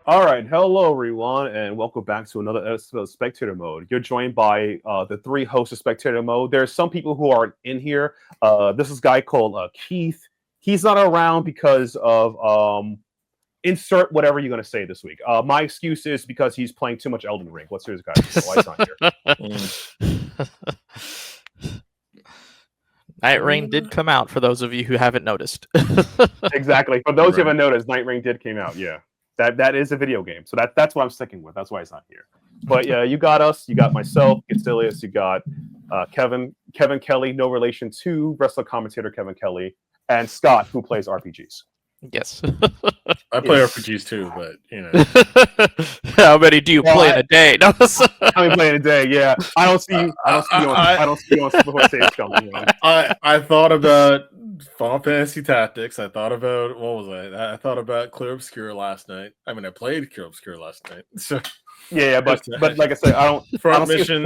All right, hello everyone, and welcome back to another episode of Spectator Mode. You're joined by the three hosts of Spectator Mode. There's some people who aren't in here. This is a guy called Keith. He's not around because of insert whatever you're going to say this week. My excuse is because he's playing too much Elden Ring. What's yours, guys? Why he's not here? Night Rain did come out for those of you who haven't noticed. Exactly. For those who haven't noticed, Night Ring did came out. Yeah. That is a video game, so that's what I'm sticking with. That's why it's not here. But yeah, you got us. You got myself, Gastilius. You got Kevin Kelly, no relation to wrestler commentator Kevin Kelly, and Scott, who plays RPGs. Yes, I play RPGs too, but you know, how many do you play in a day? No, I'm playing a day. Yeah, I don't see you on Super Stage coming. I thought about Final Fantasy Tactics. I thought about I thought about Clear Obscure last night. I mean, I played Clear Obscure last night. So yeah, but like I said, I don't mission.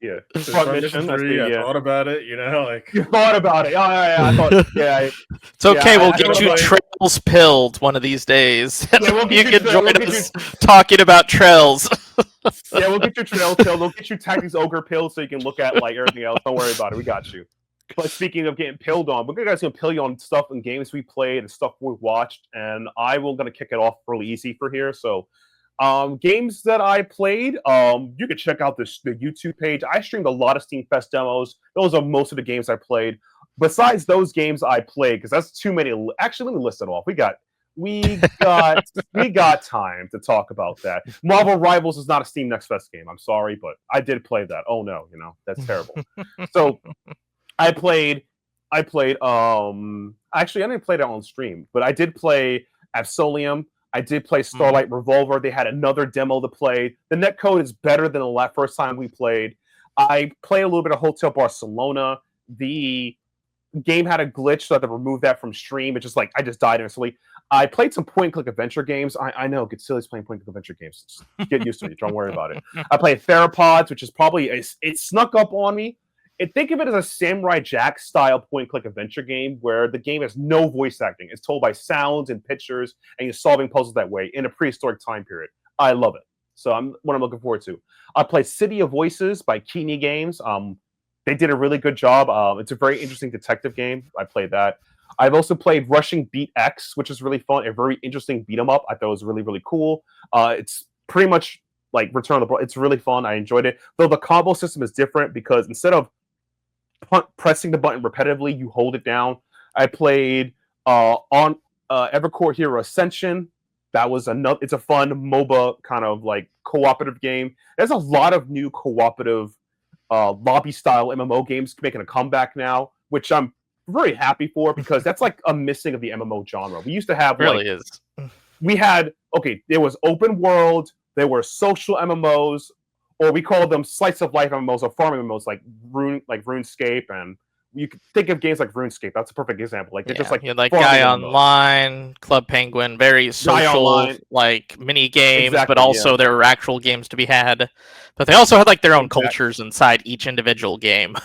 Yeah, front mission 3. I thought about it. You know, like you thought about it. Oh, yeah, I thought. Yeah, it's okay. We'll get you trails pilled one of these days. Yeah, you can join us talking about trails. Yeah, we'll get your trail pilled. We'll get you Tactics Ogre pilled so you can look at like everything else. Don't worry about it. We got you. But speaking of getting pilled on, we're guys gonna pill you on stuff and games we played and stuff we watched, and I will gonna kick it off really easy for here. So, games that I played, you can check out the YouTube page. I streamed a lot of Steam Fest demos. Those are most of the games I played. Besides those games I played, because that's too many. Actually, let me list it off. We got time to talk about that. Marvel Rivals is not a Steam Next Fest game. I'm sorry, but I did play that. Oh no, that's terrible. So I played actually I didn't play that on stream, but I did play Absolium. I did play Starlight Revolver. They had another demo to play. The netcode is better than the first time we played. I played a little bit of Hotel Barcelona. The game had a glitch, so I had to remove that from stream. It's just like I just died instantly. I played some point-and-click adventure games. I know, Gastilius playing point-and-click adventure games. Just get used to it. Don't worry about it. I played Theropods, which is probably it snuck up on me. Think of it as a Samurai Jack style point-and-click adventure game where the game has no voice acting. It's told by sounds and pictures, and you're solving puzzles that way in a prehistoric time period. I love it. So what I'm looking forward to. I played City of Voices by Kini Games. They did a really good job. It's a very interesting detective game. I played that. I've also played Rushing Beat X, which is really fun. A very interesting beat 'em up. I thought it was really, really cool. It's pretty much like Return of the... It's really fun. I enjoyed it. Though the combo system is different because instead of pressing the button repetitively, you hold it down. I played on Evercore Hero Ascension. That was it's a fun MOBA kind of like cooperative game. There's a lot of new cooperative lobby style MMO games making a comeback now, which I'm very happy for because that's like a missing of the MMO genre. We used to have there was open world, there were social MMOs, or we call them slice of life MMOs or farm MMOs like RuneScape, and you can think of games like RuneScape. That's a perfect example. Like they're just like Guy Online, Club Penguin, very social like mini games, but also there were actual games to be had. But they also had like their own cultures inside each individual game.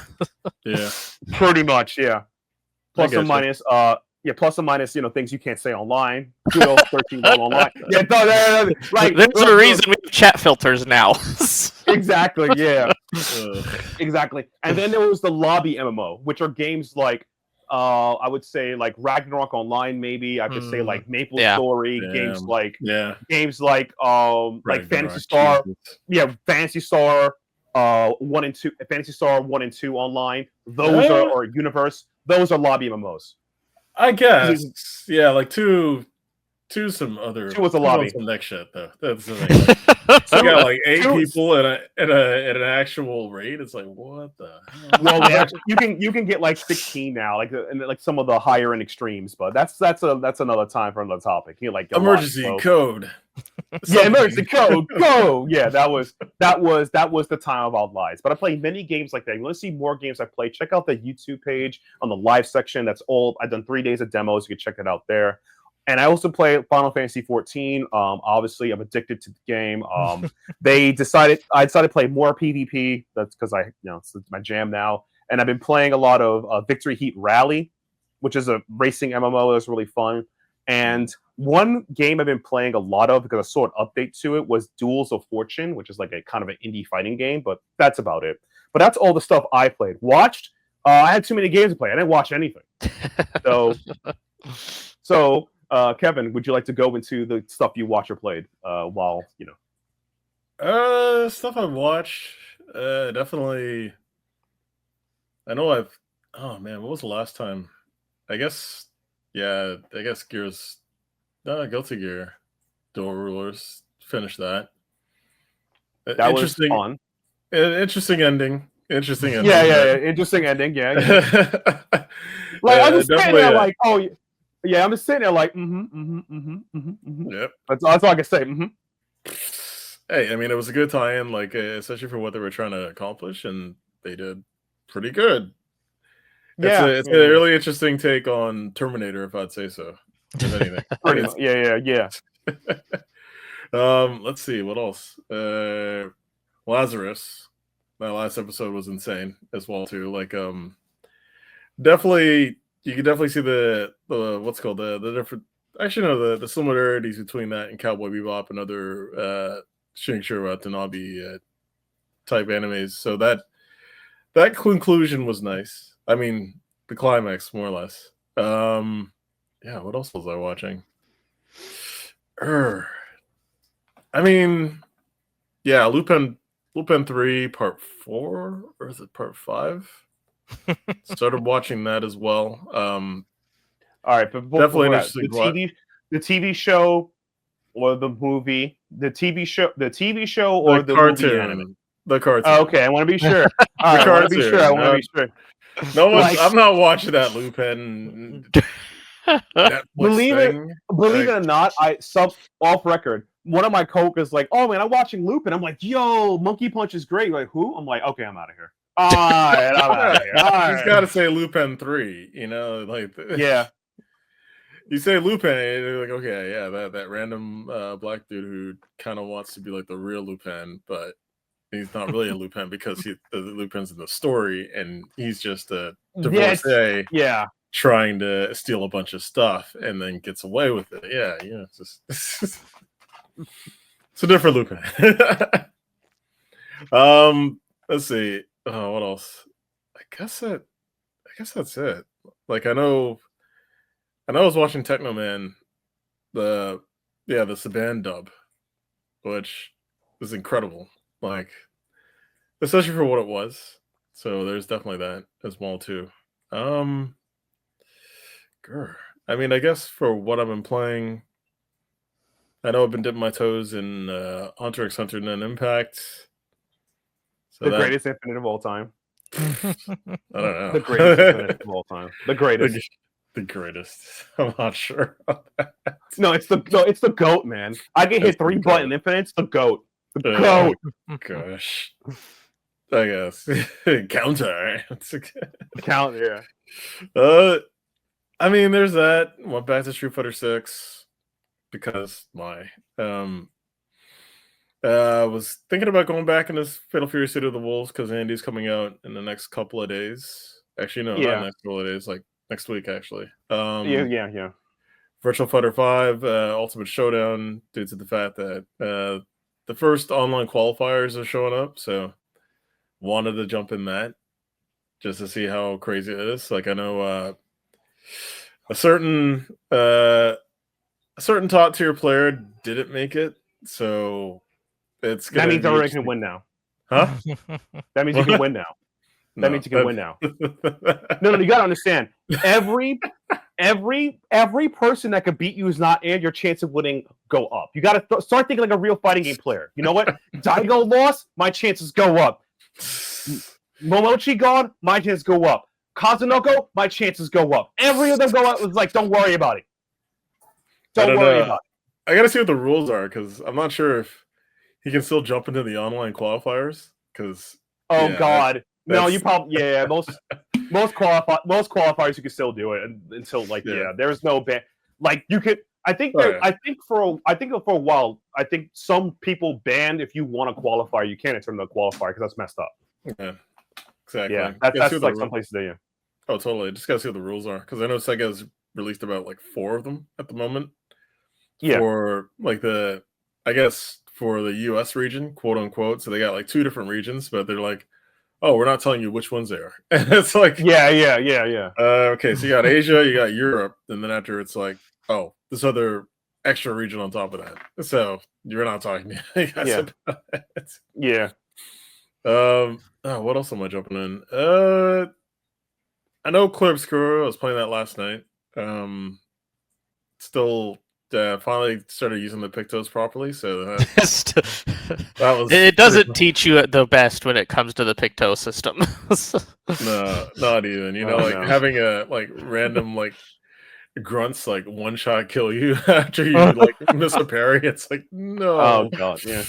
Yeah, pretty much. Yeah, plus and minus. Plus and minus, things you can't say online. 13 online. Yeah, like there's a reason we have chat filters now. Exactly. Yeah. Exactly. And then there was the lobby MMO, which are games like, I would say like Ragnarok Online. Maybe I could say like Maple Story. Games like Phantasy Star. Yeah, Phantasy Star 1 and 2. Phantasy Star 1 and 2 online. Those are or Universe. Those are lobby MMOs. I guess, yeah, like two some other. Two was a lobby. Some next shit though. That's the thing. So you got like 8 people in an actual raid. It's like what the hell? Well, you can get like 16 now, like some of the higher end extremes, but that's another time for another topic. You like emergency code. Yeah, emergency code. Go. Yeah, that was the time of our lives. But I play many games like that. You want to see more games I play? Check out the YouTube page on the live section. That's all. I've done 3 days of demos. You can check it out there. And I also play Final Fantasy 14. Obviously, I'm addicted to the game. I decided to play more PvP. That's because it's my jam now. And I've been playing a lot of Victory Heat Rally, which is a racing MMO that's really fun. And one game I've been playing a lot of because I saw an update to it was Duels of Fortune, which is like a kind of an indie fighting game, but that's about it. But that's all the stuff I played. Watched, I had too many games to play. I didn't watch anything. So, Kevin, would you like to go into the stuff you watched or played while, Stuff I've watched, definitely. I know oh man, what was the last time? I guess Gears, Guilty Gear, Dual Rulers, finished that. That was fun. Interesting ending. Interesting ending. Yeah. Interesting ending. Yeah. Like I'm just sitting there, like, oh yeah, I'm just sitting there, like, Yep. That's all I can say. Hey, I mean, it was a good tie-in, like, especially for what they were trying to accomplish, and they did pretty good. Yeah, it's a really interesting take on Terminator, if I'd say so. If anything. Yeah. Let's see what else. Lazarus. My last episode was insane as well too. Like, definitely you can definitely see the what's called the different. Actually, no, the similarities between that and Cowboy Bebop and other Shinichiro Watanabe type animes. So that conclusion was nice. I mean, the climax, more or less. Yeah, what else was I watching? I mean, yeah, Lupin 3 Part 4, or is it Part 5? Started watching that as well. All right, but definitely an interesting the TV show or the movie, the TV show or the cartoon. Movie anime? The cartoon. Okay, I want to be sure. All right, I want to be sure. No, I'm not watching that Lupin. Believe it or not, off record. One of my coworkers like, "Oh man, I'm watching Lupin." I'm like, "Yo, Monkey Punch is great." Like, who? I'm like, "Okay, I'm out of here." All right, I'm out of here. You just gotta say Lupin 3. Like yeah. You say Lupin, you're like, okay, yeah, that random black dude who kind of wants to be like the real Lupin, but he's not really a Lupin because the Lupin's in the story, and he's just a divorcee, trying to steal a bunch of stuff and then gets away with it. Yeah, it's just it's a different Lupin. Let's see. What else? I guess that's it. Like I know I was watching Techno Man, the Saban dub, which is incredible. Like, especially for what it was. So there's definitely that as well too. I mean, I guess for what I've been playing, I know I've been dipping my toes in Hunter x Hunter and Impact. So the greatest infinite of all time. I don't know. The greatest infinite of all time. The greatest. The greatest. I'm not sure. No, it's the GOAT, man. I can hit 3 button infinite. It's the GOAT. The GOAT. Gosh. I guess. Counter. Counter, yeah. I mean, there's that. Went back to Street Fighter 6 because was thinking about going back into Fatal Fury City of the Wolves because Andy's coming out in the next couple of days. Actually, no, not next couple of days, like next week, actually. Yeah. Virtual Fighter 5, Ultimate Showdown, due to the fact that the first online qualifiers are showing up, so wanted to jump in that just to see how crazy it is. Like I know a certain top tier player didn't make it, so it's that means everyone can win now. Huh? That means you can win now. That means you can win now. No, you gotta understand. Every person that could beat you is not, and your chance of winning go up. You gotta start thinking like a real fighting game player. You know what? Daigo lost, my chances go up. Momochi gone, my chances go up. Kazunoko, my chances go up. Every of them go up. It was like, don't worry about it. Don't worry about it. I gotta see what the rules are because I'm not sure if he can still jump into the online qualifiers. Because God. No, you probably most qualifiers you can still do it until there's no ban. Like you could, I think for a while, I think some people banned if you want to qualify, you can't enter the qualifier because that's messed up. Yeah, exactly. Yeah, that's like some places do. Oh, totally. Just gotta see what the rules are because I know Sega's released about like 4 of them at the moment. Yeah. For like I guess for the US region, quote unquote. So they got like 2 different regions, but they're like, oh, we're not telling you which ones they are. And it's like, yeah. Okay, so you got Asia, you got Europe, and then after it's like, oh, this other extra region on top of that. So you're not talking to me about it. Yeah. What else am I jumping in? I know Clear Obscura. I was playing that last night. Still finally started using the Pictos properly, so that was. It doesn't teach you the best when it comes to the Picto system. No, not even. Having a random grunts one-shot kill you after you miss a parry. It's like, no. Oh god, yeah.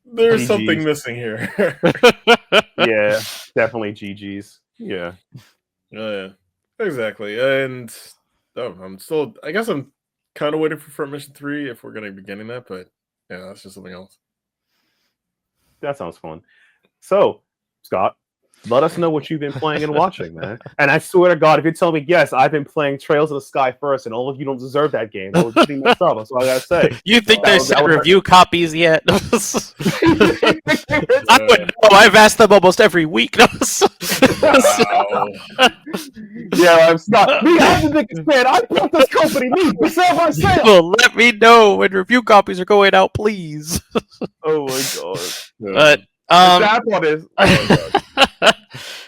There's something missing here. Yeah, definitely GG's. Yeah. Yeah, exactly. And I'm still. I guess I'm kind of waiting for Front Mission 3 if we're going to be getting that, but yeah, that's just something else. That sounds fun. So, Scott, let us know what you've been playing and watching, man. And I swear to God, if you tell me, yes, I've been playing Trails of the Sky first, and all of you don't deserve that game, that would be messed up. That's what I gotta say. You think there's set review copies yet? I would know. I've asked them almost every week. Yeah, I'm Scott. Me, I'm the biggest fan. I built this company. Me, myself. Well, let me know when review copies are going out, please. Oh my God. But that one is.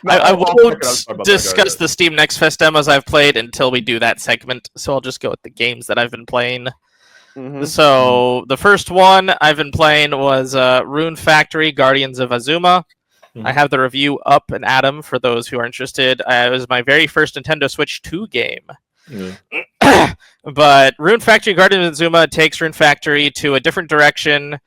I won't discuss the Steam Next Fest demos I've played until we do that segment, so I'll just go with the games that I've been playing. Mm-hmm. So the first one I've been playing was Rune Factory Guardians of Azuma. Mm-hmm. I have the review up and Adam for those who are interested. It was my very first Nintendo Switch 2 game. Mm-hmm. But Rune Factory Guardians of Azuma takes Rune Factory to a different direction,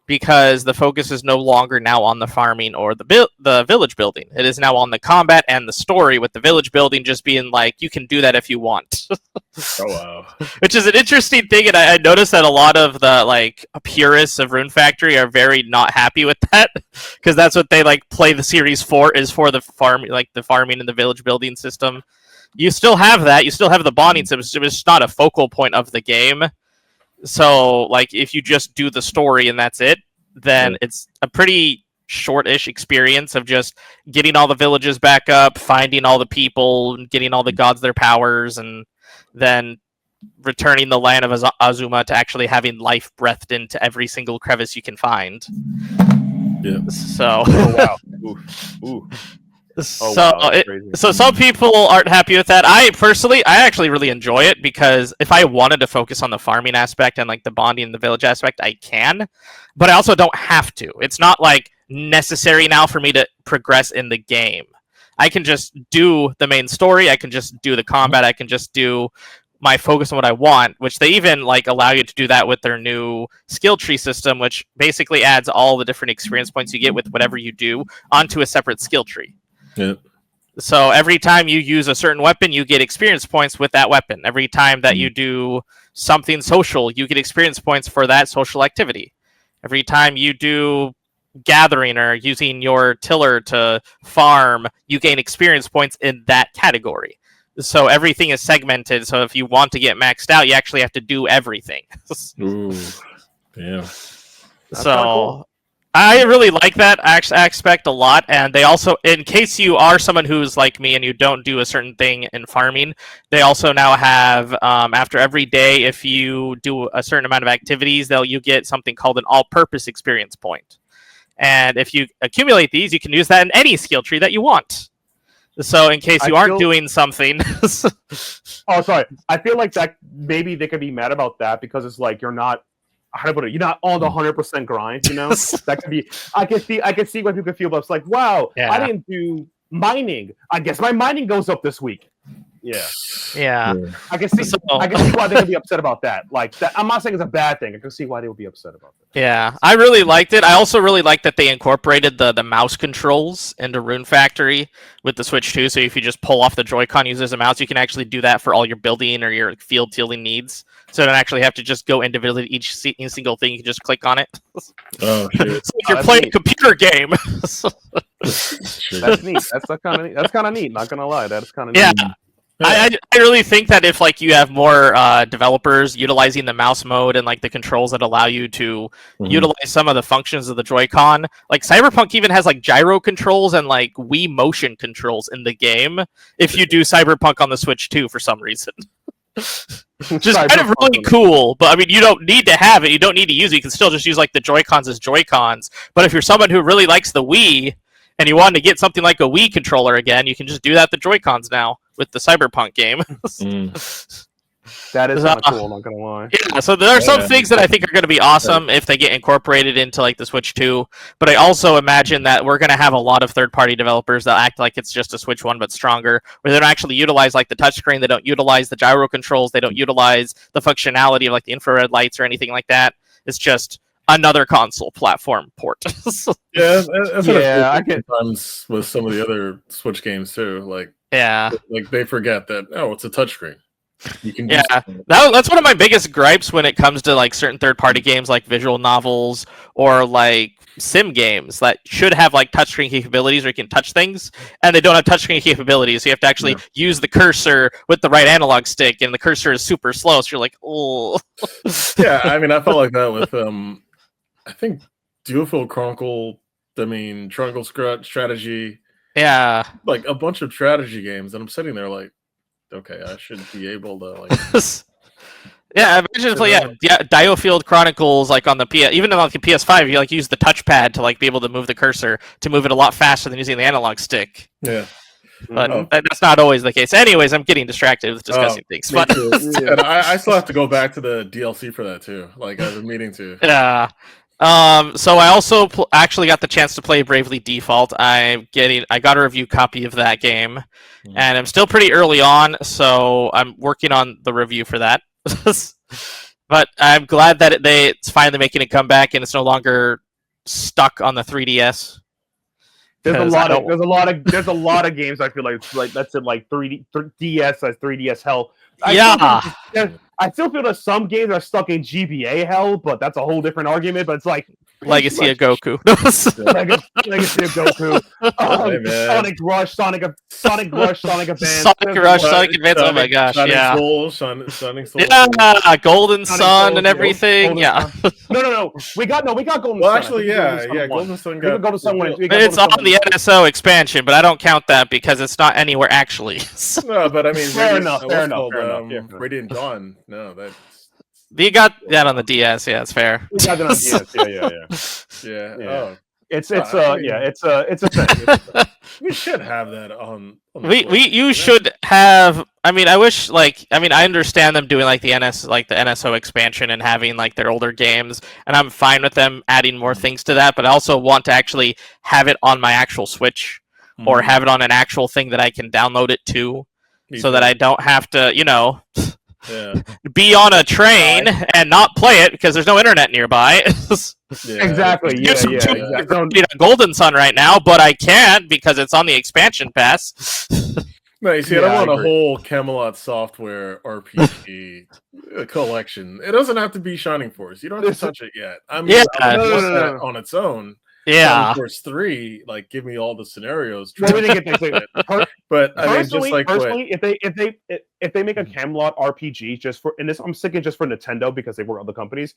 because the focus is no longer now on the farming or the village building. It is now on the combat and the story, with the village building just being like, you can do that if you want. Oh, wow. Which is an interesting thing, and I noticed that a lot of the purists of Rune Factory are very not happy with that, because that's what they play the series for, is for the farm, the farming and the village building system. You still have that, you still have the bonding system, it's not a focal point of the game. So, if you just do the story and that's it, then it's a pretty short-ish experience of just getting all the villages back up, finding all the people, and getting all the gods their powers, and then returning the land of Azuma to actually having life breathed into every single crevice you can find. Yeah. So. Oh, wow. Ooh. So some people aren't happy with that. I actually really enjoy it, because if I wanted to focus on the farming aspect and the bonding and the village aspect, I can, but I also don't have to. It's not necessary now for me to progress in the game. I can just do the main story. I can just do the combat. I can just do my focus on what I want, which they even allow you to do that with their new skill tree system, which basically adds all the different experience points you get with whatever you do onto a separate skill tree. Yeah. So every time you use a certain weapon, you get experience points with that weapon. Every time that you do something social, you get experience points for that social activity. Every time you do gathering or using your tiller to farm, you gain experience points in that category. So everything is segmented. So if you want to get maxed out, you actually have to do everything. Ooh, damn. So I really like that aspect a lot, and they also, in case you are someone who's like me and you don't do a certain thing in farming, they also now have, after every day, if you do a certain amount of activities, you get something called an all-purpose experience point. And if you accumulate these, you can use that in any skill tree that you want. So in case you aren't doing something... Oh, sorry. I feel like that maybe they could be mad about that, because it's you're not... How to put it? You're not on the 100% grind, you know? That could be. I can see why people could feel, but it's wow, I didn't do mining. I guess my mining goes up this week. Yeah. I can see why they would be upset about that. That. I'm not saying it's a bad thing. I can see why they would be upset about that. Yeah, I really liked it. I also really liked that they incorporated the mouse controls into Rune Factory with the Switch 2. So if you just pull off the Joy-Con, use as a mouse, you can actually do that for all your building or your field tilling needs. So you don't actually have to just go individually each single thing. You can just click on it. Oh, shit. So you're playing a computer game. That's neat. That's kind of neat. Not gonna lie, that's kind of neat. I really think that if like you have more developers utilizing the mouse mode and like the controls that allow you to utilize some of the functions of the Joy-Con, like Cyberpunk even has like gyro controls and like Wii motion controls in the game if you do Cyberpunk on the Switch too for some reason. Just kind of really cool, but I mean, you don't need to have it. You don't need to use it. You can still just use like the Joy-Cons as Joy-Cons. But if you're someone who really likes the Wii and you want to get something like a Wii controller again, you can just do that with the Joy-Cons now with the Cyberpunk game. That is not cool, I'm not gonna lie. Yeah, so there are some things that I think are going to be awesome if they get incorporated into like the Switch 2. But I also imagine that we're going to have a lot of third-party developers that act like it's just a Switch 1 but stronger, where they don't actually utilize like the touchscreen, they don't utilize the gyro controls, they don't utilize the functionality of like the infrared lights or anything like that. It's just another console platform port. That's what I get sometimes with some of the other Switch games too. Like they forget that it's a touchscreen. You can that's one of my biggest gripes when it comes to like certain third-party games like visual novels or like sim games that should have like touchscreen capabilities where you can touch things, and they don't have touchscreen capabilities, so you have to actually use the cursor with the right analog stick, and the cursor is super slow, so you're like, oh. I mean, I felt like that with I think Duofield Chronicle, Triangle Strategy, like a bunch of strategy games, and I'm sitting there like, okay, I should be able to like. Imagine play Diofield Chronicles like on the even on the PS5, you like use the touchpad to like be able to move the cursor to move it a lot faster than using the analog stick. Yeah, but that's not always the case. Anyways, I'm getting distracted with discussing things. But and I still have to go back to the DLC for that too. Like I've been meaning to. Yeah. So I also actually got the chance to play Bravely Default. I got a review copy of that game, and I'm still pretty early on, so I'm working on the review for that. But I'm glad that it's finally making a comeback, and it's no longer stuck on the 3DS. There's a lot of games I feel like that's in like 3DS as 3DS hell. I still feel that some games are stuck in GBA hell, but that's a whole different argument. But it's like Legacy of Goku. Legacy of Goku. Sonic Rush, Sonic Advance. Sonic Advance. Oh my gosh, Sonic Soul. Yeah, Golden Sun and everything. No. We got Golden Sun. Well, actually, Golden Sun. Golden Sun. It's on the NSO expansion, but I don't count that because it's not anywhere actually. No, but I mean, fair enough. Radiant Dawn. No, that's. You got that on the DS, it's fair. We got that on the DS, yeah. Oh. It's a thing. We should have that on you should have. I mean, I wish I understand them doing like the NSO expansion and having like their older games, and I'm fine with them adding more things to that. But I also want to actually have it on my actual Switch or have it on an actual thing that I can download it to, so that I don't have to, be on a train and not play it because there's no internet nearby. Exactly. Golden Sun right now, but I can't because it's on the expansion pass. No, you see, I don't want a whole Camelot software RPG collection. It doesn't have to be Shining Force. You don't have to touch it yet. I mean, on its own. Yeah, Force 3, like give me all the scenarios. But I mean, just like personally, if they make a Camelot RPG I'm sticking just for Nintendo because they work with other companies.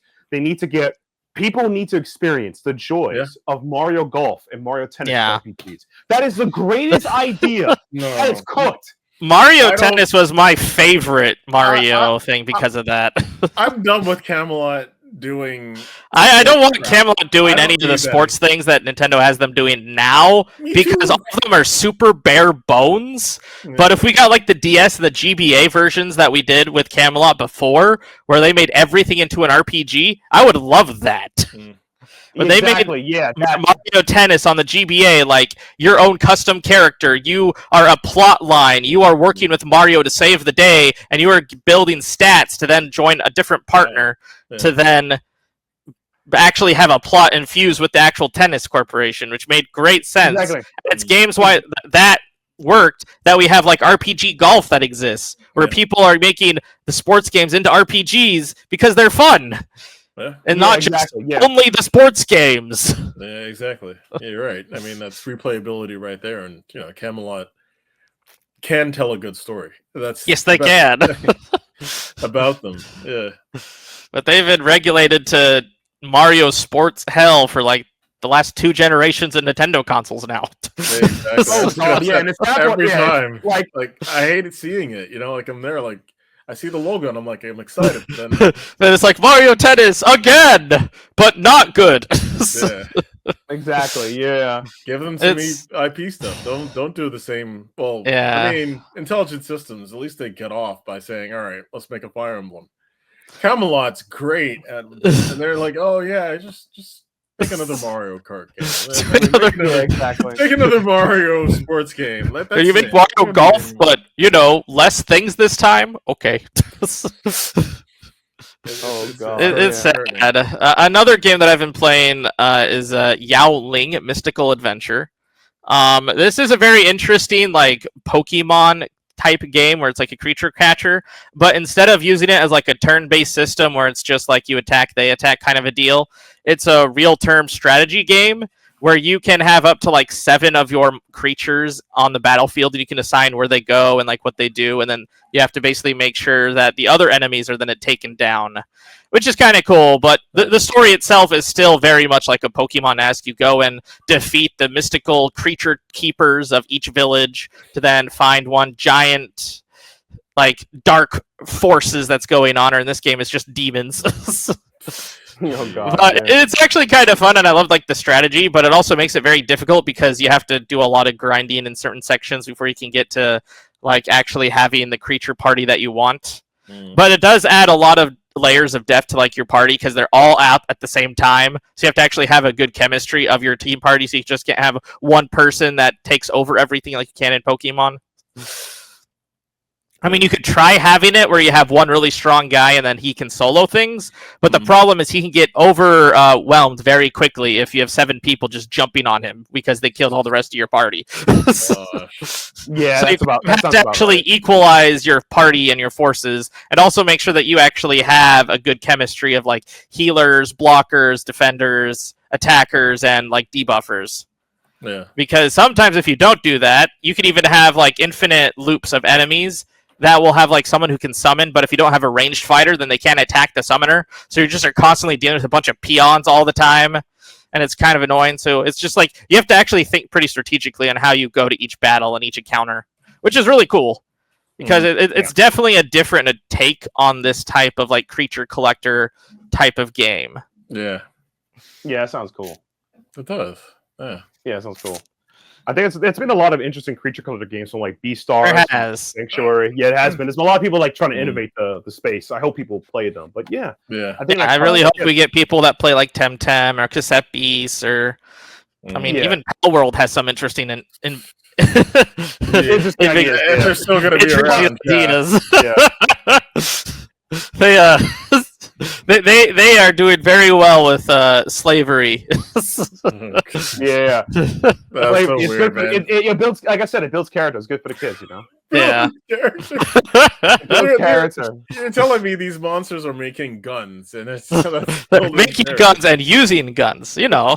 People need to experience the joys of Mario Golf and Mario Tennis RPGs. That is the greatest idea. That is cooked. Mario Tennis was my favorite Mario thing because of that. I'm done with Camelot doing. I don't want Camelot doing any of the sports things that Nintendo has them doing now because all of them are super bare bones. Yeah. But if we got like the DS and the GBA versions that we did with Camelot before, where they made everything into an RPG, I would love that. When they made Mario Tennis on the GBA, like your own custom character, you are a plot line, you are working with Mario to save the day, and you are building stats to then join a different partner to then actually have a plot infused with the actual tennis corporation, which made great sense. Exactly. It's games why that worked that we have like RPG golf that exists, where people are making the sports games into RPGs because they're fun. And not just only the sports games. Yeah, exactly. Yeah, you're right. I mean, that's replayability right there. And Camelot can tell a good story. Yes, they can. About them, yeah. But they've been regulated to Mario sports hell for like the last 2 generations of Nintendo consoles now. Exactly. Oh, God, yeah, and it's that every one, time. Like I hated seeing it. Like I'm there, like I see the logo and I'm like I'm excited. But then, then it's like Mario Tennis again, but not good. yeah. exactly, yeah. Give them some IP stuff. Don't do the same. Well, yeah. I mean, Intelligent Systems. At least they get off by saying, "All right, let's make a Fire Emblem." Camelot's great, and they're like, "Oh yeah, just make another Mario Kart game. Exactly. Make another Mario sports game. You make Mario Golf, but less things this time. Okay." Oh God! It's sad. Another game that I've been playing is Yao Ling Mystical Adventure. This is a very interesting like Pokemon type game where it's like a creature catcher, but instead of using it as like a turn-based system where it's just like you attack, they attack kind of a deal, it's a real-term strategy game where you can have up to like 7 of your creatures on the battlefield, and you can assign where they go and like what they do, and then you have to basically make sure that the other enemies are then taken down, which is kind of cool. But the story itself is still very much like a Pokemon-esque. You go and defeat the mystical creature keepers of each village to then find one giant like dark forces that's going on, or in this game it's just demons. Oh God! But it's actually kind of fun, and I love like the strategy, but it also makes it very difficult because you have to do a lot of grinding in certain sections before you can get to like actually having the creature party that you want. But it does add a lot of layers of depth to like your party because they're all out at the same time, so you have to actually have a good chemistry of your team party, so you just can't have one person that takes over everything like you can in Pokemon. I mean, you could try having it where you have one really strong guy and then he can solo things, but the problem is he can get overwhelmed very quickly if you have 7 people just jumping on him because they killed all the rest of your party. Yeah, so you have to actually equalize your party and your forces, and also make sure that you actually have a good chemistry of like healers, blockers, defenders, attackers, and like debuffers. Yeah. Because sometimes if you don't do that, you can even have like infinite loops of enemies that will have like someone who can summon, but if you don't have a ranged fighter, then they can't attack the summoner. So you're just constantly dealing with a bunch of peons all the time, and it's kind of annoying. So it's just like you have to actually think pretty strategically on how you go to each battle and each encounter, which is really cool because it's definitely a different take on this type of like creature collector type of game. Yeah. Yeah, that sounds cool. It does. Yeah. Yeah, it sounds cool. I think it's been a lot of interesting creature collector games from like Beastars, Sanctuary. Yeah, it has been. There's a lot of people like trying to innovate the space. I hope people play them. But yeah. I really hope we get people that play like Temtem or Cassette Beast or I mean even Pal World has some interesting interesting ideas. They're still gonna be around. Yeah. They are doing very well with slavery. Yeah, that's so weird, man. It builds, like I said, it builds character. It's good for the kids, you know. Yeah. You're telling me these monsters are making guns, and it's making guns and using guns. You know,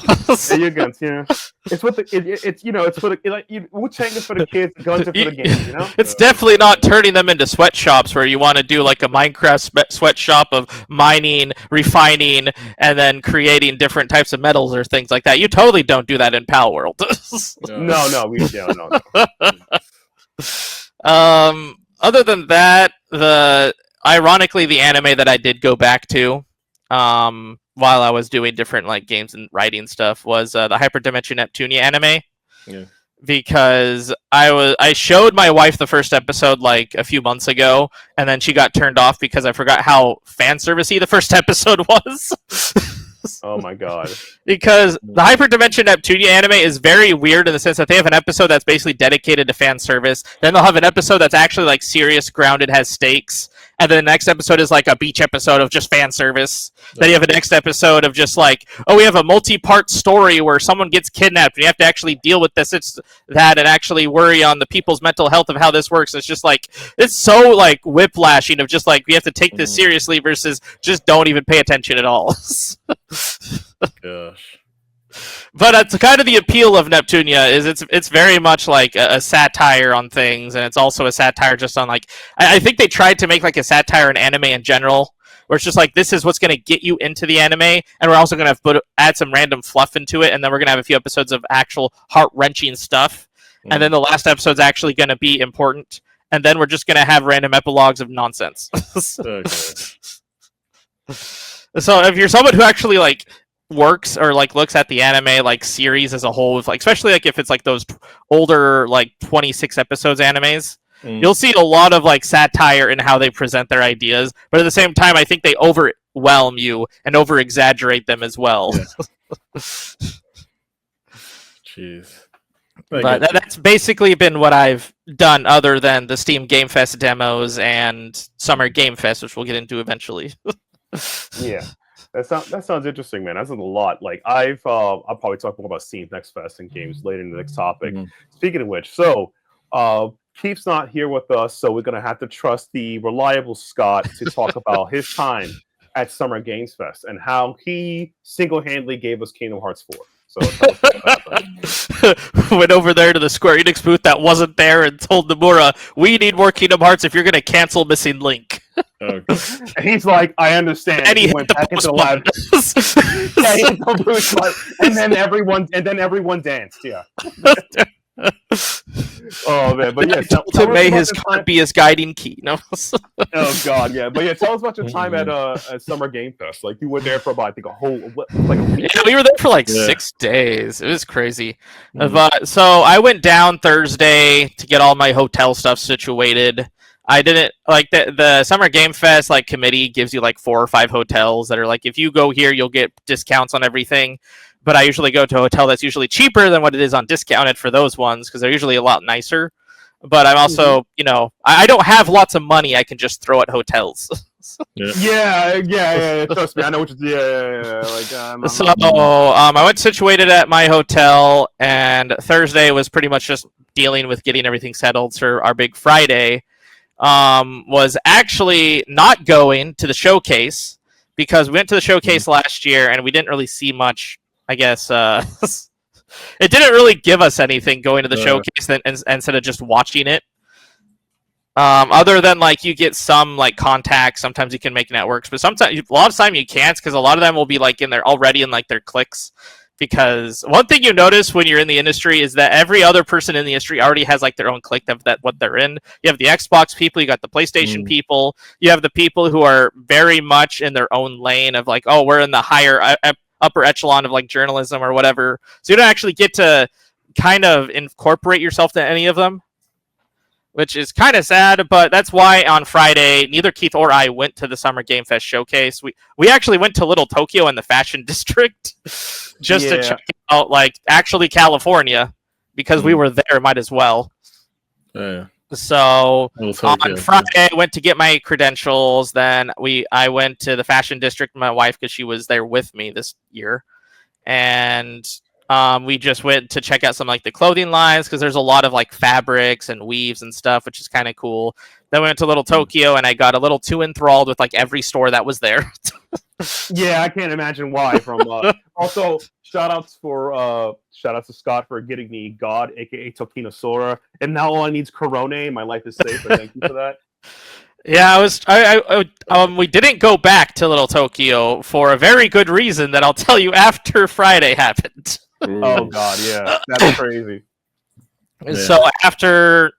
your guns. Yeah, it's what it's for the Wu-Tang is for the kids. Guns are for the game. You know, it's definitely not turning them into sweatshops where you want to do like a Minecraft sweatshop of mining, refining, and then creating different types of metals or things like that. You totally don't do that in Pal World. No. Other than that, ironically the anime that I did go back to while I was doing different like games and writing stuff was the Hyperdimension Neptunia anime. Yeah. Because I showed my wife the first episode like a few months ago, and then she got turned off because I forgot how fan servicey the first episode was. Oh my God. Because the Hyperdimension Neptunia anime is very weird in the sense that they have an episode that's basically dedicated to fan service. Then they'll have an episode that's actually like serious, grounded, has stakes. And then the next episode is like a beach episode of just fan service. Then you have a next episode of just like, oh, we have a multi-part story where someone gets kidnapped and you have to actually deal with this, that, and actually worry on the people's mental health of how this works. It's just like, it's so like whiplashing of just like, we have to take this seriously versus just don't even pay attention at all. Gosh. But it's kind of the appeal of Neptunia is it's very much like a satire on things, and it's also a satire just on like I think they tried to make like a satire on anime in general, where it's just like this is what's going to get you into the anime, and we're also going to add some random fluff into it, and then we're going to have a few episodes of actual heart-wrenching stuff, and then the last episode's actually going to be important, and then we're just going to have random epilogues of nonsense. So if you're someone who actually like works or like looks at the anime like series as a whole, with like especially like if it's like those older like 26 episodes animes, you'll see a lot of like satire in how they present their ideas, but at the same time I think they overwhelm you and over exaggerate them as well. Jeez. But that's basically been what I've done other than the Steam Game Fest demos and Summer Game Fest, which we'll get into eventually. Yeah. That sounds interesting, man. That's a lot. Like I'll probably talk more about Steam Next Fest and games later in the next topic. Speaking of which, so Keith's not here with us, so we're gonna have to trust the reliable Scott to talk about his time at Summer Games Fest and how he single-handedly gave us Kingdom Hearts 4. So went over there to the Square Enix booth that wasn't there and told Nomura, "We need more Kingdom Hearts if you're gonna cancel Missing Link." Okay. And he's like, I understand. And he went back into the lab. Yeah, he hit the boost button. And then everyone danced. Yeah. Oh man, but yeah, to may his card be his guiding key. No. Oh god, yeah, but yeah, tell us about your time at Summer Game Fest. Like you were there for about I think a week. Yeah, we were there for like 6 days. It was crazy. So I went down Thursday to get all my hotel stuff situated. I didn't like the Summer Game Fest like committee gives you like 4 or 5 hotels that are like if you go here you'll get discounts on everything. But I usually go to a hotel that's usually cheaper than what it is on discounted for those ones because they're usually a lot nicer. But I'm also, I don't have lots of money I can just throw at hotels. Yeah. Trust me, I know what you're. Yeah. Like, I went situated at my hotel, and Thursday was pretty much just dealing with getting everything settled for our big Friday. Was actually not going to the showcase because we went to the showcase last year and we didn't really see much. I guess it didn't really give us anything going to the showcase instead of just watching it. Other than like you get some like contacts, sometimes you can make networks, but sometimes a lot of time you can't because a lot of them will be like in there already in like their clicks. Because one thing you notice when you're in the industry is that every other person in the industry already has like their own clique of that what they're in. You have the Xbox people, you got the PlayStation people, you have the people who are very much in their own lane of like, oh, we're in the higher upper echelon of like journalism or whatever. So you don't actually get to kind of incorporate yourself to any of them, which is kind of sad, but that's why on Friday, neither Keith or I went to the Summer Game Fest showcase. We actually went to Little Tokyo in the Fashion District just to check out, like, actually California, because we were there, might as well. Yeah. So on Friday, I went to get my credentials. Then I went to the Fashion District with my wife because she was there with me this year. And we just went to check out some like the clothing lines because there's a lot of like fabrics and weaves and stuff, which is kind of cool. Then we went to Little Tokyo and I got a little too enthralled with like every store that was there. Yeah, I can't imagine why. Also, shout outs to Scott for getting me God, aka Tokino Sora, and now all I need is Corona and my life is safe. So thank you for that. Yeah, we didn't go back to Little Tokyo for a very good reason that I'll tell you after Friday happened. Oh god, yeah, that's crazy. So after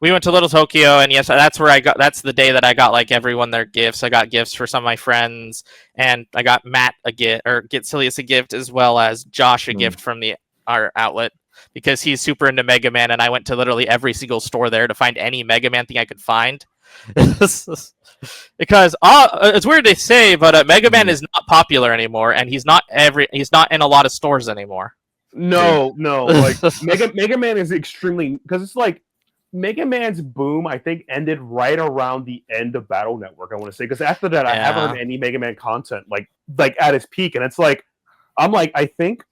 we went to Little Tokyo, and yes, that's the day that I got like everyone their gifts. I got gifts for some of my friends, and I got Matt a gift, or get Silius a gift, as well as Josh a gift from our outlet because he's super into Mega Man, and I went to literally every single store there to find any Mega Man thing I could find. Because it's weird to say, but Mega Man is not popular anymore, and he's not in a lot of stores anymore. No, like Mega Man is extremely because it's like Mega Man's boom. I think ended right around the end of Battle Network. I want to say because after that, I haven't heard any Mega Man content like at its peak, and it's like I'm like I think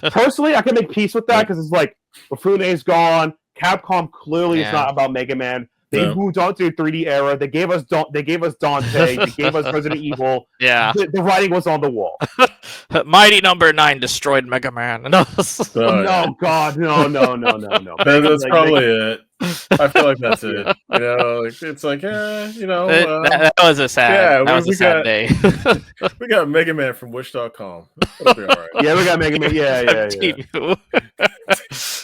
personally I can make peace with that because it's like Bufune's gone. Capcom clearly is not about Mega Man. They moved on to the 3D era. They gave us Dante. They gave us Resident Evil. Yeah. The writing was on the wall. Mighty Number 9 destroyed Mega Man. No, no, God, no. That's probably it. I feel like that's it. You know, it's like, that was a sad. That was a sad day. We got Mega Man from Wish.com. That'll be all right. Yeah, we got Mega Man. Yeah.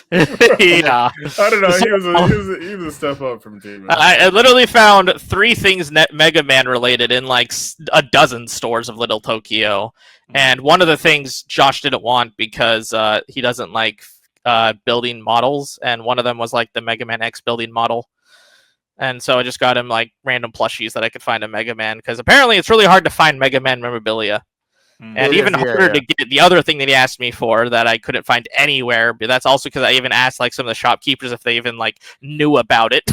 Yeah. I don't know. He was a step up from Team. I literally found 3 things Mega Man related in like a dozen stores of Little Tokyo, and one of the things Josh didn't want because he doesn't like building models, and one of them was like the Mega Man X building model. And so I just got him like random plushies that I could find a Mega Man, because apparently it's really hard to find Mega Man memorabilia. And even harder to get the other thing that he asked me for that I couldn't find anywhere. But that's also because I even asked like some of the shopkeepers if they even like knew about it.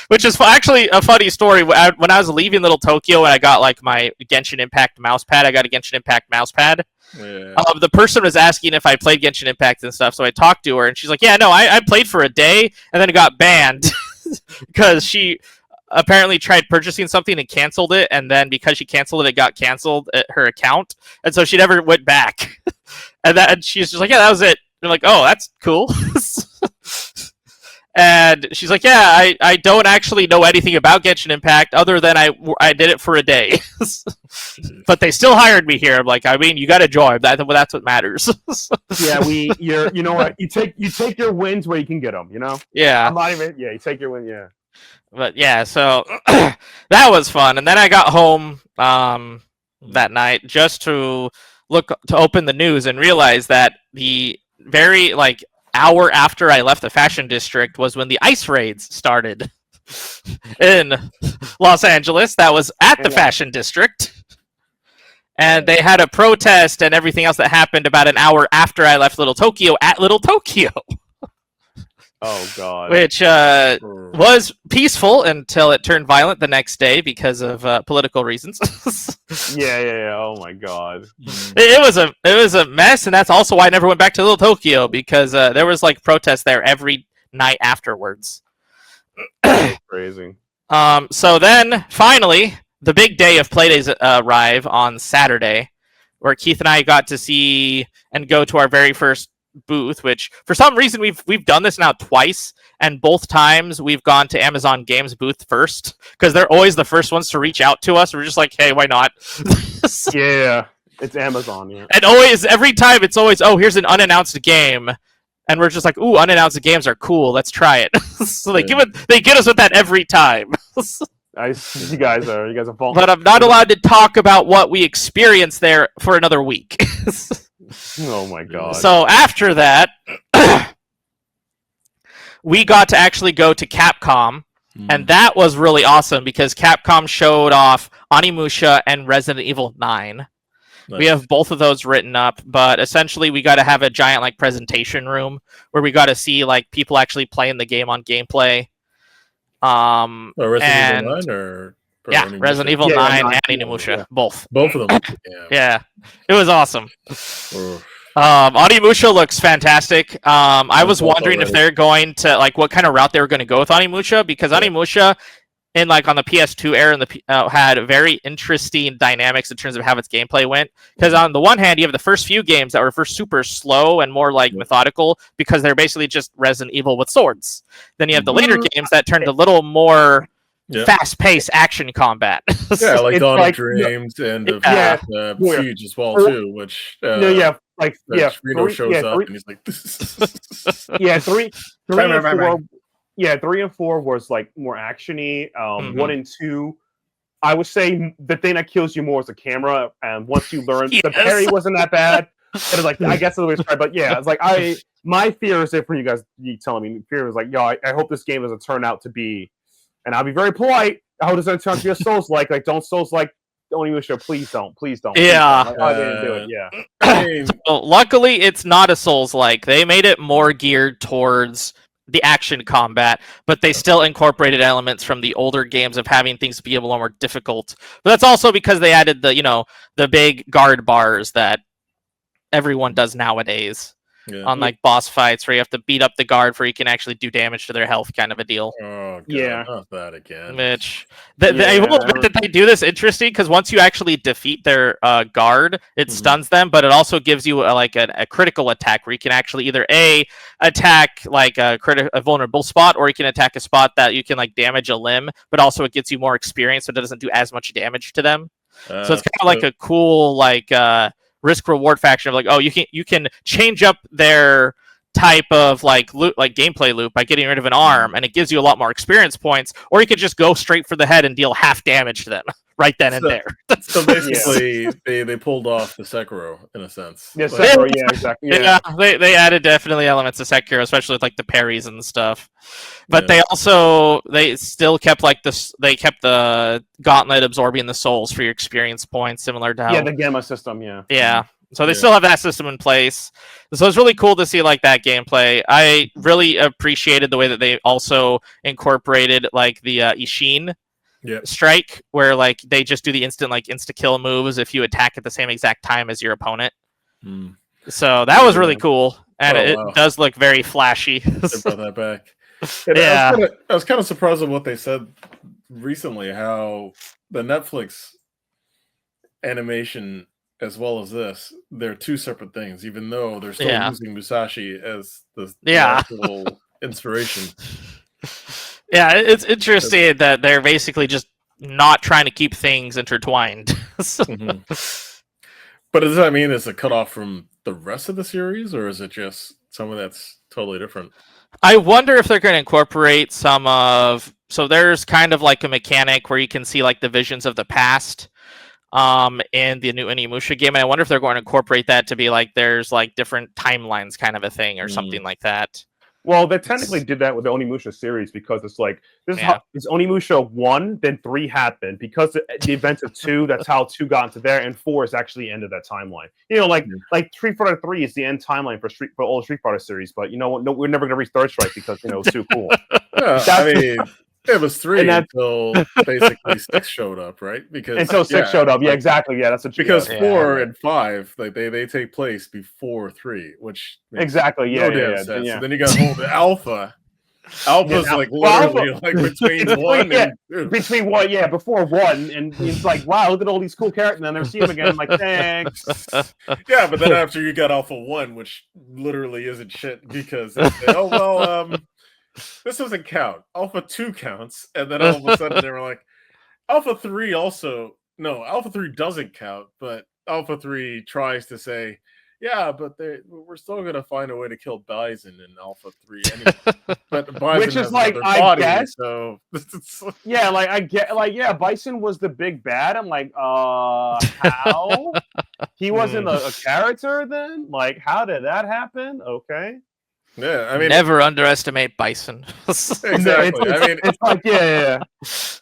Which is actually a funny story. When I was leaving Little Tokyo and I got like my Genshin Impact mouse pad, I got a Genshin Impact mouse pad. Yeah. The person was asking if I played Genshin Impact and stuff, so I talked to her and she's like, yeah, no, I played for a day and then it got banned because she apparently tried purchasing something and canceled it, and then because she canceled it got canceled at her account, and so she never went back. and she's just like, yeah, that was it. I'm like, oh, that's cool. And she's like, yeah, I don't actually know anything about Genshin Impact other than I did it for a day. But they still hired me here. I'm like, I mean, you got to join. That's what matters. Yeah, you know what? You take your wins where you can get them. You know. Yeah. I'm not even. Yeah, you take your win. Yeah. But yeah, so that was fun. And then I got home that night just to open the news and realize that the very like hour after I left the fashion district was when the ice raids started in Los Angeles. That was at the fashion district. And they had a protest and everything else that happened about an hour after I left Little Tokyo at Little Tokyo. Oh, God. Which was peaceful until it turned violent the next day because of political reasons. Yeah. Oh, my God. It was a mess, and that's also why I never went back to Little Tokyo, because there was like protests there every night afterwards. That's crazy. So then, finally, the big day of Playdays arrive on Saturday, where Keith and I got to see and go to our very first booth, which for some reason we've done this now twice, and both times we've gone to Amazon Games booth first because they're always the first ones to reach out to us. We're just like, hey, why not? Yeah, it's Amazon. Yeah, and every time it's always, oh, here's an unannounced game, and we're just like, ooh, unannounced games are cool. Let's try it. So they get us with that every time. You guys are falling. But I'm not allowed to talk about what we experienced there for another week. Oh my God. So after that, we got to actually go to Capcom, and that was really awesome because Capcom showed off Onimusha and Resident Evil 9. Nice. We have both of those written up, but essentially we got to have a giant like presentation room where we got to see like people actually playing the game on gameplay. Resident Evil 9 or... Yeah, Resident Evil 9 and Onimusha, both. Both of them. Yeah, it was awesome. Onimusha looks fantastic. I was wondering if they're going to like what kind of route they were going to go with Onimusha, because Onimusha, in like on the PS2 era, had very interesting dynamics in terms of how its gameplay went. Because on the one hand, you have the first few games that were first super slow and more like methodical because they're basically just Resident Evil with swords. Then you have the later games that turned a little more fast-paced action combat. Yeah, like Dawn of Dreams and Siege as well too, which Reno shows up and he's like, three and four was like more actiony. 1 and 2, I would say the thing that kills you more is the camera. And once you learn the parry wasn't that bad, but like I guess the way it's right. But yeah, it's like my fear is for you guys. You telling me fear is like, I hope this game doesn't turn out to be. And I'll be very polite. I hope it doesn't turn out to be a Souls-like. Like, don't Souls-like. Don't even show. Please don't. Yeah. Like, I didn't do it. Yeah. Well, luckily, it's not a Souls-like. They made it more geared towards the action combat, but they still incorporated elements from the older games of having things be a little more difficult. But that's also because they added the big guard bars that everyone does nowadays. on like boss fights where you have to beat up the guard before you can actually do damage to their health, kind of a deal. Oh, God, Yeah. not that again. Which I will admit that they do this interesting because once you actually defeat their guard, it stuns them, but it also gives you a critical attack where you can actually either attack like a vulnerable spot, or you can attack a spot that you can like damage a limb, but also it gets you more experience, so it doesn't do as much damage to them. So it's kind of like a cool like risk reward faction of like, oh, you can change up their type of like gameplay loop by getting rid of an arm, and it gives you a lot more experience points, or you could just go straight for the head and deal half damage to them right then and there. So basically, they pulled off the Sekiro in a sense. Yeah, Sekiro, yeah, exactly. Yeah, they added definitely elements of Sekiro, especially with like the parries and stuff. But they still kept like this. They kept the gauntlet absorbing the souls for your experience points, similar to how the Gamma system. Yeah. So they still have that system in place. So it's really cool to see like that gameplay. I really appreciated the way that they also incorporated like the Ishin strike, where like they just do the instant insta-kill moves if you attack at the same exact time as your opponent. So that was really cool. And it does look very flashy. They brought that back. I was kind of surprised at what they said recently, how the Netflix animation as well as this, they're two separate things, even though they're still using Musashi as the actual inspiration. Yeah, it's interesting that they're basically just not trying to keep things intertwined. But does that mean it's a cutoff from the rest of the series, or is it just something that's totally different? I wonder if they're going to incorporate some of... So there's kind of like a mechanic where you can see like the visions of the past in the new Onimusha game, and I wonder if they're going to incorporate that to be like there's like different timelines kind of a thing or something like that. Well, they technically did that with the Onimusha series because it's like this is how it's Onimusha 1, then 3 happened because the events of 2. That's how 2 got into there, and 4 is actually the end of that timeline. You know, like Street Fighter 3 is the end timeline for all the Street Fighter series, but you know what? No, we're never gonna reach Third Strike because you know it's too cool. I mean, it was 3 until basically 6 showed up, right? Because until 6 showed up, exactly. Yeah, that's what because 4 and 5 like they take place before 3, which exactly no damn sense. So then you got the Alpha. Alpha's like literally like between 1 and 2. Between 1, before 1, and it's like, wow, look at all these cool characters, and then I never see them again. I'm like, thanks. Yeah, but then after you got Alpha 1, which literally isn't shit because this doesn't count. Alpha 2 counts, and then all of a sudden they were like, Alpha 3 also... No, Alpha 3 doesn't count, but Alpha 3 tries to say, yeah, but we're still going to find a way to kill Bison in Alpha 3 anyway. But Bison which is like, I body, guess... So... yeah, like, I get... Like, yeah, Bison was the big bad. I'm like, how? He wasn't a character then? Like, how did that happen? Okay. Yeah, I mean, never underestimate Bison. Exactly. I mean, it's like, I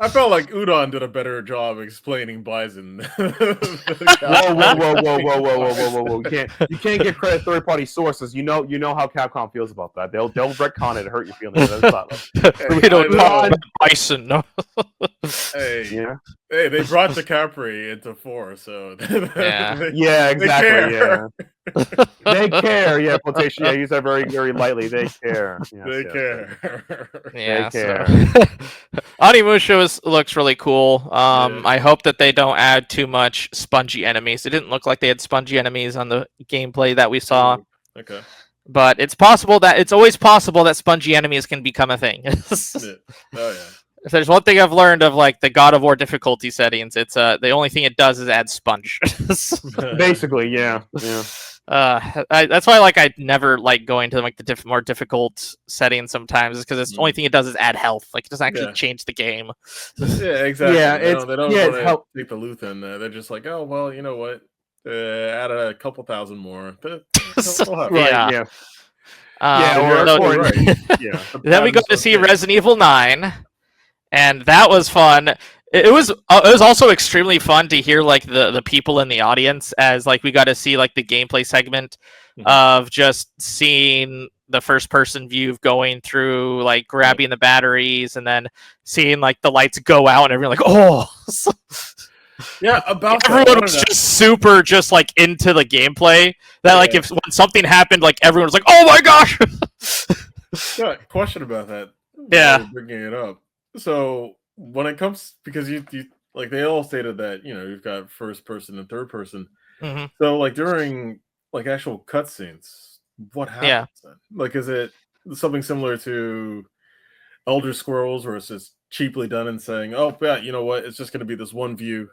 felt like Udon did a better job explaining Bison. Whoa! You can't give credit to third-party sources. You know how Capcom feels about that. They'll retcon it and hurt your feelings. We don't talk about Bison. No. Hey, they brought the Capri into 4, so exactly. They care. Quotation. Use that very, very lightly. They care. They care. They care. Onimusha looks really cool. I hope that they don't add too much spongy enemies. It didn't look like they had spongy enemies on the gameplay that we saw. Okay. But it's always possible that spongy enemies can become a thing. If there's one thing I've learned of like the God of War difficulty settings, it's the only thing it does is add sponge. Basically, yeah. That's why I never like going to like the more difficult settings sometimes, because it's the only thing it does is add health. Like it doesn't actually change the game. Yeah, exactly. Yeah, they don't want to take the loot in. They're just like, oh well, you know what? Add a couple thousand more. Then we go to see Resident Evil 9, and that was fun. It was also extremely fun to hear like the people in the audience, as like we got to see like the gameplay segment of just seeing the first person view of going through like grabbing the batteries and then seeing like the lights go out and everyone like, oh. Yeah, about everyone was just super just like into the gameplay that like if when something happened, like everyone was like, "Oh my gosh!" Yeah, question about that. Yeah, bringing it up. So when it comes, because you like they all stated that you've got first person and third person. mm-hmm. So like during like actual cutscenes, what happens then? Like, is it something similar to Elder Scrolls, where it's just cheaply done and saying, "Oh yeah, you know what? It's just going to be this one view."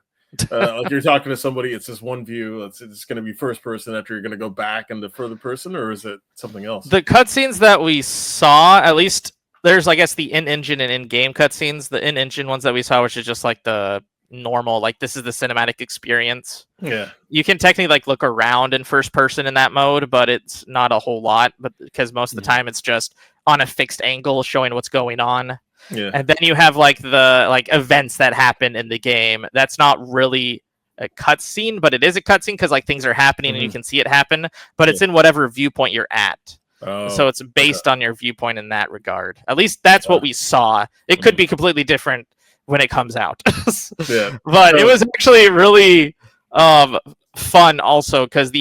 Like you're talking to somebody, it's just one view. It's going to be first person after you're going to go back into further person, or is it something else? The cutscenes that we saw, at least there's, I guess, the in-engine and in-game cutscenes. The in-engine ones that we saw, which is just like the normal, like this is the cinematic experience. Yeah, you can technically like look around in first person in that mode, but it's not a whole lot. But because most of the time it's just on a fixed angle showing what's going on. Yeah, and then you have like the events that happen in the game. That's not really a cutscene, but it is a cutscene because like things are happening and you can see it happen. But it's in whatever viewpoint you're at. So it's based on your viewpoint in that regard. At least that's what we saw. It could be completely different when it comes out. But it was actually really fun also because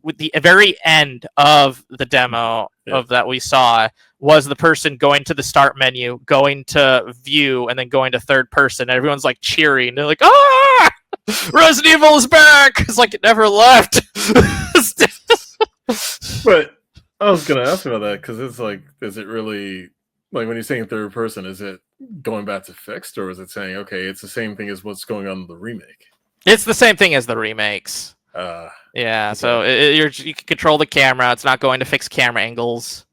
with the very end of the demo of that we saw was the person going to the start menu, going to view, and then going to third person. And everyone's like cheering. They're like, "Ah! Resident Evil is back!" It's like it never left. But I was gonna ask about that because it's like, is it really like when you're saying third person? Is it going back to fixed, or is it saying okay, it's the same thing as what's going on in the remake? It's the same thing as the remakes. Okay. So you can control the camera. It's not going to fix camera angles.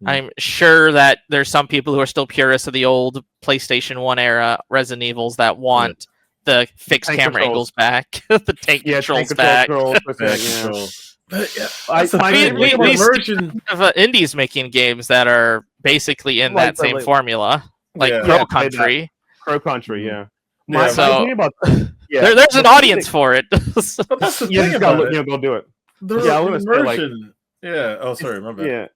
I'm sure that there's some people who are still purists of the old PlayStation 1 era Resident Evils that want the fixed camera angles back, the tank controls back. We have indies making games that are basically in that same formula, like Crow Country. Crow Country, yeah. There's an audience for it. But that's the thing about it. Go do it. I was gonna say, oh, sorry, my bad.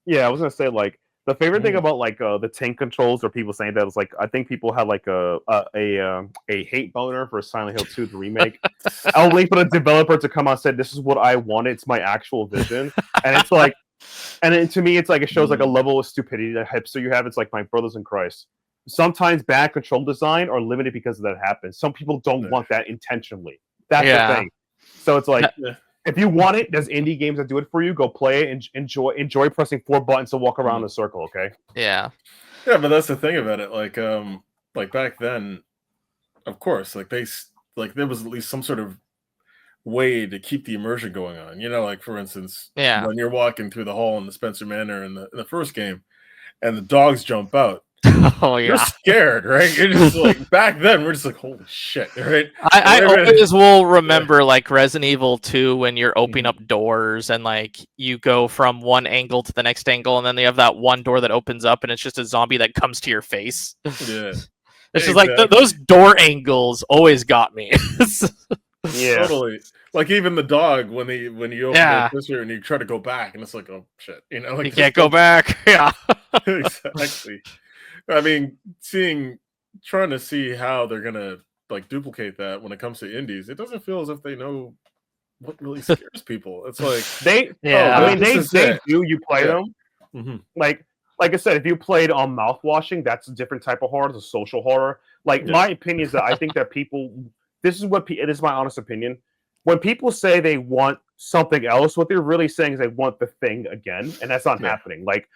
I was gonna say like the favorite thing about like the tank controls or people saying that is like I think people had like a hate boner for Silent Hill 2 the remake. I'll wait for the developer to come out and say this is what I want. It's my actual vision, and it's like, and then, to me it's like it shows like a level of stupidity that hipster you have. It's like my brothers in Christ. Sometimes bad control design are limited because of that happens. Some people don't want that intentionally. That's the thing. So it's like. If you want it, there's indie games that do it for you. Go play it and enjoy pressing 4 buttons to walk around in a circle. Okay. Yeah, but that's the thing about it. Like back then, of course, like there was at least some sort of way to keep the immersion going on. Like for instance, when you're walking through the hall in the Spencer Manor in the first game, and the dogs jump out. Oh yeah, you're scared, right? You're just like back then. We're just like, holy shit, right? I always will remember like Resident Evil 2 when you're opening up doors and like you go from one angle to the next angle, and then they have that one door that opens up, and it's just a zombie that comes to your face. Yeah, it's just like those door angles always got me. Totally. Like even the dog when you open the picture and you try to go back, and it's like, oh shit, like you can't go back. Yeah, exactly. I mean, trying to see how they're gonna like duplicate that when it comes to indies, it doesn't feel as if they know what really scares people. It's like they do. You play them, like I said, if you played on mouthwashing, that's a different type of horror. It's a social horror. Like my opinion is that I think that people. This is my honest opinion. When people say they want something else, what they're really saying is they want the thing again, and that's not happening. Like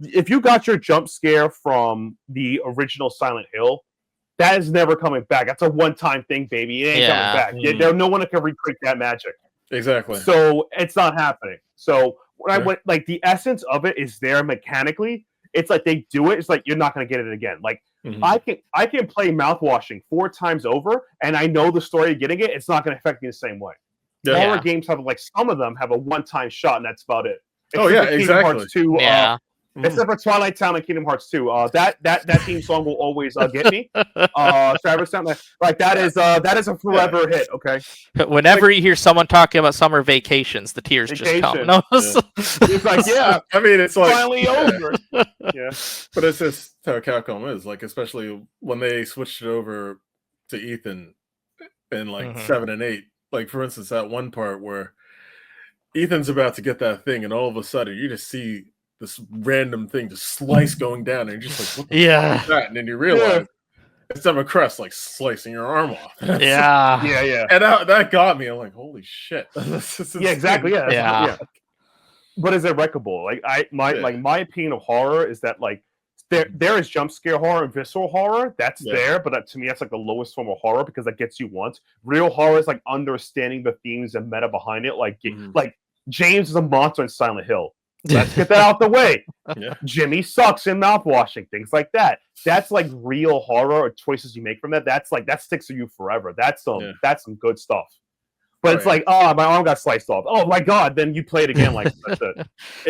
if you got your jump scare from the original Silent Hill, that is never coming back. That's a one-time thing, baby. It ain't coming back. There's no one that can recreate that magic. Exactly. So it's not happening. So when I went, like the essence of it is there mechanically. It's like they do it. It's like you're not going to get it again. Like I can play mouthwashing 4 times over, and I know the story of getting it. It's not going to affect me the same way. Horror games have like some of them have a one-time shot, and that's about it. Kingdom Hearts 2, except for Twilight Town and Kingdom Hearts 2. That theme song will always get me. Travis Town, like that is a forever hit. Okay. Whenever you hear someone talking about summer vacations, the tears just come. No? It's like I mean, it's like finally over. But it's just how Capcom is. Like especially when they switched it over to Ethan, in like 7 and 8. Like, for instance, that one part where Ethan's about to get that thing, and all of a sudden you just see this random thing just slice going down, and you're just like, what the fuck is that? And then you realize it's Emma Crest like slicing your arm off. Yeah. And that got me. I'm like, holy shit. Yeah, exactly. Yeah. But is it wreckable? Like my opinion of horror is that like there is jump scare horror and visceral horror. That's there, but that, to me, that's like the lowest form of horror because that gets you once. Real horror is like understanding the themes and meta behind it. Like like James is a monster in Silent Hill. Let's get that out the way. Jimmy sucks in mouthwashing, things like that. That's like real horror or choices you make from that. That's like that sticks with you forever. That's some good stuff. But it's like, oh, my arm got sliced off. Oh my god! Then you play it again. Like that's it.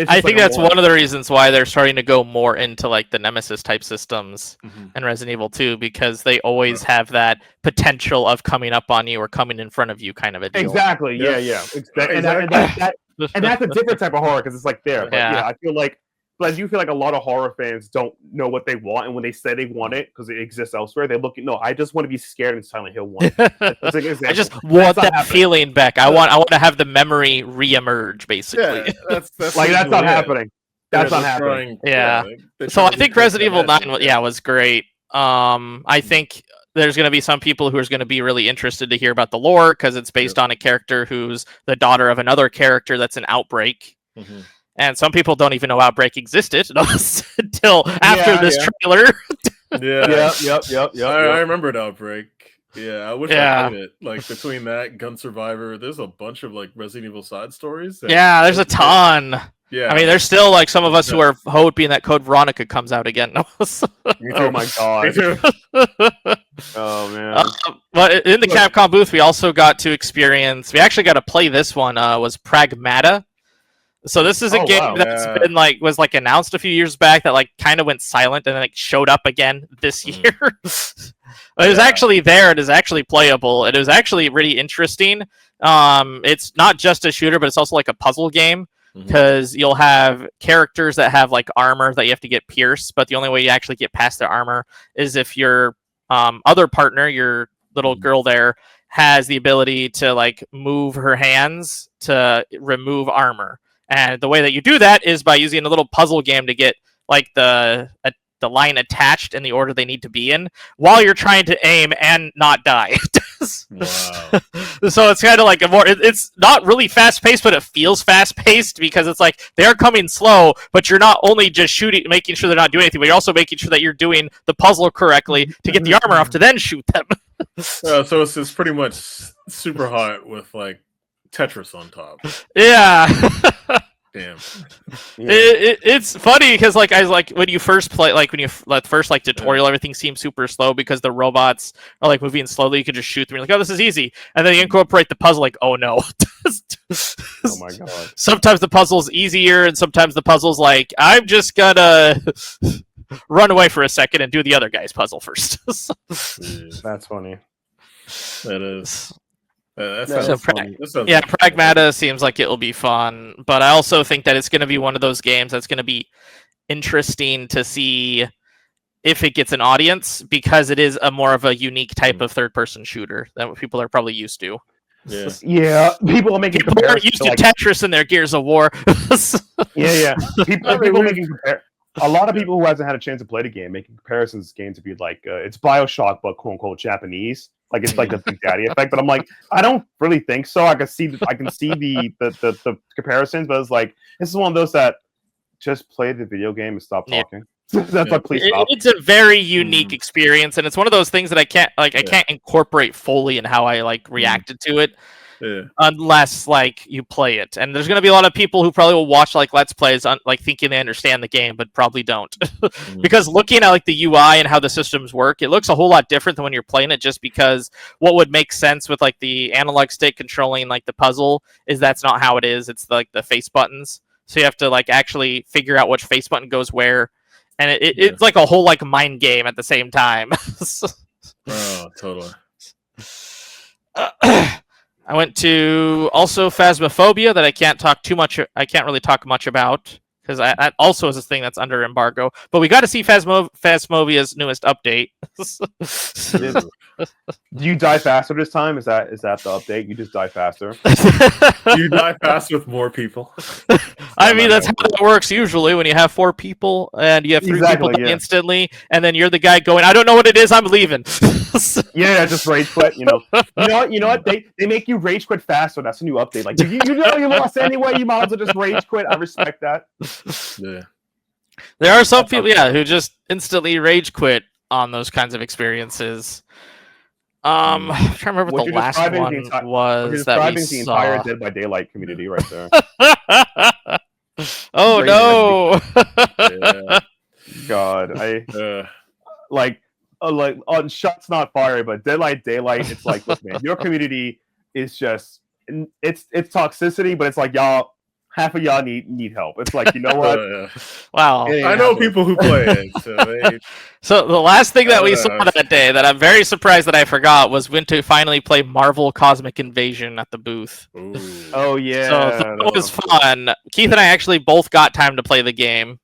I think that's one of the reasons why they're starting to go more into like the Nemesis type systems in Resident Evil 2 because they always have that potential of coming up on you or coming in front of you kind of a deal. Exactly. Yeah. Exactly. And that's a different type of horror because it's like there. But I feel like. But I do feel like a lot of horror fans don't know what they want, and when they say they want it because it exists elsewhere, they look at I just want to be scared in Silent Hill 1. I just want that feeling back. I want to have the memory reemerge, basically. Yeah, that's like that's not happening. That's not happening. So I think Resident Evil 9 was great. I think there's going to be some people who are going to be really interested to hear about the lore because it's based on a character who's the daughter of another character that's an Outbreak. And some people don't even know Outbreak existed until after this trailer. I remembered Outbreak. Yeah, I wish I played it. Like, between that, Gun Survivor, there's a bunch of, like, Resident Evil side stories. There's a ton. Yeah. I mean, there's still, like, some of us who are hoping that Code Veronica comes out again. Oh, my God. Oh, man. But in the Capcom booth, we also got to experience... We actually got to play this one, was Pragmata. So this is a game that's been was announced a few years back that kind of went silent and then showed up again this year. It was actually there. It is actually playable. It was actually really interesting. It's not just a shooter, but it's also like a puzzle game because you'll have characters that have armor that you have to get pierced, but the only way you actually get past their armor is if your other partner, your little girl there, has the ability to move her hands to remove armor. And the way that you do that is by using a little puzzle game to get the line attached in the order they need to be in while you're trying to aim and not die. Wow. So it's kind of like it's not really fast paced, but it feels fast paced because it's they're coming slow, but you're not only just shooting, making sure they're not doing anything, but you're also making sure that you're doing the puzzle correctly to get the armor off to then shoot them. So it's pretty much super hot with Tetris on top. Yeah. Damn. It's funny because when you first play, when you first tutorial, everything seems super slow because the robots are moving slowly. You can just shoot them. You're oh, this is easy. And then you incorporate the puzzle. Oh no. Oh my god. Sometimes the puzzle's easier, and sometimes the puzzle's I'm just gonna run away for a second and do the other guy's puzzle first. That's funny. That is. Pragmata seems like it'll be fun, but I also think that it's going to be one of those games that's going to be interesting to see if it gets an audience because it is a more of a unique type of third-person shooter than what people are probably used to. Yeah. People are making comparisons used to Tetris in their Gears of War. People making a lot of people who hasn't had a chance to play the game making comparisons to the game to be it's BioShock but quote unquote Japanese. It's the Big Daddy effect, but I'm I don't really think so. I can see the comparisons, but it's this is one of those that just play the video game and stop talking. That's please stop. It's a very unique experience, and it's one of those things that I can't I can't incorporate fully in how I reacted to it. Unless you play it, and there's going to be a lot of people who probably will watch Let's Plays thinking they understand the game but probably don't because looking at the UI and how the systems work, it looks a whole lot different than when you're playing it, just because what would make sense with the analog stick controlling the puzzle is that's not how it is. It's the face buttons, so you have to actually figure out which face button goes where, and it's a whole mind game at the same time. Oh, totally. I went to also Phasmophobia that I can't really talk much about because that also is a thing that's under embargo. But we got to see Phasmovia's newest update. Do you die faster this time? Is that the update? You just die faster. You die faster with more people. I mean, that's how it works usually when you have 4 people and you have 3 people instantly, and then you're the guy going, I don't know what it is, I'm leaving. Just rage quit. You know what? They make you rage quit faster. That's a new update. Like you know you lost anyway. You might as well just rage quit. I respect that. Yeah. There are some people, who just instantly rage quit on those kinds of experiences. I'm trying to remember what the last one was that we the entire Dead by Daylight community right there. Oh no! Yeah. God, on shots not fired, but Dead by Daylight. It's like, look, man, your community is just it's toxicity, but it's like half of y'all need help. It's like, you know what? Wow. I know people who play it. So the last thing that we saw that day that I'm very surprised that I forgot was when to finally play Marvel Cosmic Invasion at the booth. Ooh. Oh yeah. So that was fun. Keith and I actually both got time to play the game.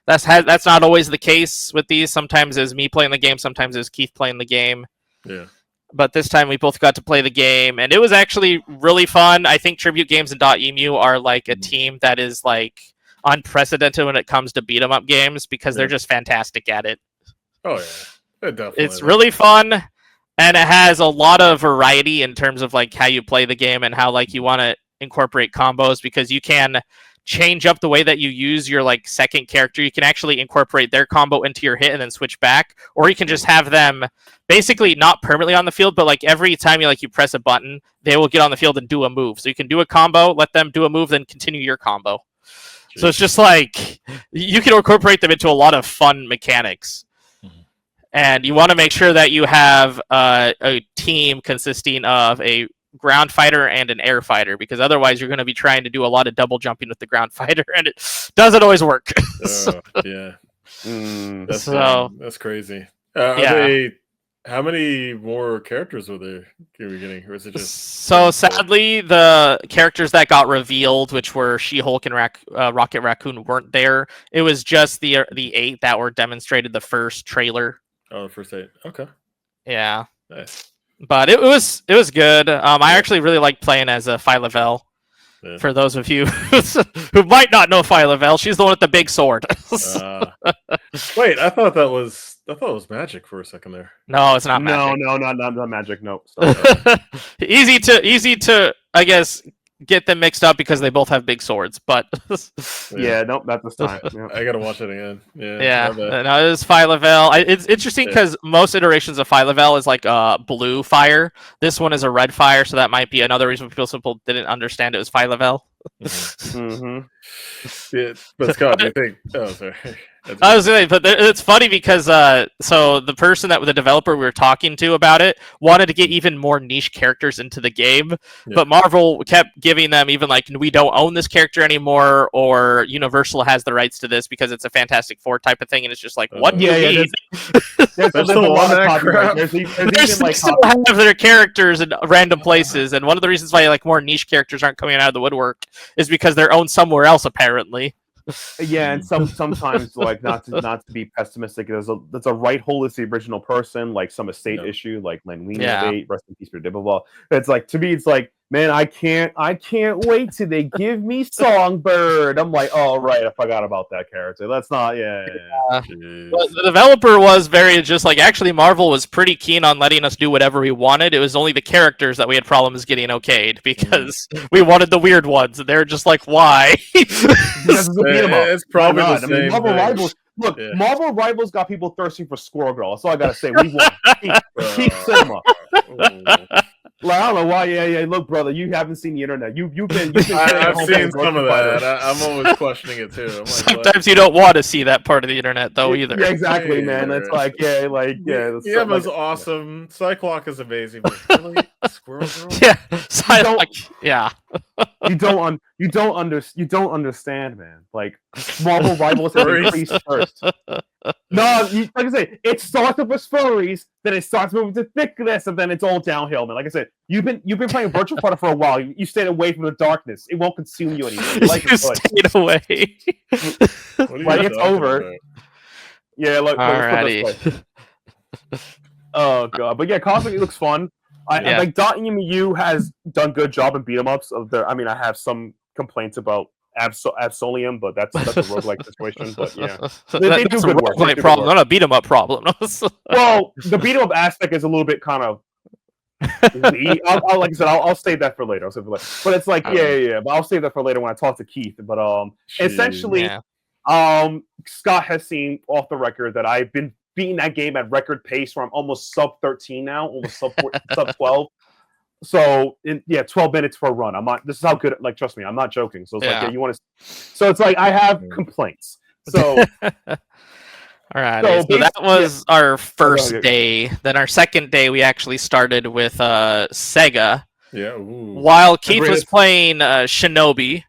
That's not always the case with these. Sometimes it's me playing the game, sometimes it's Keith playing the game. Yeah. But this time we both got to play the game, and it was actually really fun. I think Tribute Games and .emu are like a team that is like unprecedented when it comes to beat 'em up games because they're just fantastic at it. Oh yeah, definitely. It's really fun, and it has a lot of variety in terms of like how you play the game and how like you want to incorporate combos, because you can change up the way that you use your like second character. You can actually incorporate their combo into your hit and then switch back, or you can just have them basically not permanently on the field, but like every time you press a button, they will get on the field and do a move. So you can do a combo, let them do a move, then continue your combo. Jeez. So it's just like you can incorporate them into a lot of fun mechanics. And you want to make sure that you have a team consisting of a ground fighter and an air fighter, because otherwise you're going to be trying to do a lot of double jumping with the ground fighter, and it doesn't always work. Yeah. That's crazy. How many more characters were there getting, or is it just... So sadly, the characters that got revealed, which were She-Hulk and Rocket Raccoon, weren't there. It was just the 8 that were demonstrated the first trailer. Oh, the first 8. Okay. Yeah. Nice. But it was good. I actually really like playing as a Phyla-Vell. Yeah. For those of you who might not know Phyla-Vell, she's the one with the big sword. Wait, I thought it was magic for a second there. No, it's not magic. No, not magic. No. Easy to, I guess, get them mixed up because they both have big swords, but nope, not this time. Yeah. I gotta watch it again. No, it is Phyla-Vell. It's interesting because most iterations of Phyla-Vell is like blue fire. This one is a red fire, so that might be another reason people didn't understand it was Phyla-Vell. Yeah, but Scott, do you think? Oh, sorry. I was saying, but it's funny because so the developer we were talking to about it wanted to get even more niche characters into the game, but Marvel kept giving them even like, we don't own this character anymore, or Universal has the rights to this because it's a Fantastic Four type of thing, and it's just like, what do you mean? There's a lot of copyright. They still have their characters in random places, and one of the reasons why like more niche characters aren't coming out of the woodwork is because they're owned somewhere else, apparently. Yeah, and sometimes like not to be pessimistic, there's a right hold is the original person, like some estate issue, like Lenwina rest in peace for Dibbleball. It's like, to me, it's like, man, I can't wait till they give me Songbird. I'm like, oh right, I forgot about that character. That's not But the developer was very just like, actually Marvel was pretty keen on letting us do whatever we wanted. It was only the characters that we had problems getting okayed because we wanted the weird ones, and they're just like, why? It's probably the same. I mean, Marvel Rivals. Look, Marvel Rivals got people thirsty for Squirrel Girl. That's all I gotta say. We want peak cinema. Like, I don't know why. Yeah. Look, brother, you haven't seen the internet. You've been I've seen some of that. I'm always questioning it too. I'm like, sometimes you don't want to see that part of the internet though either. Yeah, exactly, man. It's like, was awesome. Cyclock is amazing. But really? Squirrel Girl. Yeah, so yeah. You don't understand, man. Like Marvel Rivals has increased first. No, like I say, it starts with furries, then it starts moving to thickness, and then it's all downhill, man. Like I said, you've been playing Virtual Fighter for a while. You stayed away from the darkness. It won't consume you anymore. You stayed away. Like it's over. About? Yeah, look. Alrighty. Oh god, but yeah, Cosmic looks fun. I like .emu has done good job in beat 'em ups. I mean, I have some complaints about Absolium, but that's a roguelike situation. But yeah, they do good work. Roguelike problem, not a beat 'em up problem. Well, the beat 'em up aspect is a little bit kind of. I'll like I said, I'll save that for later. But it's like yeah. But I'll save that for later when I talk to Keith. But essentially, Scott has seen off the record that I've been beating that game at record pace where I'm almost sub 13 now, almost sub 12. So 12 minutes per run. I'm not. This is how good. Like, trust me, I'm not joking. So it's like, you want to. So it's like I have complaints. So. All right. So that was our first day. Then our second day, we actually started with Sega. Yeah. While Keith was playing Shinobi.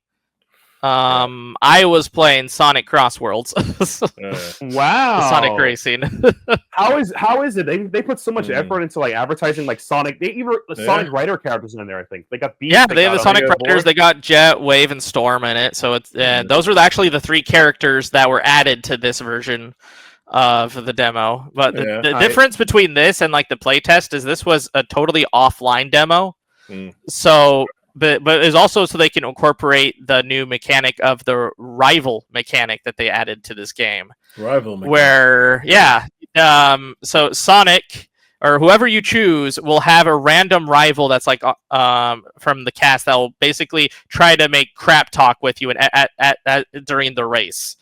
I was playing Sonic Cross Worlds. Wow, Sonic Racing. How is it? They put so much effort into like advertising like Sonic. They even Sonic Rider characters in there. I think they got Beast. Yeah, they have the Sonic Riders. They got Jet, Wave, and Storm in it. So it's those were actually the 3 characters that were added to this version of the demo. But the difference between this and like the playtest is this was a totally offline demo. So. But it's also so they can incorporate the new mechanic of the rival mechanic that they added to this game. Rival mechanic. Where, so Sonic, or whoever you choose, will have a random rival that's like from the cast that will basically try to make crap talk with you during the race.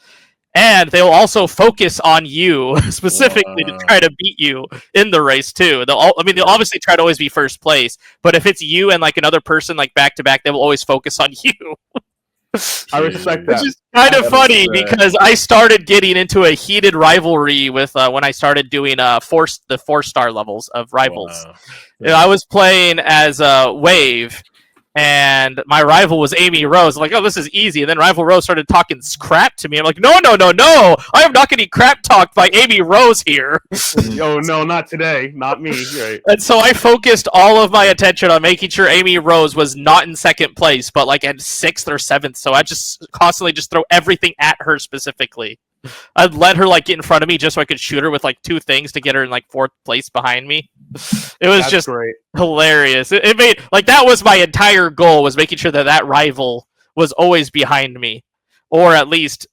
And they'll also focus on you specifically to try to beat you in the race too. They'll obviously try to always be first place, but if it's you and like another person like back to back, they will always focus on you. I respect that. Which is kind of funny because I started getting into a heated rivalry with when I started doing the 4-star levels of rivals. Wow. I was playing as Wave. And my rival was Amy Rose. I'm like, oh, this is easy. And then rival Rose started talking crap to me. I'm like, no. I am not getting crap talked by Amy Rose here. Oh, no, not today. Not me. Right. And so I focused all of my attention on making sure Amy Rose was not in second place, but like at 6th or 7th. So I just constantly just throw everything at her specifically. I'd let her like get in front of me just so I could shoot her with like 2 things to get her in like 4th place behind me. It was just great. Hilarious. It made like that was my entire goal, was making sure that rival was always behind me, or at least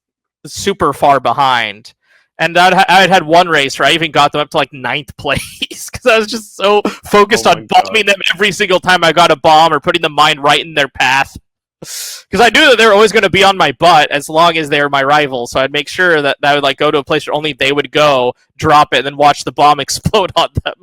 super far behind. And I had one race where I even got them up to like 9th place because I was just so focused on bombing them every single time I got a bomb or putting the mine right in their path. Because I knew that they were always going to be on my butt as long as they were my rival, so I'd make sure that I would like go to a place where only they would go, drop it, and then watch the bomb explode on them.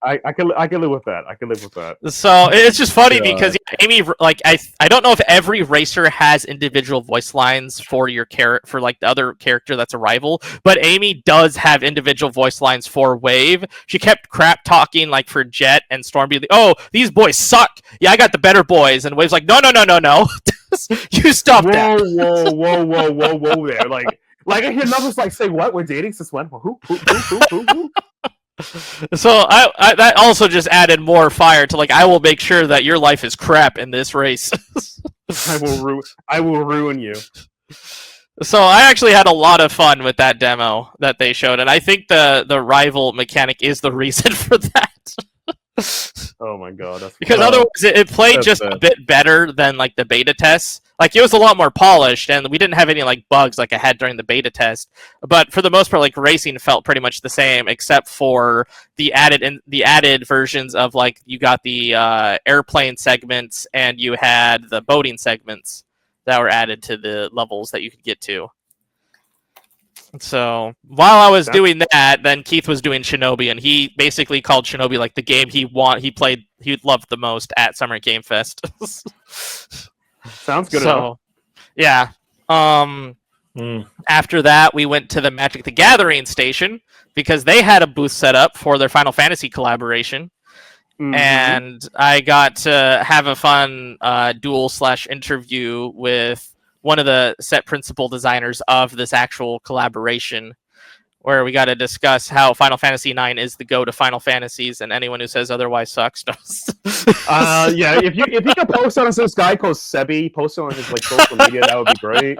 I can live with that. I can live with that. So it's just funny because Amy, like I don't know if every racer has individual voice lines for your for like the other character that's a rival, but Amy does have individual voice lines for Wave. She kept crap talking like for Jet and Storm, being like, "Oh, these boys suck. Yeah, I got the better boys." And Wave's like, "No. You stop that." Whoa there. Like I hear numbers like say what? We're dating since when? Who? So I that also just added more fire to like I will make sure that your life is crap in this race. I will ruin you. So I actually had a lot of fun with that demo that they showed, and I think the rival mechanic is the reason for that. Oh my god! That's because otherwise it played just a bit better than like the beta tests. Like it was a lot more polished, and we didn't have any like bugs like I had during the beta test. But for the most part, like racing felt pretty much the same, except for the added versions of like you got the airplane segments and you had the boating segments that were added to the levels that you could get to. So while I was doing that, then Keith was doing Shinobi, and he basically called Shinobi like the game he loved the most at Summer Game Fest. Sounds good enough. Yeah. After that, we went to the Magic the Gathering station because they had a booth set up for their Final Fantasy collaboration. and I got to have a fun duel/interview with one of the set principal designers of this actual collaboration, where we got to discuss how Final Fantasy IX is the go to Final Fantasies, and anyone who says otherwise sucks. Yeah, if you could post on this guy called Sebi, post on his like social media, that would be great.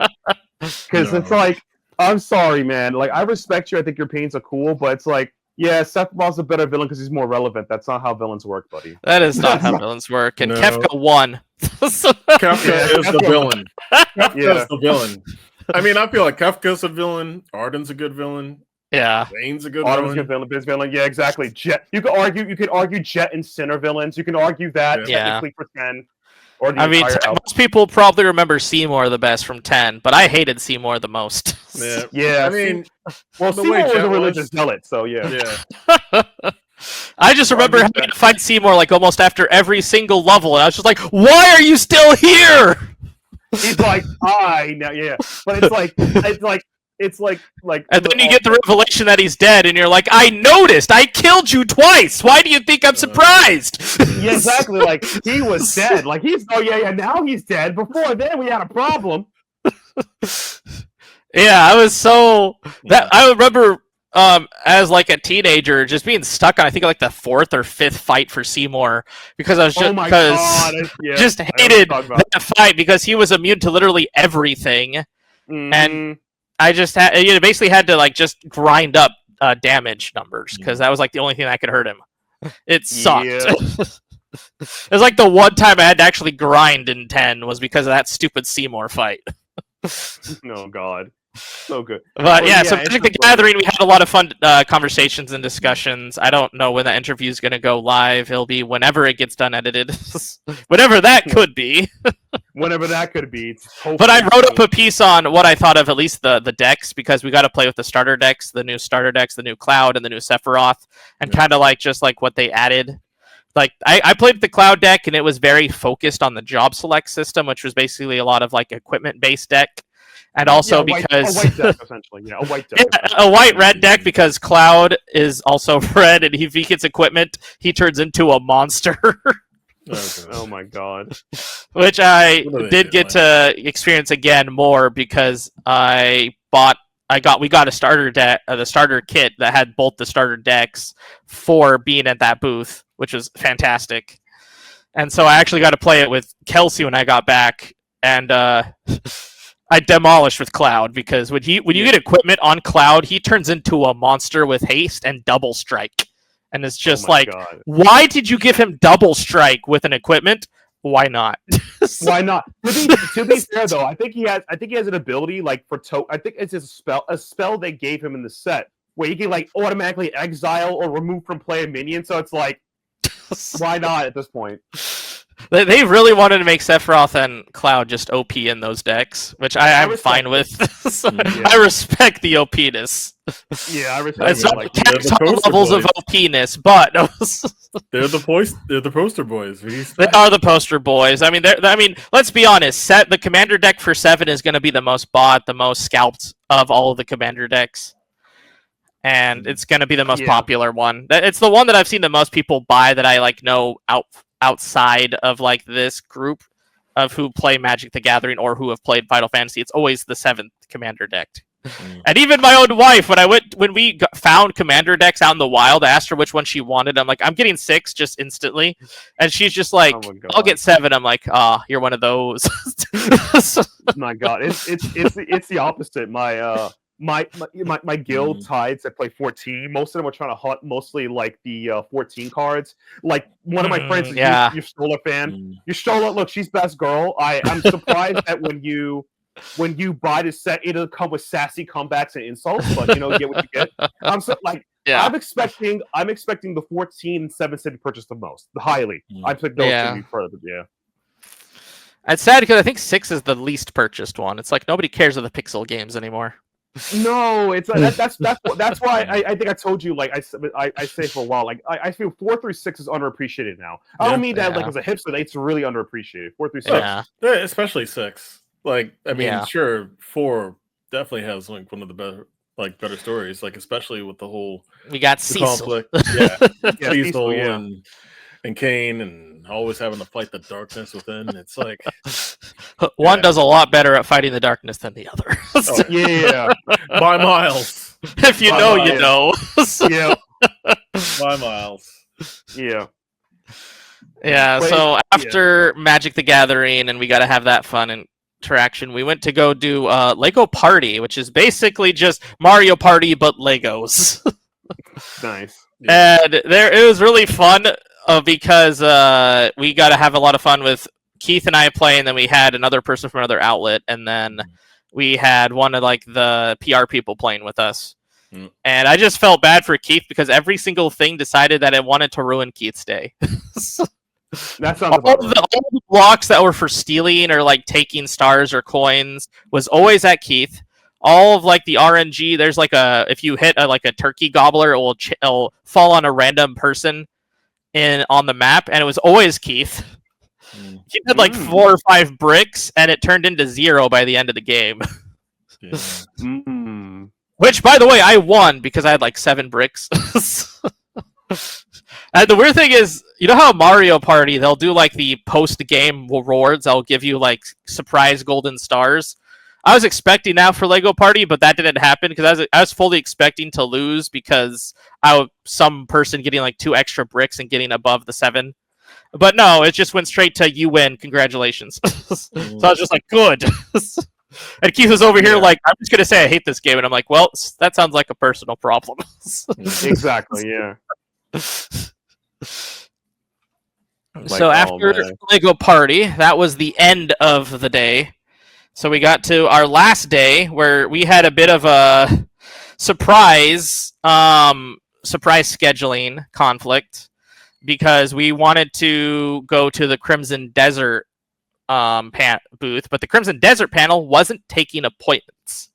Because it's like, I'm sorry, man. Like, I respect you. I think your paints are cool, but it's like, yeah, Sephiroth's a better villain because he's more relevant. That's not how villains work, buddy. That is not how villains work. And Kefka won. Kefka is the villain. Kefka is the villain. I mean, I feel like Kefka's a villain. Arden's a good villain. Yeah, Zane's a good Arden's villain. a good villain. Biz villain. Yeah, exactly. Jet. You could argue Jet and Sin are villains. You can argue that technically for 10. Or the most people probably remember Seymour the best from 10, but I hated Seymour the most. Yeah. I mean, well, Seymour was a religious zealot, so yeah. I just remember having to fight Seymour like almost after every single level, and I was just like, "Why are you still here?" He's like, "I know, yeah," but it's like, and then you get the revelation that he's dead, and you're like, "I noticed. I killed you twice. Why do you think I'm surprised?" Yeah, exactly. Like, he was dead. Like, now he's dead. Before then, we had a problem. Yeah, I was I remember as like a teenager just being stuck on I think like the 4th or 5th fight for Seymour because I was just hated that fight because he was immune to literally everything, and I just basically had to like just grind up damage numbers because that was like the only thing that could hurt him. It sucked. Yeah. It was like the one time I had to actually grind in 10 was because of that stupid Seymour fight. Oh God, so good. But so Magic the Gathering, we had a lot of fun conversations and discussions. I don't know when that interview is going to go live. It'll be whenever it gets done edited, whenever that could be. Whenever that could be. But I wrote up a piece on what I thought of at least the decks, because we got to play with the starter decks, the new starter decks, the new Cloud, and the new Sephiroth, and kind of like just like what they added. Like I played the Cloud deck, and it was very focused on the job select system, which was basically a lot of like equipment based deck, and also because a white deck essentially, a white deck, a white red deck because Cloud is also red, and if he gets equipment, he turns into a monster. Oh my God! Which I did get to experience again more because we got a starter deck, the starter kit that had both the starter decks for being at that booth, which was fantastic. And so I actually got to play it with Kelsey when I got back, and I demolished with Cloud because when you get equipment on Cloud, he turns into a monster with haste and double strike. And it's just God. Why did you give him double strike with an equipment? Why not? Why not? To be fair though, I think he has an ability like for I think it's a spell they gave him in the set where he can like automatically exile or remove from play a minion. So it's like, why not at this point? They really wanted to make Sephiroth and Cloud just OP in those decks, which I'm fine with. I respect the OP-ness. Yeah, I respect it's not the levels of OP-ness, but they're the poster boys. They are the poster boys. I mean, let's be honest. The commander deck for 7 is going to be the most bought, the most scalped of all of the commander decks. And it's going to be the most popular one. It's the one that I've seen the most people buy that I like know outside of like this group of who play Magic the Gathering or who have played Final Fantasy. It's always the 7th commander deck. And even my own wife, when we found commander decks out in the wild, I asked her which one she wanted. I'm like, I'm getting 6 just instantly, and she's just like, I'll get 7. I'm like, you're one of those. My God, it's the opposite. My guild tides that play 14, most of them are trying to hunt mostly like the 14 cards. Like one of my friends is your Stola fan. Your Stola, look, she's best girl. I'm surprised that when you buy this set, it'll come with sassy comebacks and insults, but you get what you get. I'm expecting the 14 and 7 set to purchase the most, highly. I think those to be further. Yeah. It's sad because I think 6 is the least purchased one. It's like nobody cares of the pixel games anymore. No, it's that's why I think I told you, like I say for a while, like I feel 4 through 6 is underappreciated now. I don't mean that like as a hipster, it's really underappreciated. 4 through 6, especially 6. Like I mean, sure, 4 definitely has like one of the better stories, like especially with the whole we got Cecil. conflict, Cecil, and and Kane, and always having to fight the darkness within. It's like one does a lot better at fighting the darkness than the other. oh, Yeah. by miles. If you By know, miles. you know. Yeah. By miles. Yeah. Yeah, Wait, so after Magic the Gathering, and we got to have that fun interaction, we went to go do Lego Party, which is basically just Mario Party, but Legos. Nice. Yeah. And it was really fun because we got to have a lot of fun with Keith and I playing, and then we had another person from another outlet, and then we had one of like the PR people playing with us. Mm. And I just felt bad for Keith because every single thing decided that it wanted to ruin Keith's day. That sounds all about right. the blocks that were for stealing or like taking stars or coins was always at Keith. All of like the RNG, there's like if you hit like a turkey gobbler, it'll fall on a random person on the map, and it was always Keith. He had like 4 or 5 bricks, and it turned into 0 by the end of the game. Yeah. Mm. Which, by the way, I won because I had like 7 bricks. And the weird thing is, you know how Mario Party, they'll do like the post-game rewards. I'll give you like surprise golden stars. I was expecting that for Lego Party, but that didn't happen because I was fully expecting to lose because some person getting like 2 extra bricks and getting above the 7. But no, it just went straight to you win. Congratulations. So I was just like, good. And Keith was over here like, I'm just going to say I hate this game. And I'm like, well, that sounds like a personal problem. Exactly, yeah. So after Lego Party, that was the end of the day. So we got to our last day where we had a bit of a surprise scheduling conflict because we wanted to go to the Crimson Desert booth, but the Crimson Desert panel wasn't taking appointments.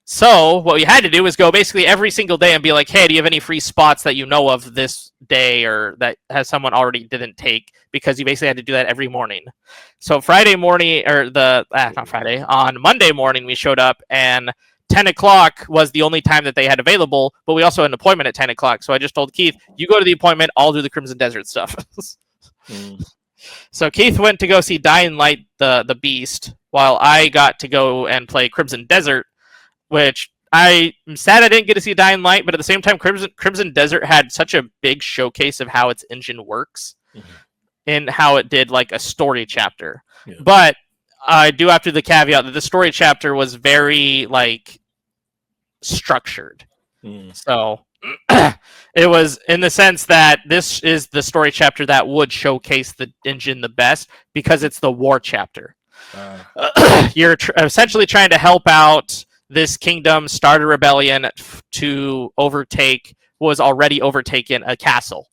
So what we had to do was go basically every single day and be like, hey, do you have any free spots that you know of this day or that has someone already didn't take? Because you basically had to do that every morning. So Friday morning, or not Friday, on Monday morning we showed up and 10 o'clock was the only time that they had available, but we also had an appointment at 10 o'clock. So I just told Keith, you go to the appointment, I'll do the Crimson Desert stuff. So Keith went to go see Dying Light, the Beast, while I got to go and play Crimson Desert, which I'm sad I didn't get to see Dying Light, but at the same time, Crimson Desert had such a big showcase of how its engine works and how it did like a story chapter. Yeah. But I do have to the caveat that the story chapter was very like structured. So it was in the sense that this is the story chapter that would showcase the engine the best because it's the war chapter. You're essentially trying to help out this kingdom, start a rebellion to overtake what was already overtaken a castle.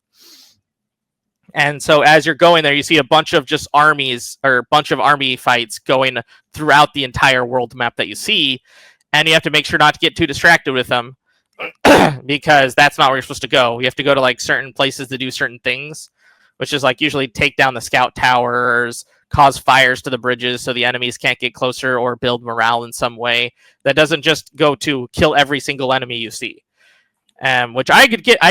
And so as you're going there, you see a bunch of just armies or a bunch of army fights going throughout the entire world map that you see. And you have to make sure not to get too distracted with them because that's not where you're supposed to go. You have to go to like certain places to do certain things, which is like usually take down the scout towers, cause fires to the bridges so the enemies can't get closer, or build morale in some way that doesn't just go to kill every single enemy you see. Which I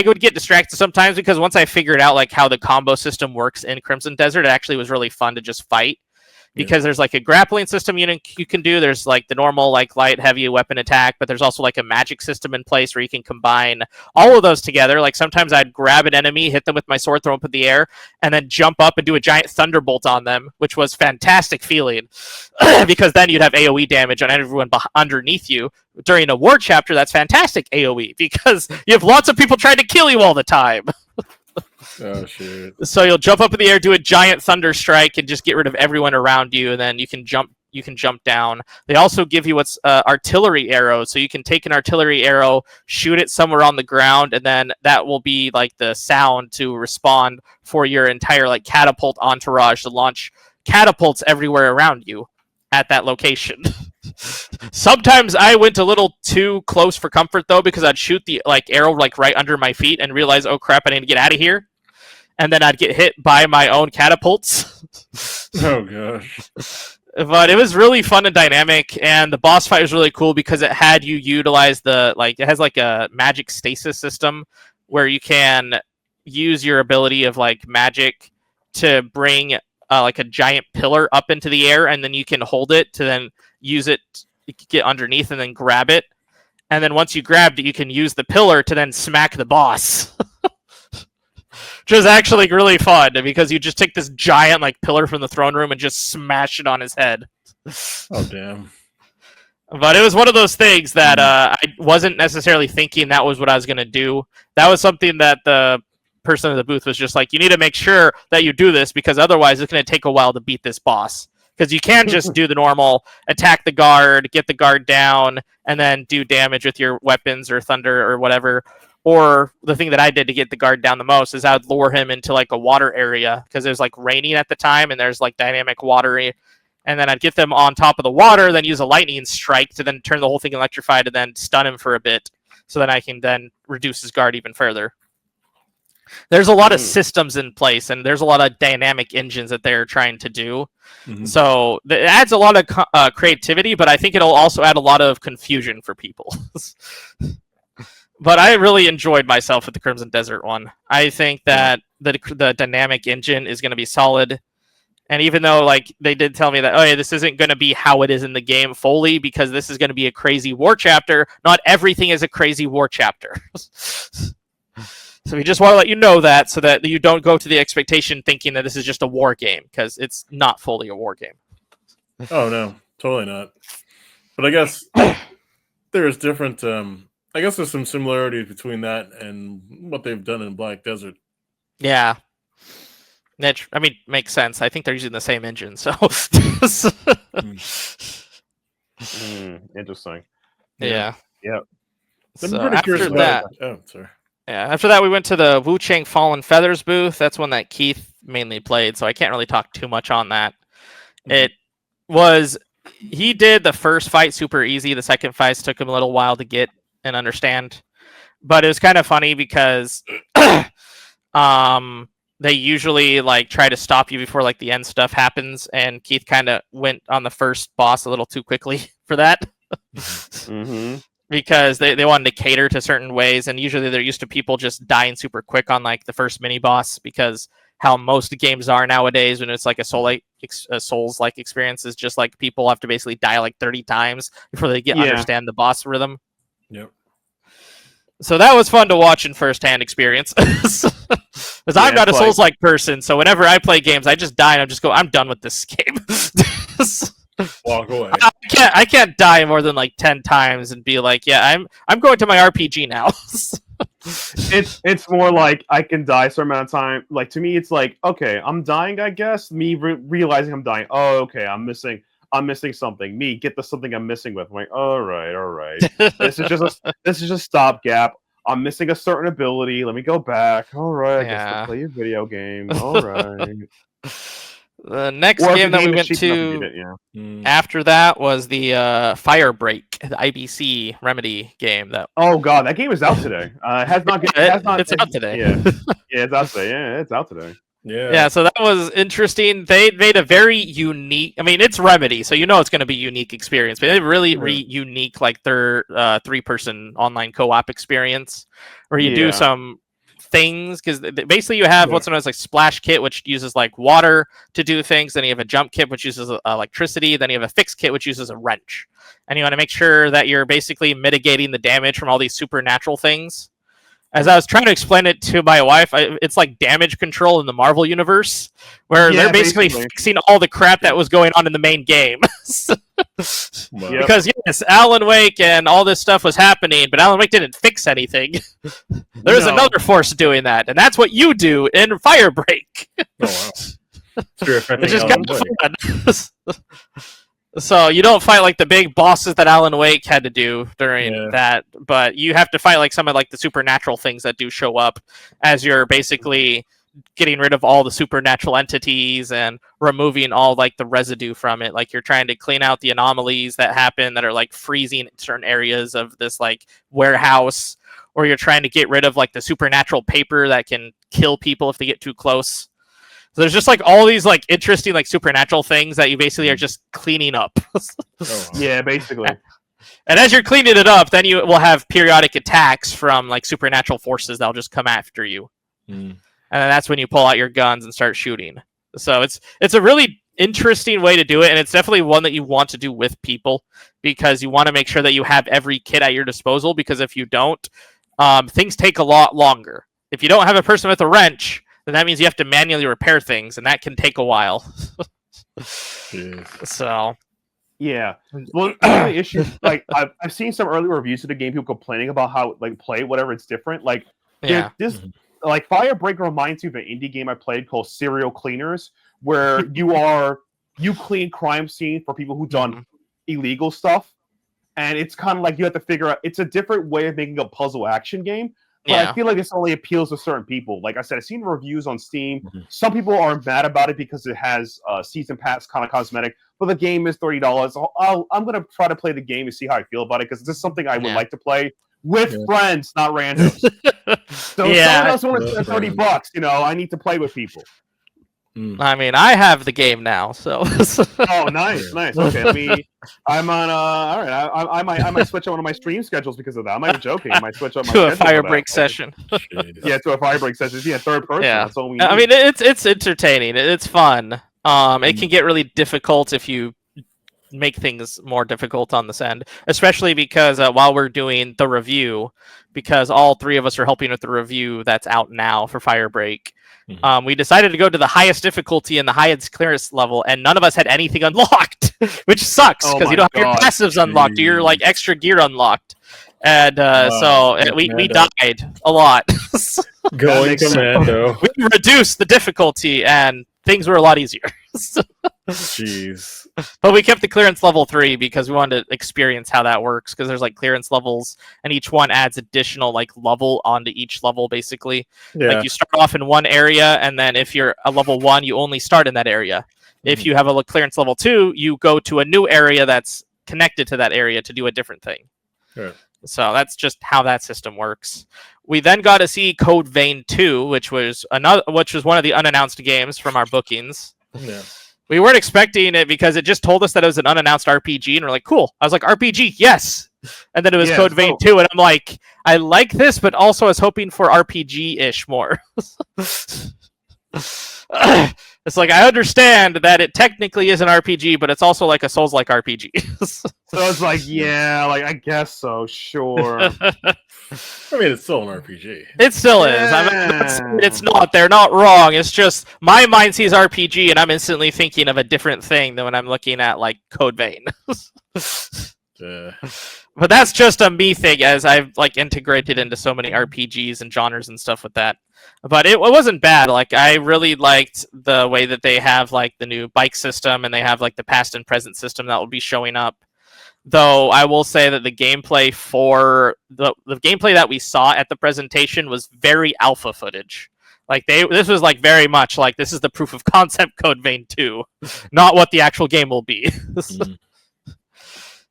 would get distracted sometimes because once I figured out like how the combo system works in Crimson Desert, it actually was really fun to just fight. Because there's like a grappling system you can do. There's like the normal like light, heavy weapon attack, but there's also like a magic system in place where you can combine all of those together. Like sometimes I'd grab an enemy, hit them with my sword, throw them up in the air, and then jump up and do a giant thunderbolt on them, which was fantastic feeling because then you'd have AoE damage on everyone underneath you. During a war chapter, that's fantastic AoE because you have lots of people trying to kill you all the time. Oh shit! So you'll jump up in the air, do a giant thunder strike, and just get rid of everyone around you, and then you can jump. You can jump down. They also give you what's artillery arrows, so you can take an artillery arrow, shoot it somewhere on the ground, and then that will be like the sound to respond for your entire like catapult entourage to launch catapults everywhere around you at that location. Sometimes I went a little too close for comfort though, because I'd shoot the like arrow like right under my feet and realize, oh crap, I need to get out of here. And then I'd get hit by my own catapults. Oh gosh. But it was really fun and dynamic, and the boss fight was really cool because it had you utilize it has like a magic stasis system where you can use your ability of like magic to bring like a giant pillar up into the air, and then you can hold it to then use it, get underneath and then grab it. And then once you grabbed it, you can use the pillar to then smack the boss. Which is actually really fun, because you just take this giant like pillar from the throne room and just smash it on his head. Oh, damn. But it was one of those things that I wasn't necessarily thinking that was what I was going to do. That was something that the person in the booth was just like, you need to make sure that you do this, because otherwise it's going to take a while to beat this boss. Because you can't just do the normal attack the guard, get the guard down, and then do damage with your weapons or thunder or whatever. Or the thing that I did to get the guard down the most is I would lure him into like a water area, because it was like raining at the time and there's like dynamic water. And then I'd get them on top of the water, then use a lightning strike to then turn the whole thing electrified and then stun him for a bit. So then I can then reduce his guard even further. There's a lot of systems in place, and there's a lot of dynamic engines that they're trying to do. So it adds a lot of creativity, but I think it'll also add a lot of confusion for people. But I really enjoyed myself with the Crimson Desert one. I think that the dynamic engine is going to be solid. And even though like they did tell me that, oh yeah, this isn't going to be how it is in the game fully, because this is going to be a crazy war chapter, not everything is a crazy war chapter. So we just want to let you know that, so that you don't go to the expectation thinking that this is just a war game, because it's not fully a war game. Oh, no, totally not. But I guess there's different... I guess there's some similarities between that and what they've done in Black Desert. Yeah. I mean, makes sense. I think they're using the same engine, so... Interesting. Yeah. Yep. So after that... Oh, sorry. Yeah, after that we went to the Wu Chang Fallen Feathers booth. That's one that Keith mainly played, so I can't really talk too much on that. It was... He did the first fight super easy. The second fights took him a little while to get and understand. But it was kind of funny because they usually like try to stop you before like the end stuff happens, and Keith kind of went on the first boss a little too quickly for that. Because they wanted to cater to certain ways, and usually they're used to people just dying super quick on like the first mini boss, because how most games are nowadays when it's like a Souls-like experience is just like people have to basically die like 30 times before they understand the boss rhythm. Yep. So that was fun to watch in first-hand experience. Because I'm not a Souls-like person, so whenever I play games, I just die and I'm done with this game. Walk away. I can't die more than like 10 times and be like, yeah, I'm going to my RPG now. It's more like I can die a certain amount of time. Like to me, it's like, okay, I'm dying. I guess me realizing I'm dying. Oh, okay, I'm missing something. Me get the something I'm missing with. I'm like, all right. This is just stopgap. I'm missing a certain ability. Let me go back. All right, I guess to play a video game. All right. The next game that we went to after that was the Fire Break, the IBC Remedy game. Oh god, that game is out today. It's out today. Yeah, it's out today. Yeah, it's out today. Yeah, so that was interesting. They made a very unique. I mean, it's Remedy, so you know it's going to be a unique experience. But they really unique, like their 3-person online co-op experience, where you do some things, because basically you have what's known as like splash kit, which uses like water to do things. Then you have a jump kit, which uses electricity. Then you have a fix kit, which uses a wrench. And you want to make sure that you're basically mitigating the damage from all these supernatural things. As I was trying to explain it to my wife, it's like damage control in the Marvel universe, where they're basically fixing all the crap that was going on in the main game. Because yes, Alan Wake and all this stuff was happening, but Alan Wake didn't fix anything. There's another force doing that, and that's what you do in Firebreak. Oh wow! It's just kind of fun. So you don't fight like the big bosses that Alan Wake had to do during that, but you have to fight like some of like the supernatural things that do show up as you're basically getting rid of all the supernatural entities and removing all like the residue from it. Like you're trying to clean out the anomalies that happen that are like freezing certain areas of this like warehouse, or you're trying to get rid of like the supernatural paper that can kill people if they get too close. So there's just like all these like interesting like supernatural things that you basically are just cleaning up. Yeah, basically. And as you're cleaning it up, then you will have periodic attacks from like supernatural forces that'll just come after you. and then that's when you pull out your guns and start shooting. So it's a really interesting way to do it, and it's definitely one that you want to do with people, because you want to make sure that you have every kit at your disposal, because if you don't, things take a lot longer. If you don't have a person with a wrench, then that means you have to manually repair things, and that can take a while. So yeah, well, the issue, like I've seen some early reviews of the game, people complaining about how like play whatever it's different. Like this like Firebreak reminds me of an indie game I played called Serial Cleaners, where you clean crime scene for people who've done illegal stuff, and it's kind of like you have to figure out. It's a different way of making a puzzle action game. But I feel like this only appeals to certain people. Like I said, I've seen reviews on Steam. Some people are mad about it because it has season pass kind of cosmetic, but the game is $30. So I'm going to try to play the game and see how I feel about it, because this is something I would like to play with friends, not randoms. So if someone else wants to spend $30, you know, I need to play with people. I mean, I have the game now, so. Oh, nice. Okay, I'm on. All right, I might switch on one of my stream schedules because of that. I'm not even joking. I might switch up my to a Firebreak session. Yeah, to a Firebreak session. Yeah, third person. Yeah. That's all we need. I mean, it's entertaining. It's fun. It can get really difficult if you make things more difficult on this end, especially because while we're doing the review, because all three of us are helping with the review that's out now for Firebreak. We decided to go to the highest difficulty and the highest clearance level, and none of us had anything unlocked, which sucks because you don't have your passives unlocked, or your like extra gear unlocked, and we died a lot. Going commando. We reduced the difficulty, and things were a lot easier. Jeez. But we kept the clearance level 3 because we wanted to experience how that works, because there's like clearance levels, and each one adds additional like level onto each level, basically. Like you start off in one area, and then if you're a level 1, you only start in that area. If you have a clearance level 2, you go to a new area that's connected to that area to do a different thing. Right. So that's just how that system works. We then got to see Code Vein 2, which was one of the unannounced games from our bookings. Yeah. We weren't expecting it because it just told us that it was an unannounced RPG, and we're like, cool. I was like, RPG, yes! And then it was Code Vein 2, and I'm like, I like this, but also I was hoping for RPG-ish more. It's like, I understand that it technically is an RPG, but it's also like a Souls-like RPG. So it's like, yeah, like I guess so, sure. I mean, it's still an RPG. It still is. I mean, it's not. They're not wrong. It's just my mind sees RPG, and I'm instantly thinking of a different thing than when I'm looking at like Code Vein. But that's just a me thing, as I've like integrated into so many RPGs and genres and stuff with that. But it wasn't bad. Like I really liked the way that they have like the new bike system, and they have like the past and present system that will be showing up. Though I will say that the gameplay for the gameplay that we saw at the presentation was very alpha footage. Like this was like very much like this is the proof of concept Code Vein 2, not what the actual game will be.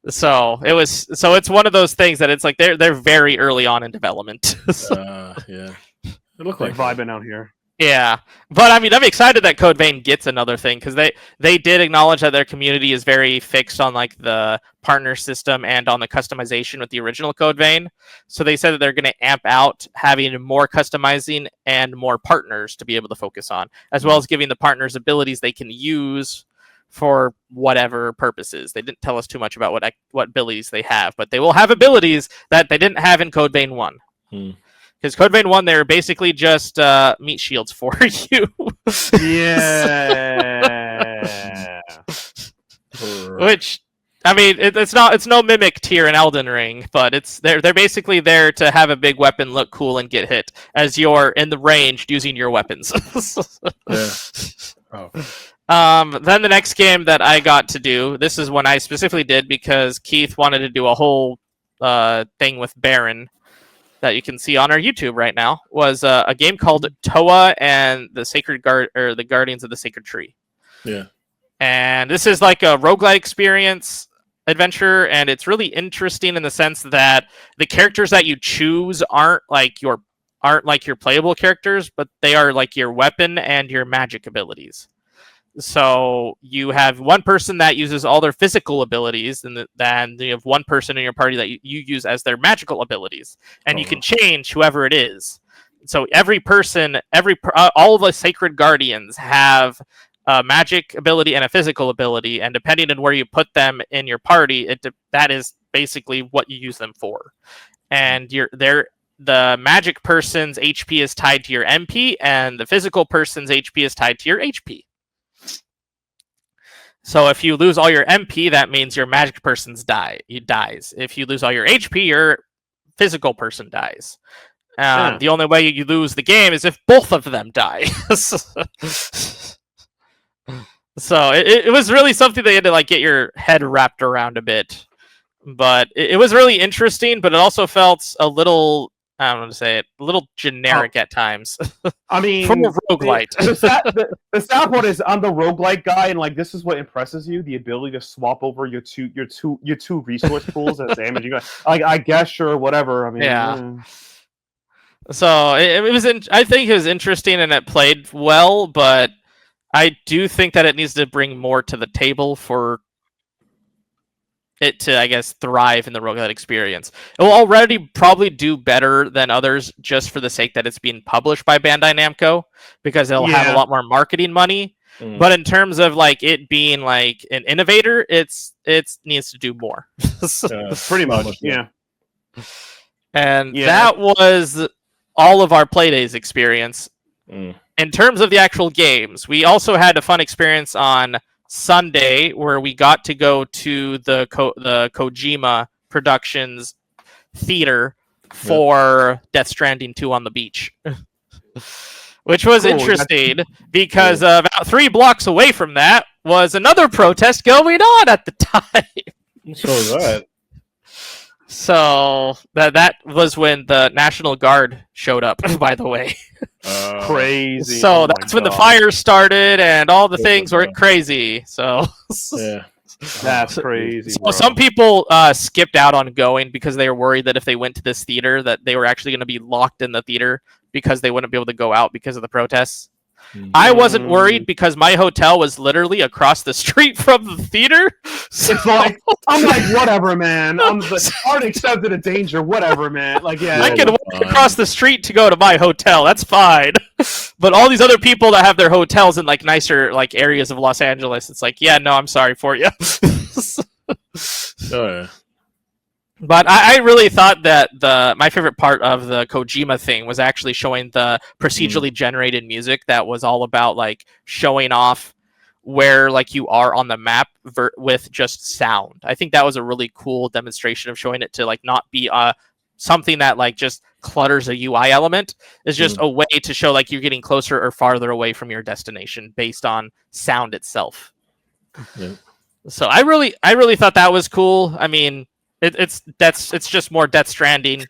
So it's one of those things that it's like they're very early on in development. Yeah. It looked like vibing out here. Yeah, but I mean, I'm excited that Code Vein gets another thing, because they did acknowledge that their community is very fixed on like the partner system and on the customization with the original Code Vein. So they said that they're going to amp out having more customizing and more partners to be able to focus on, as well as giving the partners abilities they can use for whatever purposes. They didn't tell us too much about what abilities they have, but they will have abilities that they didn't have in Code Vein 1. Because Code Vein 1, they're basically just meat shields for you. Yeah. Which, I mean, it's no Mimic tier in Elden Ring, but they're basically there to have a big weapon look cool and get hit as you're in the range using your weapons. Then the next game that I got to do, this is one I specifically did because Keith wanted to do a whole thing with Baron that you can see on our YouTube right now, was a game called Toa and the the Guardians of the Sacred Tree. Yeah. And this is like a roguelike experience adventure, and it's really interesting in the sense that the characters that you choose aren't like your playable characters, but they are like your weapon and your magic abilities. So you have one person that uses all their physical abilities, and then you have one person in your party that you use as their magical abilities. And you can change whoever it is. so every person, all the sacred guardians have a magic ability and a physical ability, and depending on where you put them in your party, that is basically what you use them for. And the magic person's HP is tied to your MP, and the physical person's HP is tied to your HP. So if you lose all your MP, that means your magic person's dies. If you lose all your HP, your physical person dies. The only way you lose the game is if both of them die. So it was really something that you had to like get your head wrapped around a bit. But it was really interesting, but it also felt a little, I don't want to say it, a little generic at times. I mean, from a roguelite. The sad part is I'm the roguelite guy, and like this is what impresses you: the ability to swap over your two resource pools as damage. You guys, I guess, sure, whatever. I mean, yeah. So it was. I think it was interesting, and it played well, but I do think that it needs to bring more to the table for it to, I guess, thrive in the roguelite experience. It will already probably do better than others just for the sake that it's being published by Bandai Namco, because it'll have a lot more marketing money. But in terms of like it being like an innovator, it needs to do more. Pretty much, yeah. And that was all of our Playdays experience. In terms of the actual games, we also had a fun experience on Sunday where we got to go to the Kojima Productions theater for Death Stranding 2 on the beach. Which was interesting because about 3 blocks away from that was another protest going on at the time. So was that. So that was when the National Guard showed up, by the way. Crazy. So that's when the fire started and all the things were crazy. So that's crazy. So some people skipped out on going because they were worried that if they went to this theater that they were actually going to be locked in the theater because they wouldn't be able to go out because of the protests. I wasn't worried because my hotel was literally across the street from the theater. So... It's like, I'm like, whatever, man. I'm already accepted a danger, whatever, man. Like, yeah. I can walk across the street to go to my hotel. That's fine. But all these other people that have their hotels in like nicer like areas of Los Angeles, it's like, yeah, no, I'm sorry for you. But I really thought that my favorite part of the Kojima thing was actually showing the procedurally generated music that was all about like showing off where like you are on the map with just sound. I think that was a really cool demonstration of showing it to like not be something that like just clutters a UI element. It's just a way to show like you're getting closer or farther away from your destination based on sound itself. Yeah. So I really thought that was cool. I mean, it's just more Death Stranding,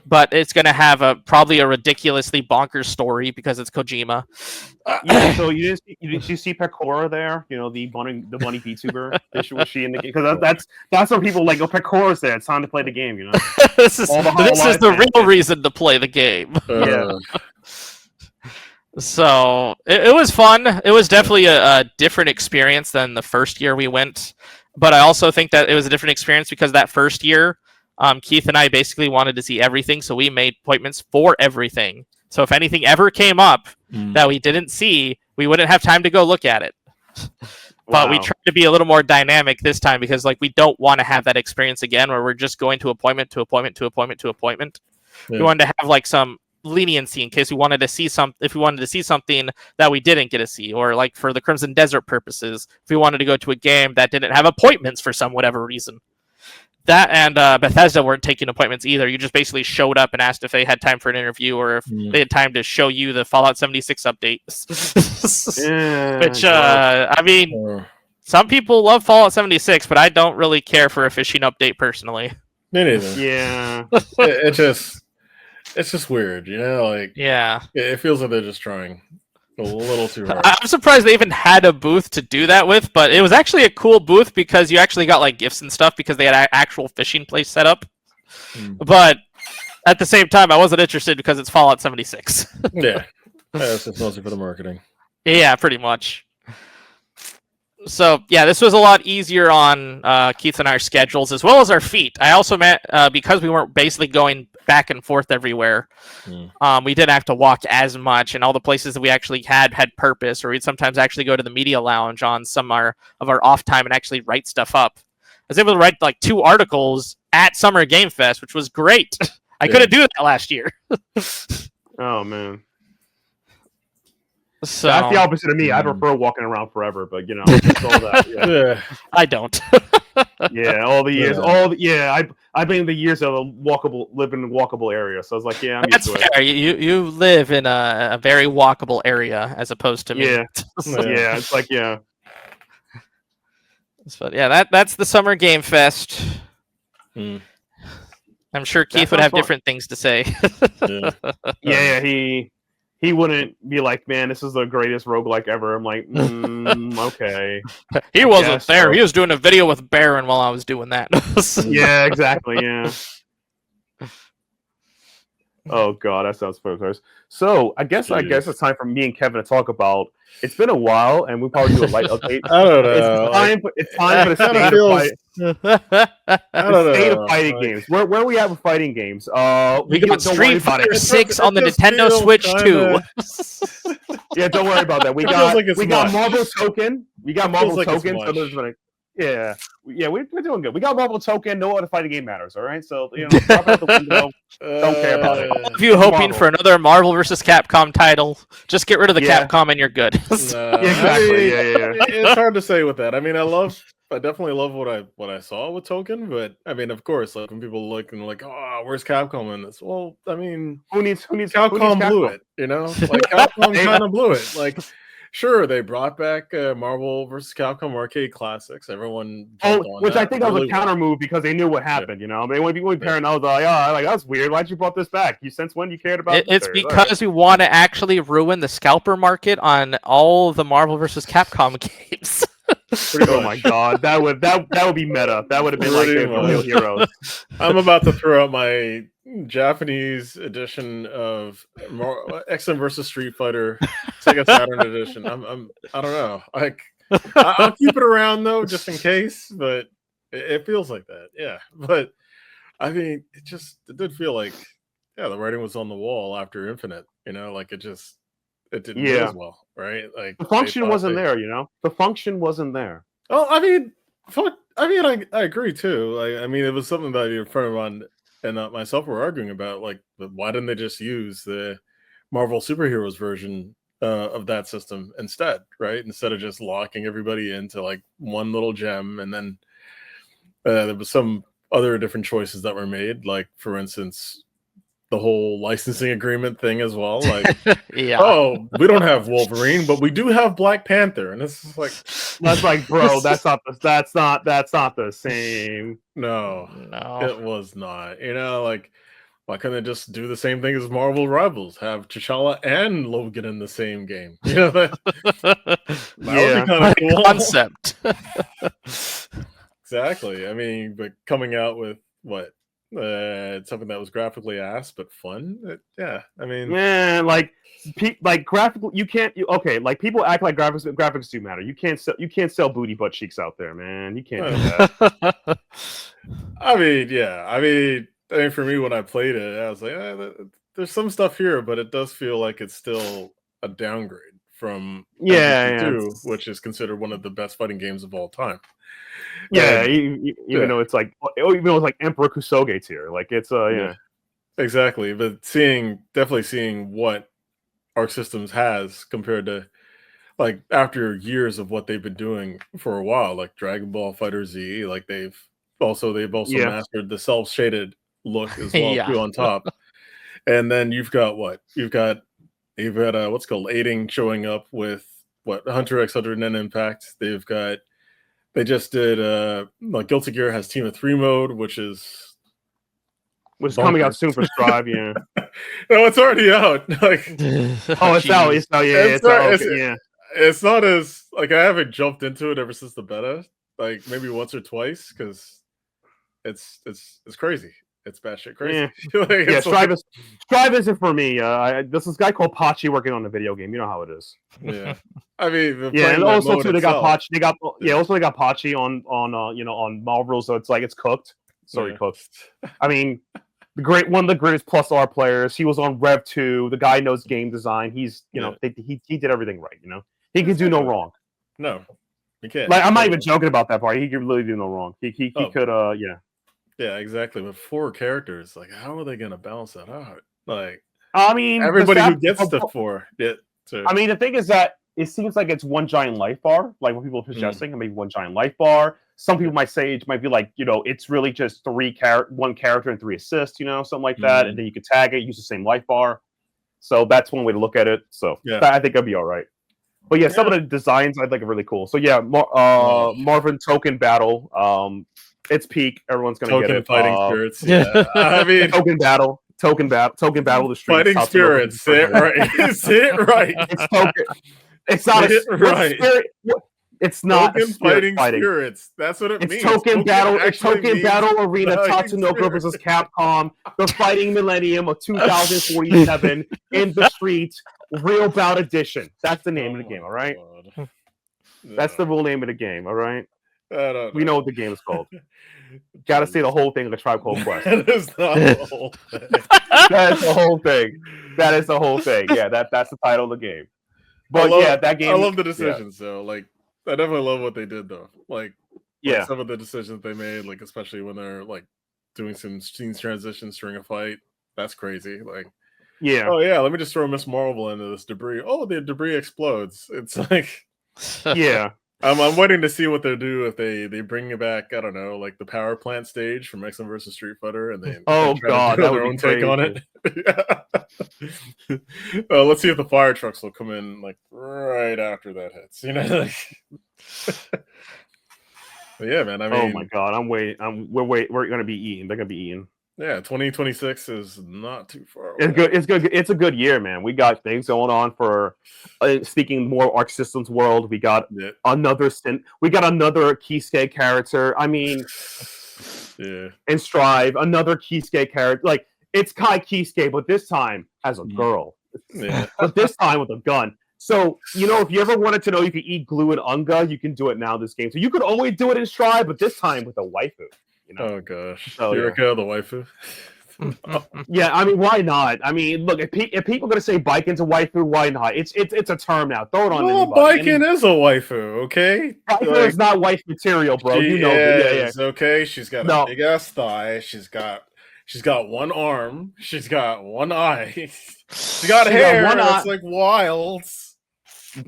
but it's gonna have probably a ridiculously bonkers story because it's Kojima. So did you see Pecora there? You know, the bunny VTuber. Was she in the game? Because that's what people like. Oh, Pecora's there. It's time to play the game. You know, this is the real reason to play the game. Yeah. So it was fun. It was definitely a different experience than the first year we went. But I also think that it was a different experience because that first year, Keith and I basically wanted to see everything, so we made appointments for everything. So if anything ever came up that we didn't see, we wouldn't have time to go look at it. But we tried to be a little more dynamic this time because like we don't want to have that experience again where we're just going to appointment to appointment to appointment to appointment. Yeah. We wanted to have like some leniency in case we wanted to see something that we didn't get to see, or like for the Crimson Desert purposes, if we wanted to go to a game that didn't have appointments for some whatever reason. That and Bethesda weren't taking appointments either. You just basically showed up and asked if they had time for an interview or if they had time to show you the Fallout 76 updates. Which I mean, some people love Fallout 76, but I don't really care for a fishing update personally. Me neither. Yeah. It's just weird, you know? Like, yeah, it feels like they're just trying a little too hard. I'm surprised they even had a booth to do that with, but it was actually a cool booth because you actually got like gifts and stuff because they had an actual fishing place set up. But at the same time, I wasn't interested because it's Fallout 76. Yeah, it's just mostly for the marketing. Yeah, pretty much. So yeah, this was a lot easier on Keith and our schedules as well as our feet. I also met because we weren't basically going back and forth everywhere. We didn't have to walk as much, and all the places that we actually had purpose, or we'd sometimes actually go to the media lounge on some of our off time and actually write stuff up. I was able to write like 2 articles at Summer Game Fest, which was great. I couldn't do that last year. Oh man. So That's the opposite of me. I prefer walking around forever, but you know, it's all that. Yeah. I don't. Yeah, all the years, I've been in the years of living in a walkable area, so I was like, yeah, I'm That's used to fair. You live in a very walkable area as opposed to me. Yeah, yeah, it's like But yeah, that's the Summer Game Fest. I'm sure Keith would have different things to say. Yeah, he wouldn't be like, man, this is the greatest roguelike ever. I'm like, okay. He wasn't there. So. He was doing a video with Baron while I was doing that. Yeah, exactly. Yeah. Oh god, that sounds fun. So I guess it's time for me and Kevin to talk about. It's been a while, and we probably do a light update. I don't know. It's time for the state of fighting games. Where are we at with fighting games? We got Street Fighter 6 on the Nintendo Switch 2. Yeah, don't worry about that. We got Marvel Tōkon. We got Marvel Tōkon. So there's like. Yeah, we're doing good. We got Marvel Tōkon. No other fighting game matters. All right, so drop out the window. Don't care about it. If you hoping for another Marvel versus Capcom title, just get rid of the Capcom and you're good. Exactly. It's hard to say with that. I mean, I definitely love what I saw with Tōkon, but I mean, of course, like when people look and like, oh, where's Capcom in this? Well, I mean, who needs Capcom blew it? You know, like Capcom kind of blew it. Like. Sure, they brought back Marvel vs. Capcom arcade classics. Everyone, which I think that was a counter move because they knew what happened. You know, they want to be paranoid. Like, that's weird. Why'd you brought this back? Since when you cared about it? It's because we want to actually ruin the scalper market on all of the Marvel vs. Capcom games. Oh my god, that would be meta. That would have been like the real heroes. I'm about to throw out my Japanese edition of X-Men vs. Street Fighter Sega Saturn edition. I don't know. Like I'll keep it around though, just in case. But it feels like that, yeah. But I mean, it did feel like the writing was on the wall after Infinite. You know, like it didn't do as well, right? Like the function wasn't there. You know, the function wasn't there. Oh, I mean, I agree too. I mean, it was something that your friend on and myself were arguing about. Like, why didn't they just use the Marvel Superheroes version of that system instead, right? Instead of just locking everybody into like one little gem, and then there was some other different choices that were made. Like, for instance, the whole licensing agreement thing as well. Like, oh, we don't have Wolverine, but we do have Black Panther, and it's like, that's like, bro, that's not the same. No, it was not. You know, like, why couldn't they just do the same thing as Marvel Rivals? Have T'Challa and Logan in the same game. You know, that would be kind of cool concept. Exactly. I mean, but coming out with what? Something that was graphically ass but fun. I mean, like graphical. You can't. Like people act like graphics do matter. You can't sell booty butt cheeks out there, man. You can't do that. I mean, for me, when I played it, I was like, there's some stuff here, but it does feel like it's still a downgrade from MVC2, which is considered one of the best fighting games of all time. Yeah, even though it's like, Emperor Kusoge's here, like it's exactly. But definitely seeing what Arc Systems has compared to like after years of what they've been doing for a while, like Dragon Ball Fighter Z, like they've also mastered the self shaded look as well too on top. And then you've got what's called aiding showing up with Hunter x Hunter and Impact. They just did like Guilty Gear has Team of 3 mode, which is coming out soon for Strive. Yeah, no, it's already out. Like, it's out. It's out. Yeah, it's not as like I haven't jumped into it ever since the beta, like maybe once or twice, because it's crazy. It's batshit crazy. Yeah, It's Strive isn't for me. This guy called Pachi working on the video game. You know how it is. Yeah, I mean, and also too, they got Pachi. Also they got Pachi on on Marvel, so it's like it's cooked. Sorry, cooked. I mean, one of the greatest plus R players. He was on Rev 2. The guy knows game design. He's he did everything right. He can do no wrong. No, he can't. Like I'm not even joking about that part. He can really do no wrong. He could Yeah, exactly. But 4 characters, like, how are they gonna balance that out? Like, I mean, everybody who gets the 4. I mean, the thing is that it seems like it's one giant life bar, like what people are suggesting, maybe one giant life bar. Some people might say it might be like, it's really just one character and 3 assists, something like that, and then you could tag it, use the same life bar. So that's one way to look at it. So I think it'll be all right. But yeah, some of the designs I think are really cool. So yeah, Marvel Tōkon battle. It's peak. Everyone's gonna get it. Fighting spirits. Yeah, I mean, Token battle. The streets. Fighting spirits. Say it right. Say it right. It's token. It's not a spirit. It's not fighting spirits. That's what it means. It's token battle. It's token battle arena. Tatsunoko versus Capcom. The Fighting Millennium of 2047 in the streets. Real Bout Edition. That's the name of the game. All right. That's the real name of the game. All right. We know what the game is called. Got to say the whole thing like a Tribe Called Quest. That is not the whole thing. That is the whole thing. That is the whole thing. Yeah, that's the title of the game. But that game. I love the decisions. So, like, I definitely love what they did, though. Like some of the decisions they made, like especially when they're like doing some scenes transitions during a fight. That's crazy. Like, oh yeah, let me just throw Miss Marvel into this debris. Oh, the debris explodes. It's like, I'm waiting to see what they'll do if they bring it back. I don't know, like the power plant stage from X-Men versus Street Fighter, and they that their own take on it. Let's see if the fire trucks will come in like right after that hits. But yeah, man. I mean, oh my god, I'm waiting. We're gonna be eating. They're gonna be eating. Yeah, 2026 is not too far away. It's good. It's good. It's a good year, man. We got things going on for speaking more Arc Systems world. We got another Keyskate character. I mean, and Strive, another Keyskate character. Like it's Kai Keyskate, but this time as a girl. But this time with a gun. So, if you ever wanted to know you could eat glue and unga, you can do it now in this game. So you could always do it in Strive, but this time with a waifu. Oh gosh, Yurika, the waifu. Yeah, I mean, why not? I mean, look, if people are gonna say Baiken's a waifu, why not? It's a term now. Throw it on anybody. Baiken is a waifu, okay? Baiken is not wife material, bro. Okay. She's got a big ass thigh. She's got one arm. She's got one eye. She got hair. It's like wild.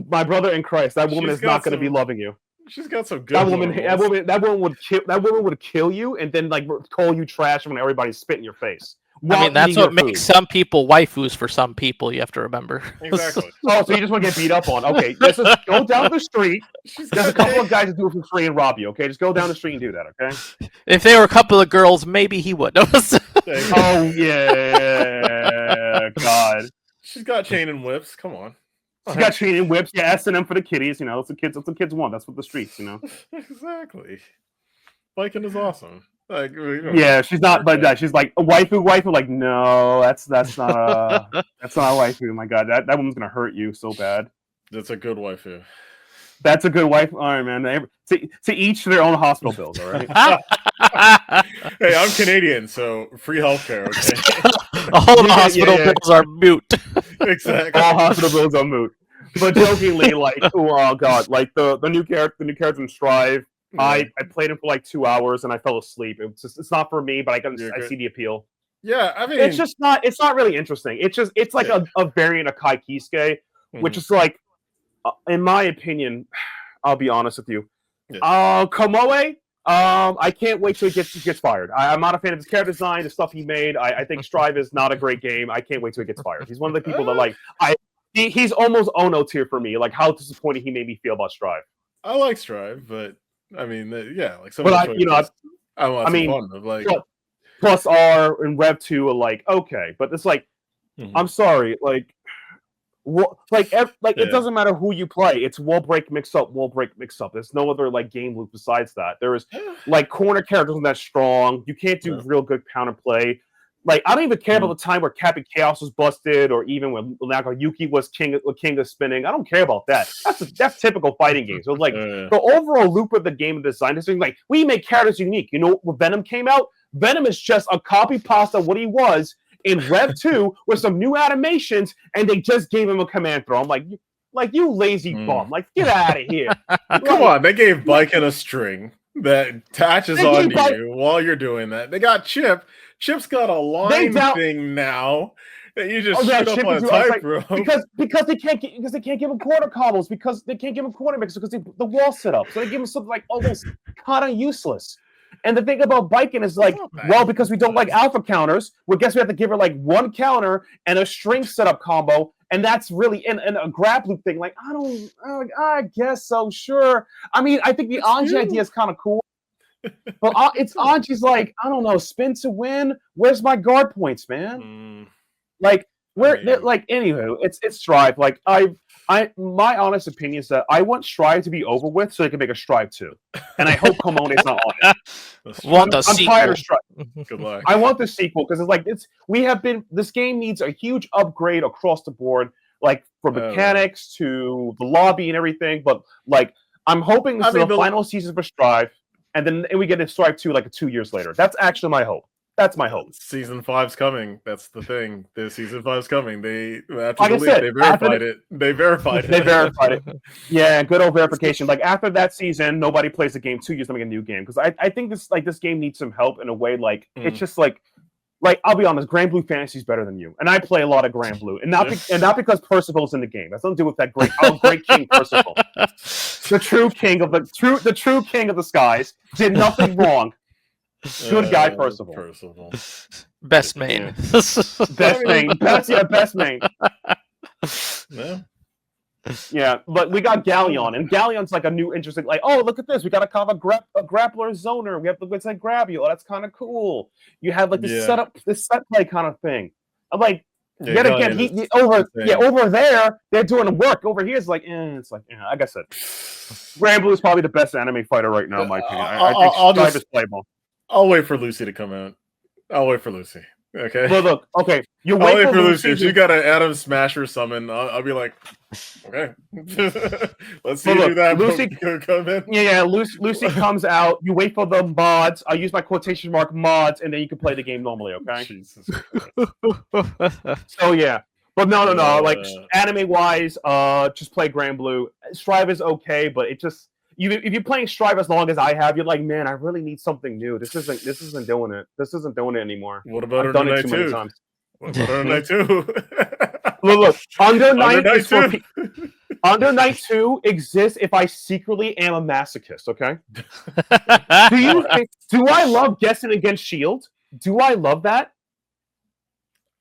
My brother in Christ, that woman is not going to be loving you. She's got some good. That woman would kill you, and then like call you trash when everybody's spitting your face. I mean, that's what makes some people waifus for some people. You have to remember. Exactly. So you just want to get beat up on? Okay, just go down the street. There's a couple of guys that do it for free and rob you. Okay, just go down the street and do that. Okay. If they were a couple of girls, maybe he would. Oh yeah, God. She's got chain and whips. Come on. She got chain and whips. Yeah, S&M for the kiddies. That's what kids want. That's what the streets. Exactly. Baiken is awesome. Like, she's not, but she's like a waifu. Like, no, that's not a waifu. My God, that woman's gonna hurt you so bad. That's a good waifu. That's a good wife. All right, man. To each their own hospital bills. All right. Hey, I'm Canadian, so free healthcare. Okay. All the hospital bills are moot. Exactly. All hospital bills are moot. But jokingly, like, oh god, like the new character in Strive. I played it for like 2 hours and I fell asleep. It's not for me, but I see the appeal. Yeah, I mean, it's just not. It's not really interesting. It's like a variant of Kai Kisuke, which is like, in my opinion, I'll be honest with you. Komoe, I can't wait till he gets fired. I'm not a fan of his character design, the stuff he made. I think Strive is not a great game. I can't wait till he gets fired. He's one of the people that he's almost Ono tier for me. Like how disappointed he made me feel about Strive. I like Strive, but I mean, like some. But I mean, fun of, like plus R and Rev 2 are like okay, but it's like I'm sorry, like It doesn't matter who you play. It's wall break mix up. There's no other like game loop besides that. There is like corner characters aren't that strong. You can't do real good counterplay. Like I don't even care about the time where Captain Chaos was busted, or even when Yuki was king of spinning. I don't care about that. That's typical fighting games. So like the overall loop of the game design is like we make characters unique. You know, when Venom came out, Venom is just a copy pasta of what he was in Rev 2 with some new animations, and they just gave him a command throw. I'm like you lazy bum. Like, get out of here. Come on, they gave Biken a string that attaches onto you while you're doing that. They got Chip. Chip's got a line thing now that you just shoot up on a type room. Because they can't give him corner combos, because they can't give him corner mix because the wall set up. So they give him something like almost kind of useless. And the thing about Biken is like, because we don't like alpha counters, we guess we have to give her like one counter and a string setup combo, and that's really in a grab loop thing. Like, I guess so, sure. I mean, I think the Anji idea is kind of cool, but it's Anji's like, I don't know, spin to win. Where's my guard points, man? Like, anywho, it's Strive. Like, my honest opinion is that I want Strive to be over with so they can make a Strive 2. And I hope Komone's not on it. I'm tired of Strive. Good luck. I want the sequel because it's like this game needs a huge upgrade across the board, like from mechanics to the lobby and everything. But like, I'm hoping this is the final season for Strive, and then we get a Strive 2 like 2 years later. That's actually my hope. That's my hope. Season 5's coming. That's the thing. The season 5's coming. They verified it. They verified it. Yeah, good old verification. Like after that season, nobody plays the game 2 years to make a new game, because I think this game needs some help in a way. Like it's just like I'll be honest, Grand Blue Fantasy is better than you, and I play a lot of Grand Blue, and not because Percival's in the game. That's nothing to do with that great King Percival, the true king of the skies, did nothing wrong. Good guy, Percival. Best main. Best main. Best main. Yeah, but we got Galleon, and Galleon's like a new interesting, like, oh, look at this. We got a kind of a grappler zoner. We have the it's like grab you. Oh, that's kind of cool. You have like this set play kind of thing. I'm like, yet again, over there, they're doing the work. Over here, it's like, like I said, Grand Blue is probably the best anime fighter right now, in my opinion. I think Strive is playable. I'll wait for Lucy to come out. I'll wait for Lucy. Okay. Well, look. Okay, I'll wait for Lucy. If she got an Adam Smasher summon, I'll be like, okay. Let's see who that Lucy come in. Yeah. Lucy comes out. You wait for the mods. I'll use my quotation mark mods, and then you can play the game normally. Okay. Jesus Christ. So yeah. But no. Like anime wise, just play Grand Blue. Strive is okay, but it just. If you're playing Strive as long as I have, you're like, man, I really need something new. This isn't doing it. This isn't doing it anymore. What about I've done it too many times. What about Under Night 2? Look, Under Night is for Under Night 2 exists if I secretly am a masochist, okay? Do I love guessing against Shield? Do I love that?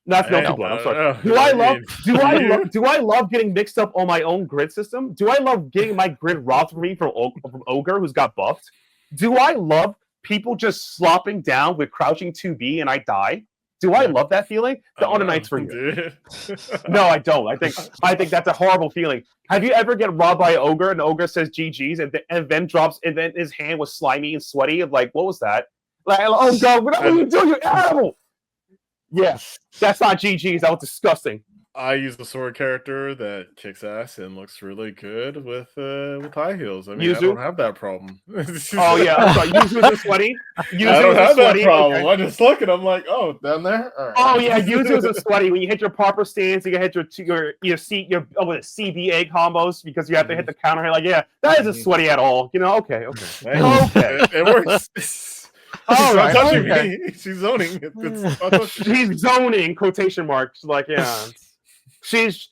No, that's no blood. I'm sorry. Do I love getting mixed up on my own grid system? Do I love getting my grid robbed from me from Ogre, who's got buffed? Do I love people just slopping down with crouching 2B and I die? Do I love that feeling? The Under Night's for you. No, I don't. I think that's a horrible feeling. Have you ever get robbed by an Ogre and the Ogre says GG's and then drops and then his hand was slimy and sweaty and like, what was that? Like, oh god, what are you doing, you animal? Yeah, that's not GG's. That was disgusting. I use the sword character that kicks ass and looks really good with high heels. I mean, Yuzu? I don't have that problem. Oh yeah, I'm sorry. Yuzu's a sweaty. I don't have that problem. Okay. I just look and I'm like, oh, down there. All right. Oh yeah, Yuzu's a sweaty. When you hit your proper stance, you can hit your CBA combos because you have to hit the counter. Like, yeah, that isn't sweaty at all. You know? Okay. It works. Oh, right. Touching me. She's zoning. She's zoning, quotation marks. Like, yeah. She's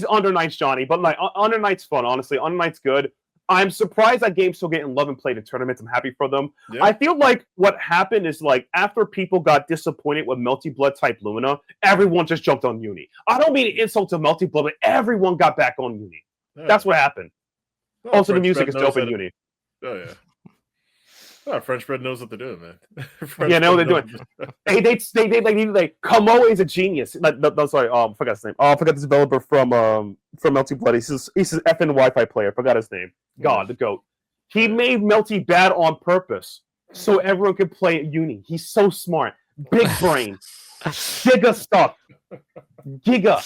Under Night's Johnny. But like Under Night's fun, honestly. Under Night's good. I'm surprised that game's still getting love and played in tournaments. I'm happy for them. Yeah. I feel like what happened is like after people got disappointed with Melty Blood type Lumina, everyone just jumped on Uni. I don't mean to insult to Melty Blood, but everyone got back on Uni. Yeah. That's what happened. Also, the music is dope in Uni. Oh yeah. Oh, French bread knows what they're doing, man. Yeah, I know what they're doing. They Kamo is a genius. No, sorry, forgot his name. I forgot this developer from Melty Blood. He's an effing Wi-Fi player. Forgot his name. God, the GOAT. He made Melty bad on purpose so everyone could play at uni. He's so smart. Big brain. Giga stuff. Giga.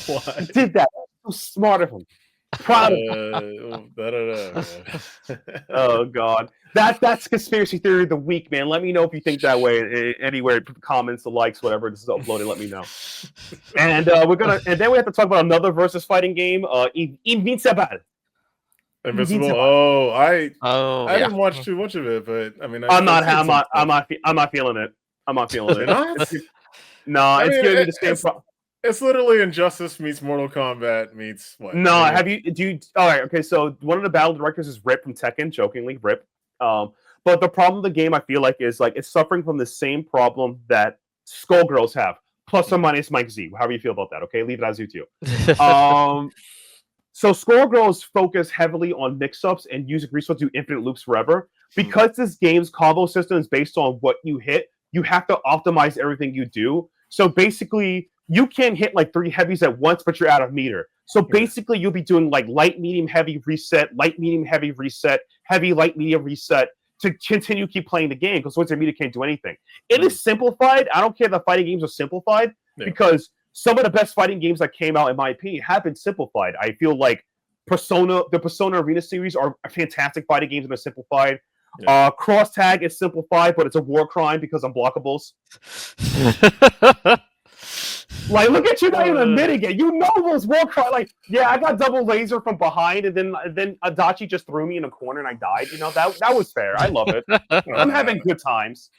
What? He did that. So smart of him. Proud of him. I don't know. Oh God, that's conspiracy theory of the week, man. Let me know if you think that way. Anywhere, comments, the likes, whatever. This is uploaded. Let me know. And then we have to talk about another versus fighting game. Invincible. Invincible. Oh, I yeah. didn't watch too much of it, but I mean, I'm not feeling it. I'm not feeling it. No, it's giving me the same problem. It's literally Injustice meets Mortal Kombat meets what? No, all right, okay, so one of the battle directors is Rip from Tekken, jokingly, Rip. But the problem with the game, I feel like, is like it's suffering from the same problem that Skullgirls have, plus or minus Mike Z. However you feel about that, okay? Leave it as you do. So Skullgirls focus heavily on mix-ups and using resources to do infinite loops forever. Because this game's combo system is based on what you hit, you have to optimize everything you do. So basically, you can hit like 3 heavies at once, but you're out of meter. So basically, you'll be doing like light, medium, heavy reset, light, medium, heavy reset, heavy, light, medium reset to continue keep playing the game because once your meter can't do anything. It is simplified. I don't care if the fighting games are simplified because some of the best fighting games that came out, in my opinion, have been simplified. I feel like the Persona Arena series are fantastic fighting games and are simplified. Cross tag is simplified, but it's a war crime because unblockables. Like, look at you not even admitting it. You know those war crimes. Like, yeah, I got double laser from behind, and then Adachi just threw me in a corner and I died. You know, that was fair. I love it. I'm having good times.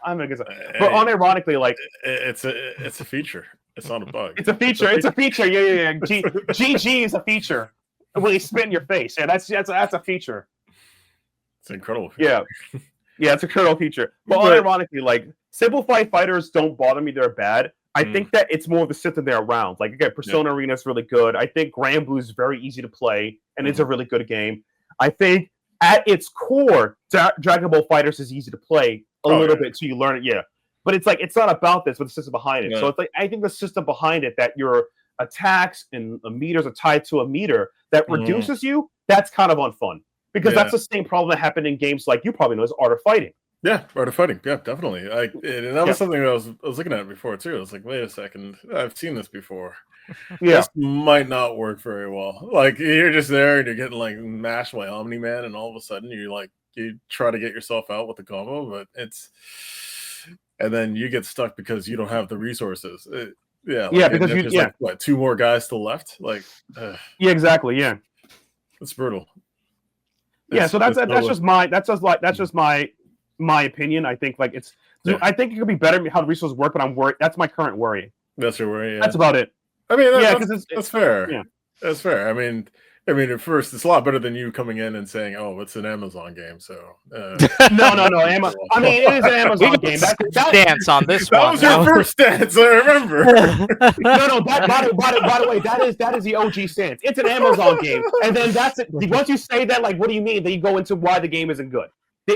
But unironically, like it's a feature. It's not a bug. It's a feature. It's a feature. Yeah. GG is a feature. When you spit in your face. Yeah, that's a feature. It's an incredible feature. Yeah, it's a incredible feature. But unironically, like, simplified fighters don't bother me. They're bad. I think that it's more of the system they're around. Like, again, Persona Arena is really good. I think Grand Blue is very easy to play, and it's a really good game. I think at its core, Dragon Ball FighterZ is easy to play a little bit so you learn it. Yeah, but it's like it's not about this, but the system behind it. Yeah. So it's like I think the system behind it that your attacks and meters are tied to a meter that reduces you. That's kind of unfun because that's the same problem that happened in games like you probably know is Art of Fighting. Yeah, Art of Fighting. Yeah, definitely. And that was something that I was looking at before too. I was like, wait a second, I've seen this before. This might not work very well. Like you're just there and you're getting like mashed by Omni-Man, and all of a sudden you try to get yourself out with the combo, but and then you get stuck because you don't have the resources. Because there's like 2 more guys to the left. Like, yeah, exactly. Yeah, it's brutal. So that's just my opinion. I think like I think it could be better how the resources work, but I'm worried. That's my current worry. That's your worry. Yeah. That's about it. I mean, that's fair. Yeah, that's fair. I mean, at first, it's a lot better than you coming in and saying, "Oh, it's an Amazon game." So no. I mean, it is an Amazon game. Dance on this that one. Was your first stance. I remember. No. By the way, that is the OG stance. It's an Amazon game, and then that's it. Once you say that, like, what do you mean? Then you go into why the game isn't good.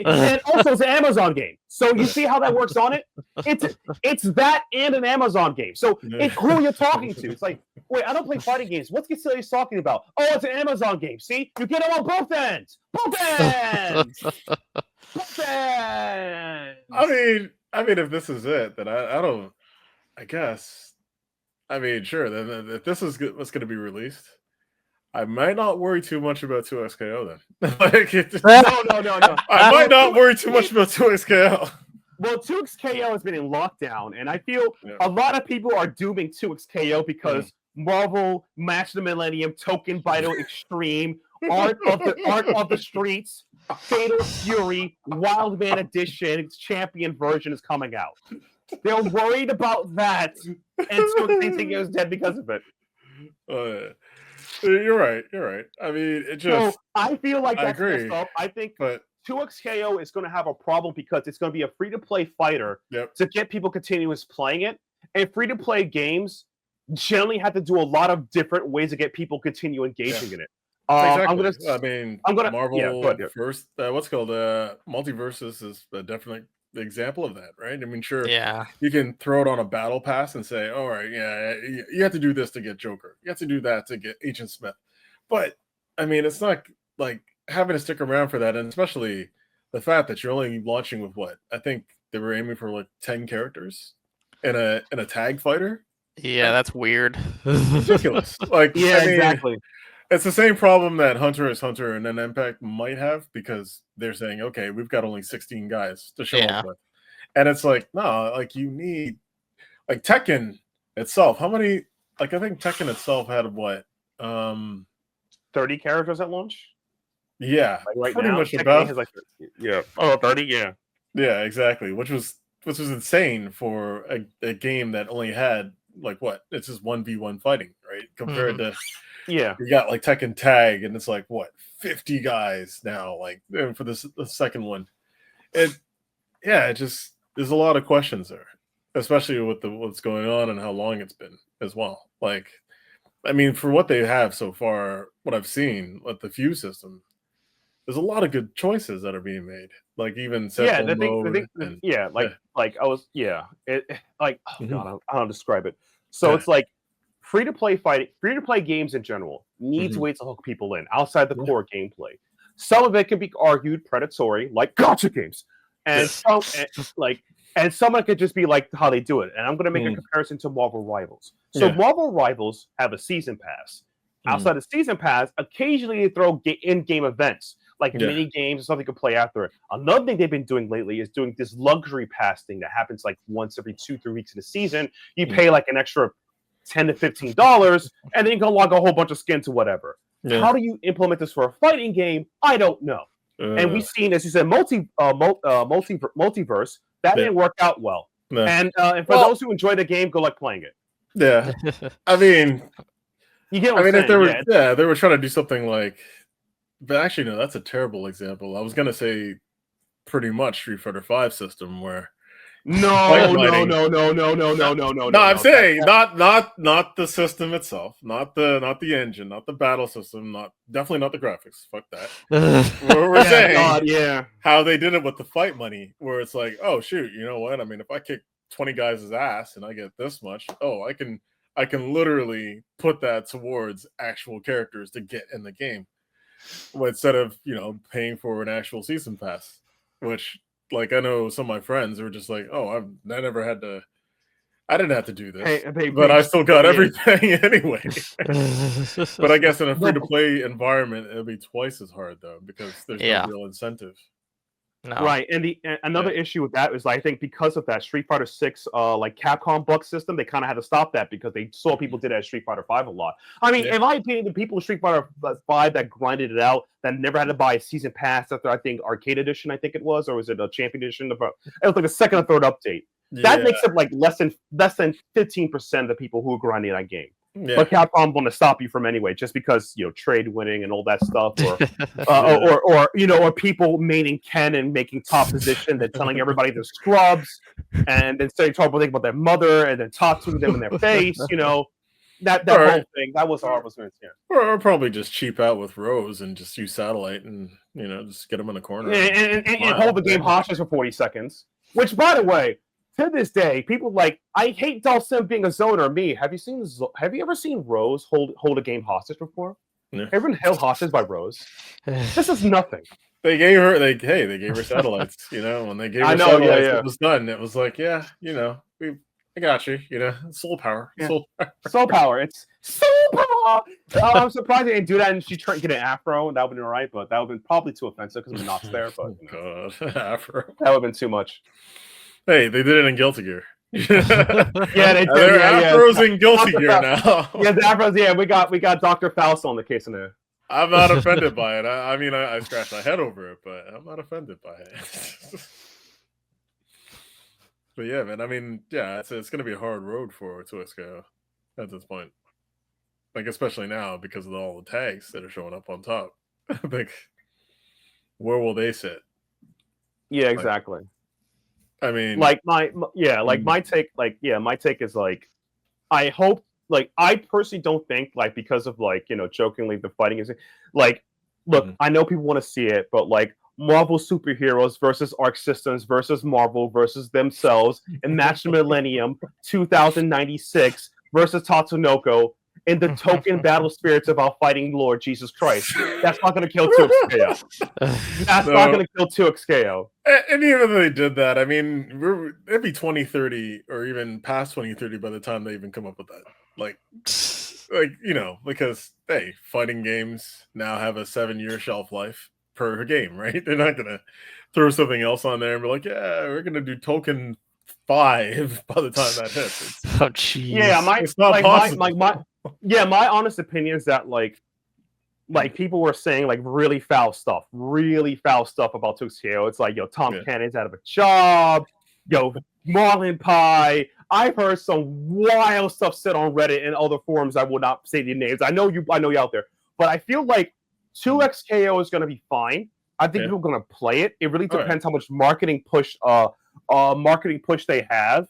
And also, it's an Amazon game. So you see how that works on it? It's that and an Amazon game. So it's who you're talking to. It's like, wait, I don't play fighting games. What's Gitsili's talking about? Oh, it's an Amazon game. See? You get them on both ends. Both ends. Both ends. I mean, if this is it, then I don't. I guess. I mean, sure. Then if this is what's going to be released, I might not worry too much about 2XKO then. No. I might not worry too much about 2XKO. Well, 2XKO has been in lockdown, and I feel a lot of people are dooming 2XKO because Marvel, Match the Millennium, Token Vital Extreme, Art of the Streets, Fatal Fury, Wildman Edition, its champion version is coming out. They're worried about that, and 2XKO is dead because of it. You're right. I mean, I feel like that's messed up. I think 2XKO is going to have a problem because it's going to be a free-to-play fighter to get people continuous playing it. And free-to-play games generally have to do a lot of different ways to get people continue engaging in it. Exactly. I mean, Marvel yeah. first. What's it called Multiverses is a definite example of that, right? I mean, sure, Yeah. you can throw it on a battle pass and say, "All right, yeah, you have to do this to get Joker. You have to do that to get Agent Smith." But I mean, it's not like having to stick around for that, and especially the fact that you're only launching with what I think they were aiming for, like 10 characters in a tag fighter. Yeah, that's weird. Ridiculous. Like, Yeah, I mean, exactly. it's the same problem that Hunter x Hunter and then Impact might have because they're saying, okay, we've got only 16 guys to show up with. And it's like, no, like you need, like Tekken itself. How many, like I think Tekken itself had what? 30 characters at launch? Yeah. Like right pretty now, much Tekken about. has like, yeah. Oh, 30, yeah. Yeah, exactly. Which was insane for a game that only had like what? It's just 1v1 fighting, right? Compared to yeah, you got like Tekken Tag, and it's like what 50 guys now. Like for the second one, it just there's a lot of questions there, especially with what's going on and how long it's been as well. Like, I mean, for what they have so far, what I've seen with the Fuse system, there's a lot of good choices that are being made. Like even like I was like oh god, I don't describe it. So Yeah. it's like free to play games in general needs ways to hook people in outside the core gameplay. Some of it can be argued predatory, like gotcha games, and some and some of it could just be like how they do it. And I'm going to make a comparison to Marvel Rivals. So Marvel Rivals have a season pass. Outside of season pass, occasionally they throw in-game events like mini games or something you can play after it. Another thing they've been doing lately is doing this luxury pass thing that happens like once every 2-3 weeks in a season. You pay like an extra $10 to $15, and then you can unlock a whole bunch of skins or whatever. Yeah. How do you implement this for a fighting game? I don't know. And we've seen, as you said, multiverse. That didn't work out well. No. And for those who enjoy the game, go like playing it. Yeah, I mean, you get. What I'm saying. If they were trying to do something like. But actually, no, that's a terrible example. I was going to say pretty much Street Fighter V system where No, I'm saying not the system itself, not the engine, not the battle system, definitely not the graphics. Fuck that. We're saying how they did it with the fight money, where it's like, oh shoot, you know what? I mean, if I kick 20 guys' ass and I get this much, I can literally put that towards actual characters to get in the game. Instead of paying for an actual season pass, which like I know some of my friends were just like, oh, I didn't have to do this, but I still got everything anyway. But I guess in a free to play environment, it'll be twice as hard though because there's no real incentive. No. Right, and another issue with that is I think because of that Street Fighter 6 like Capcom buck system, they kind of had to stop that because they saw people did that at Street Fighter 5 a lot. I mean, in my opinion, the people in Street Fighter 5 that grinded it out, that never had to buy a season pass after I think Arcade Edition, I think it was, or was it a Champion Edition? It was like a second or third update. That makes up like less than 15% of the people who are grinding that game. Yeah. But Capcom want to stop you from anyway, just because trade winning and all that stuff, or people maining Ken and making top position, then telling everybody they're scrubs, and then saying trouble think about their mother, and then talk to them in their face. That whole thing that was horrible. Or probably just cheap out with Rose and just use satellite and just get them in the corner and hold the game hostage for 40 seconds. Which, by the way. To this day, people I hate Dhalsim being a zoner. Me, have you ever seen Rose hold a game hostage before? Yeah. Everyone held hostage by Rose. This is nothing. They gave her satellites. When they gave her satellites, it was done. It was like, I got you. Soul power. Yeah. Soul power. It's soul power. I'm surprised they didn't do that, and she tried to get an afro, and that would have been all right. But that would have been probably too offensive because Minot's there. But God, afro. That would have been too much. Hey, they did it in Guilty Gear. They did. They're afros in Guilty Gear now. Yeah, the afros. Yeah, we got Dr. Faust on the case in there. I'm not offended by it. I mean, I scratched my head over it, but I'm not offended by it. But yeah, man. I mean, it's going to be a hard road for Twisco at this point. Like, especially now because of all the tags that are showing up on top. Like, where will they sit? Yeah, exactly. I mean, my take is I hope like I personally don't think like because of like jokingly the fighting is like look, I know people want to see it, but like Marvel superheroes versus Arc Systems versus Marvel versus themselves in Match the Millennium 2096 versus Tatsunoko in the token battle spirits of our fighting Lord Jesus Christ. That's not going to kill 2XKO. That's not going to kill 2XKO. And even if they did that, I mean, it'd be 2030 or even past 2030 by the time they even come up with that. Like because hey, fighting games now have a 7-year shelf life per game, right? They're not going to throw something else on there and be like, yeah, we're going to do token 5 by the time that hits. Oh, jeez. Yeah, it's not possible. My honest opinion is that like people were saying like really foul stuff about 2XKO. It's like, Tom Cannon's out of a job, Marlon Pie. I've heard some wild stuff said on Reddit and other forums. I will not say the names. I know you out there, but I feel like 2XKO is going to be fine. I think people are going to play it. It really depends how much marketing push they have.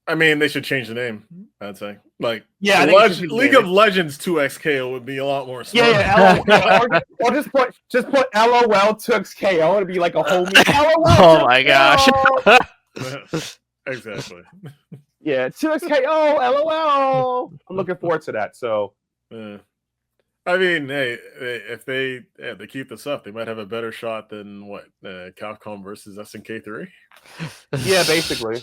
I mean, they should change the name. I'd say, like, League of Legends 2XKO would be a lot more smart. Or just put LOL 2XKO. It'd be like a whole. Oh my gosh! Exactly. Yeah, 2XKO. LOL. I'm looking forward to that. So. I mean, hey, if they keep this up, they might have a better shot than Capcom versus SNK 3. Yeah, basically.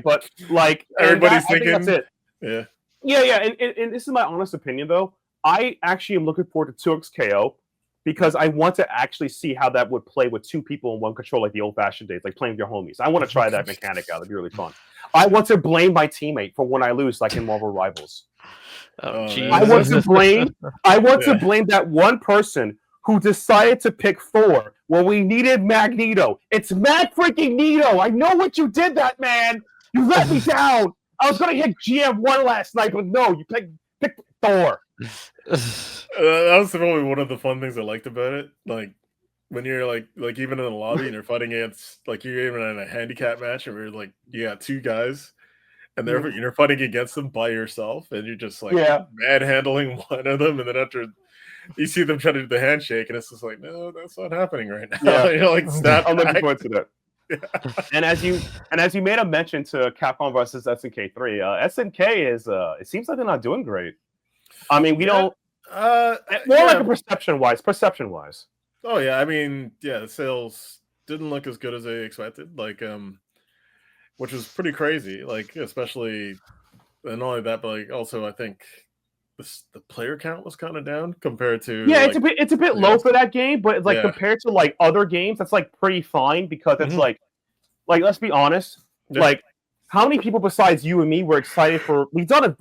But like everybody's thinking, that's it. Yeah. And this is my honest opinion, though. I actually am looking forward to 2XKO because I want to actually see how that would play with 2 people in one control, like the old-fashioned days, like playing with your homies. I want to try that mechanic out. It'd be really fun. I want to blame my teammate for when I lose, like in Marvel Rivals. Oh, I want to blame that one person who decided to pick Thor when we needed Magneto. It's Mag freaking Nito. I know what you did, that man. You let me down. I was gonna hit GM1 last night, but no, you picked Thor. That was probably one of the fun things I liked about it. Like when you're like even in the lobby and you're fighting against, like, you're even in a handicap match and we're like, you got 2 guys. And therefore, you're fighting against them by yourself, and you're just like manhandling one of them, and then after you see them trying to do the handshake, and it's just like, no, that's not happening right now. Yeah. You're like, snap. I'm looking forward to that. Yeah. And as you made a mention to Capcom versus SNK 3, SNK is it seems like they're not doing great. I mean, we don't like a perception wise. Oh yeah, I mean, the sales didn't look as good as they expected. Like which was pretty crazy, like, especially, and not only that, but like also I think the player count was kind of down compared to it's a bit low for that game, but like compared to like other games, that's like pretty fine because it's like let's be honest, like how many people besides you and me were excited for we've done a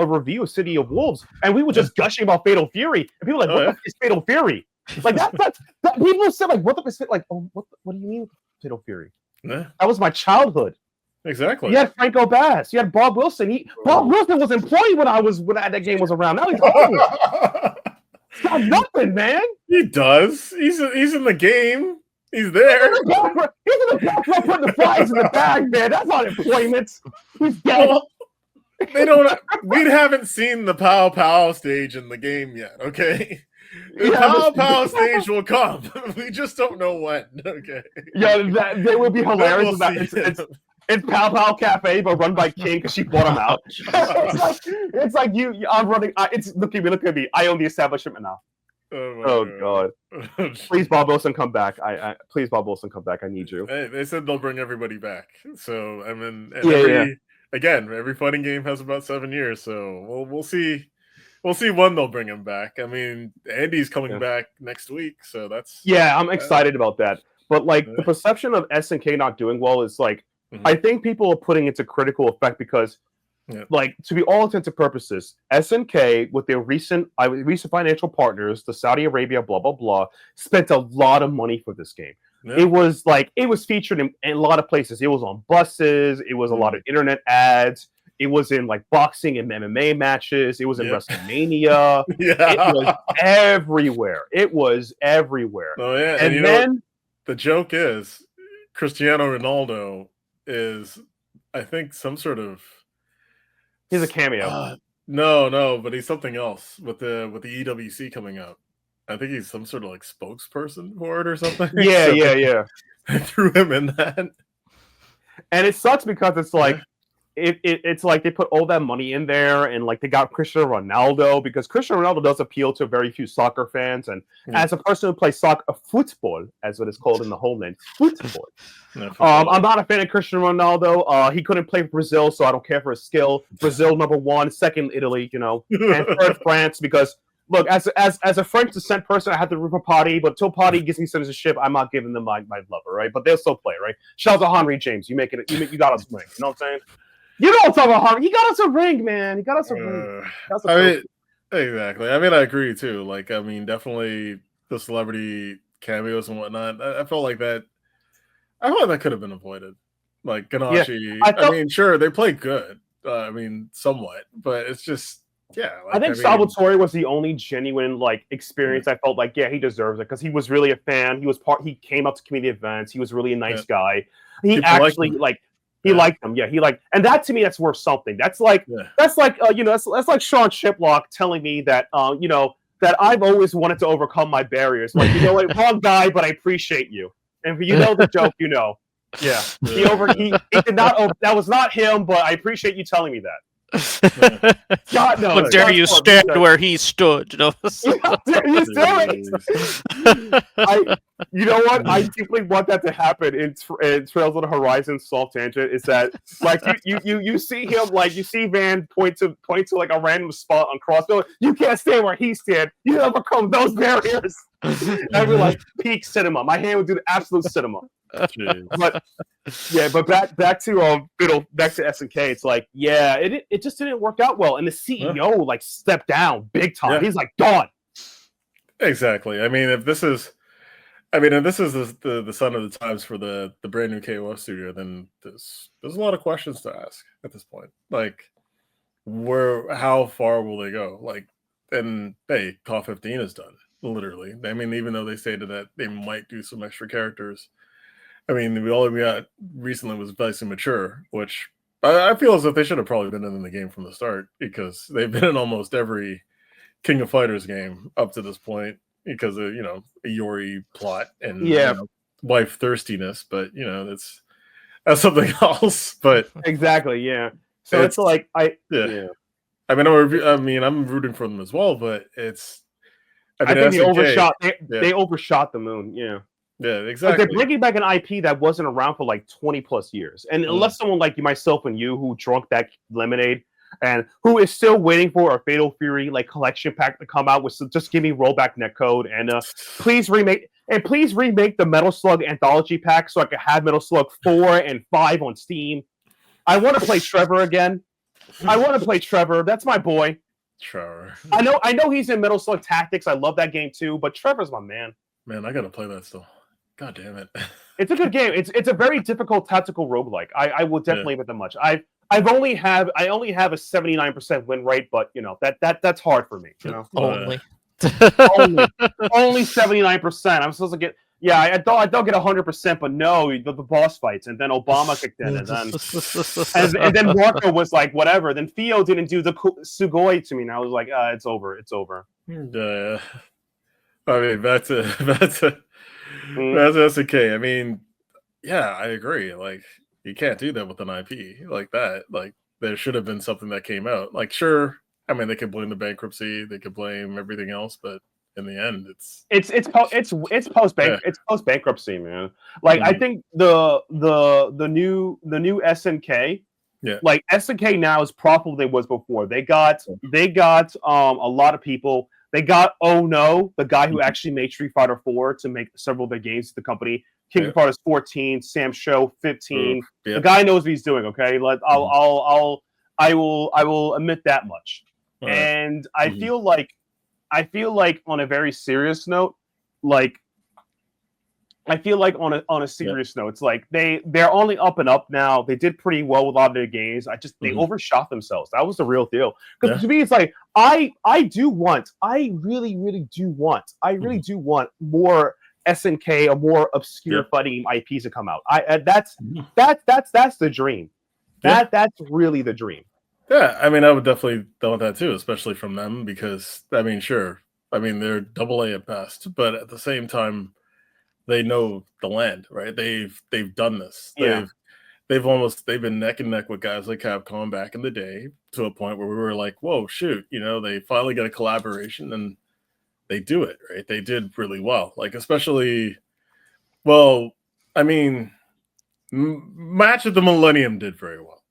review of City of Wolves and we were just gushing about Fatal Fury and people were like, what the f is Fatal Fury? Like that people said like, what the f is like, oh, what do you mean Fatal Fury? Yeah. That was my childhood. Exactly. You had Franco Bass. You had Bob Wilson. Bob Wilson was employed when that game was around. Now he's old. It's not nothing, man. He does. He's in the game. He's there. He's in the background putting the flags in the bag, man. That's not employment. He's dead. Well, we haven't seen the Pow Pow stage in the game yet, okay? The Pow stage will come. We just don't know when. Okay. Yeah, they would be hilarious. It's Pow Pow Cafe, but run by King because she bought him out. it's like I'm running. Look at me. I own the establishment now. Oh God! Please, Bob Wilson, come back. Please, Bob Wilson, come back. I need you. Hey, they said they'll bring everybody back. So I mean, every fighting game has about 7 years. So we'll see. We'll see when they'll bring him back. I mean, Andy's coming back next week, so that's I'm excited about that. But like the perception of SNK not doing well is like I think people are putting it to critical effect because like to be all intents and purposes, SNK with their recent financial partners, the Saudi Arabia, blah blah blah, spent a lot of money for this game. Yeah. It was featured in a lot of places. It was on buses. It was a lot of internet ads. It was in like boxing and MMA matches. It was in WrestleMania. It was everywhere. Oh yeah, and then the joke is Cristiano Ronaldo is I think some sort of. He's a cameo. No, but he's something else with the EWC coming up. I think he's some sort of like spokesperson for it or something. Yeah. I threw him in that, and it sucks because it's like it's like they put all that money in there, and like they got Cristiano Ronaldo because Cristiano Ronaldo does appeal to very few soccer fans, and as a person who plays football, as what it's called in the homeland, football. I'm not a fan of Cristiano Ronaldo. He couldn't play for Brazil, so I don't care for his skill. Brazil #1, second Italy, and third France because. Look, as a French descent person, I have to root for Potty, but until Potty gives me citizenship, I'm not giving them my love, right? But they'll still play, right? Shout out to Henry James. You got us a ring. You know what I'm saying? You know what I'm talking about, Henry. He got us a ring, man. He got us a ring. Exactly. I mean, I agree too. Like, I mean, definitely the celebrity cameos and whatnot. I felt like that. I thought that could have been avoided. Like Ganache. Yeah, I mean, sure, they played good. I mean, somewhat, but it's just. Yeah, like, I think Salvatore was the only genuine like experience. I felt like, yeah, he deserves it because he was really a fan. He came up to community events. He was really a nice guy. He actually liked them. Yeah, and that to me, that's worth something. That's like that's like Sean Shiplock telling me that that I've always wanted to overcome my barriers. Like, wrong guy, but I appreciate you. And the joke, yeah. He did not. That was not him, but I appreciate you telling me that. God, no, how dare you stand where he stood? How dare you do it? You know what? I deeply want that to happen in Trails on the Horizon. Soft tangent is that like you see him like you see Van point to like a random spot on Crossville. You can't stand where he stand. You overcome those barriers. And we're like peak cinema. My hand would do the absolute cinema. But back to SNK. It's like it just didn't work out well, and the CEO like stepped down big time. He's like gone. Exactly. I mean, if this is the sign of the times for the brand new KOF studio, then there's a lot of questions to ask at this point. Like, how far will they go? Like, and KOF 15 is done. Literally. I mean, even though they stated that they might do some extra characters. I mean, all we got recently was Vice and Mature, which I feel as if they should have probably been in the game from the start because they've been in almost every King of Fighters game up to this point because of, a Iori plot and wife thirstiness. But, that's something else. But exactly, yeah. So it's like, I mean, I'm rooting for them as well, but I think they overshot the moon, yeah. Yeah, exactly. They're bringing back an IP that wasn't around for like 20 plus years. And unless someone like myself and you who drunk that lemonade and who is still waiting for a Fatal Fury like collection pack to come out with just give me rollback netcode and please remake the Metal Slug anthology pack so I can have Metal Slug 4 and 5 on Steam. I want to play Trevor again. That's my boy. Trevor. I know he's in Metal Slug Tactics. I love that game too, but Trevor's my man. Man, I gotta play that still. God damn it. It's a good game. It's a very difficult tactical roguelike. I will definitely give it that much. I only have a 79% win rate, but that's hard for me. Only 79%. I'm supposed to get I don't get 100%, but no, the boss fights, and then Obama kicked in, and then Marco was like whatever. Then Theo didn't do the Sugoi to me, and I was like, it's over. I mean, that's okay. I mean, I agree. Like, you can't do that with an IP like that. Like, there should have been something that came out. Like, sure, I mean, they could blame the bankruptcy, they could blame everything else, but in the end, it's post bankruptcy, man. Like, I think the new SNK. Yeah. Like SNK now is profitable than it was before. They got a lot of people. They got the guy who actually made Street Fighter 4 to make several of their games to the company. King of Fighters 14, Sam Show 15. The guy knows what he's doing. Okay, I will admit that much. And I feel like on a very serious note, it's like they're only up and up now. They did pretty well with a lot of their games. They overshot themselves. That was the real deal. Because to me, it's like I really do want more SNK or more obscure fighting IPs to come out. That's the dream. That's really the dream. Yeah, I mean, I would definitely want that too, especially from them, because I mean, sure, I mean they're AA at best, but at the same time, they know the land, right? They've done this. Yeah. They've been neck and neck with guys like Capcom back in the day, to a point where we were like, whoa, shoot, they finally get a collaboration and they do it, right? They did really well, like especially, well, I mean, Match of the Millennium did very well.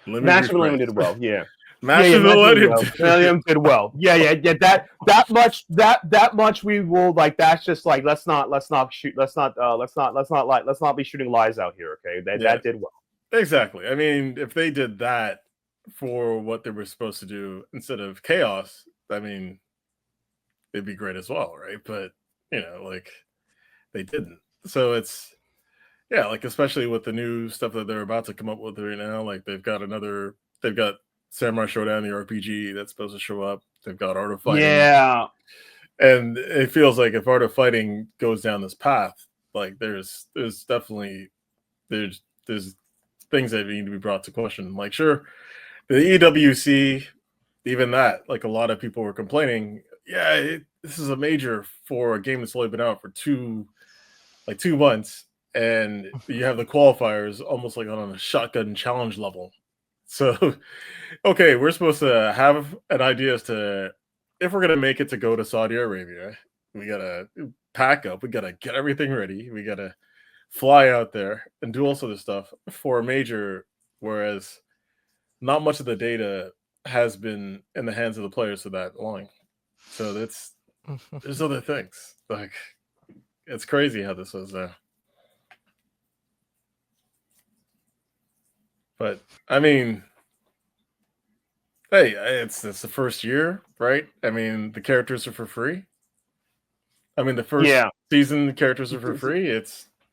Match of the Millennium did well, yeah. Match of the Millennium did well. Yeah. That much we will like. That's just like let's not be shooting lies out here. Okay, that did well. Exactly. I mean, if they did that for what they were supposed to do instead of Chaos, I mean, it'd be great as well, right? But like they didn't. So it's like especially with the new stuff that they're about to come up with right now, like they've got Samurai Showdown, the RPG that's supposed to show up. They've got Art of Fighting. Yeah. And it feels like if Art of Fighting goes down this path, like there's definitely there's things that need to be brought to question. Like sure, the EWC, even that, like a lot of people were complaining, this is a major for a game that's only been out for 2 months, and you have the qualifiers almost like on a shotgun challenge level. So, okay, we're supposed to have an idea as to if we're going to make it to go to Saudi Arabia, we got to pack up, we got to get everything ready, we got to fly out there and do all sorts of stuff for a major, whereas not much of the data has been in the hands of the players for that long. So there's other things. Like, it's crazy how this was there. But I mean, hey, it's the first year, right? I mean, the characters are for free. I mean, the first season, the characters are for free.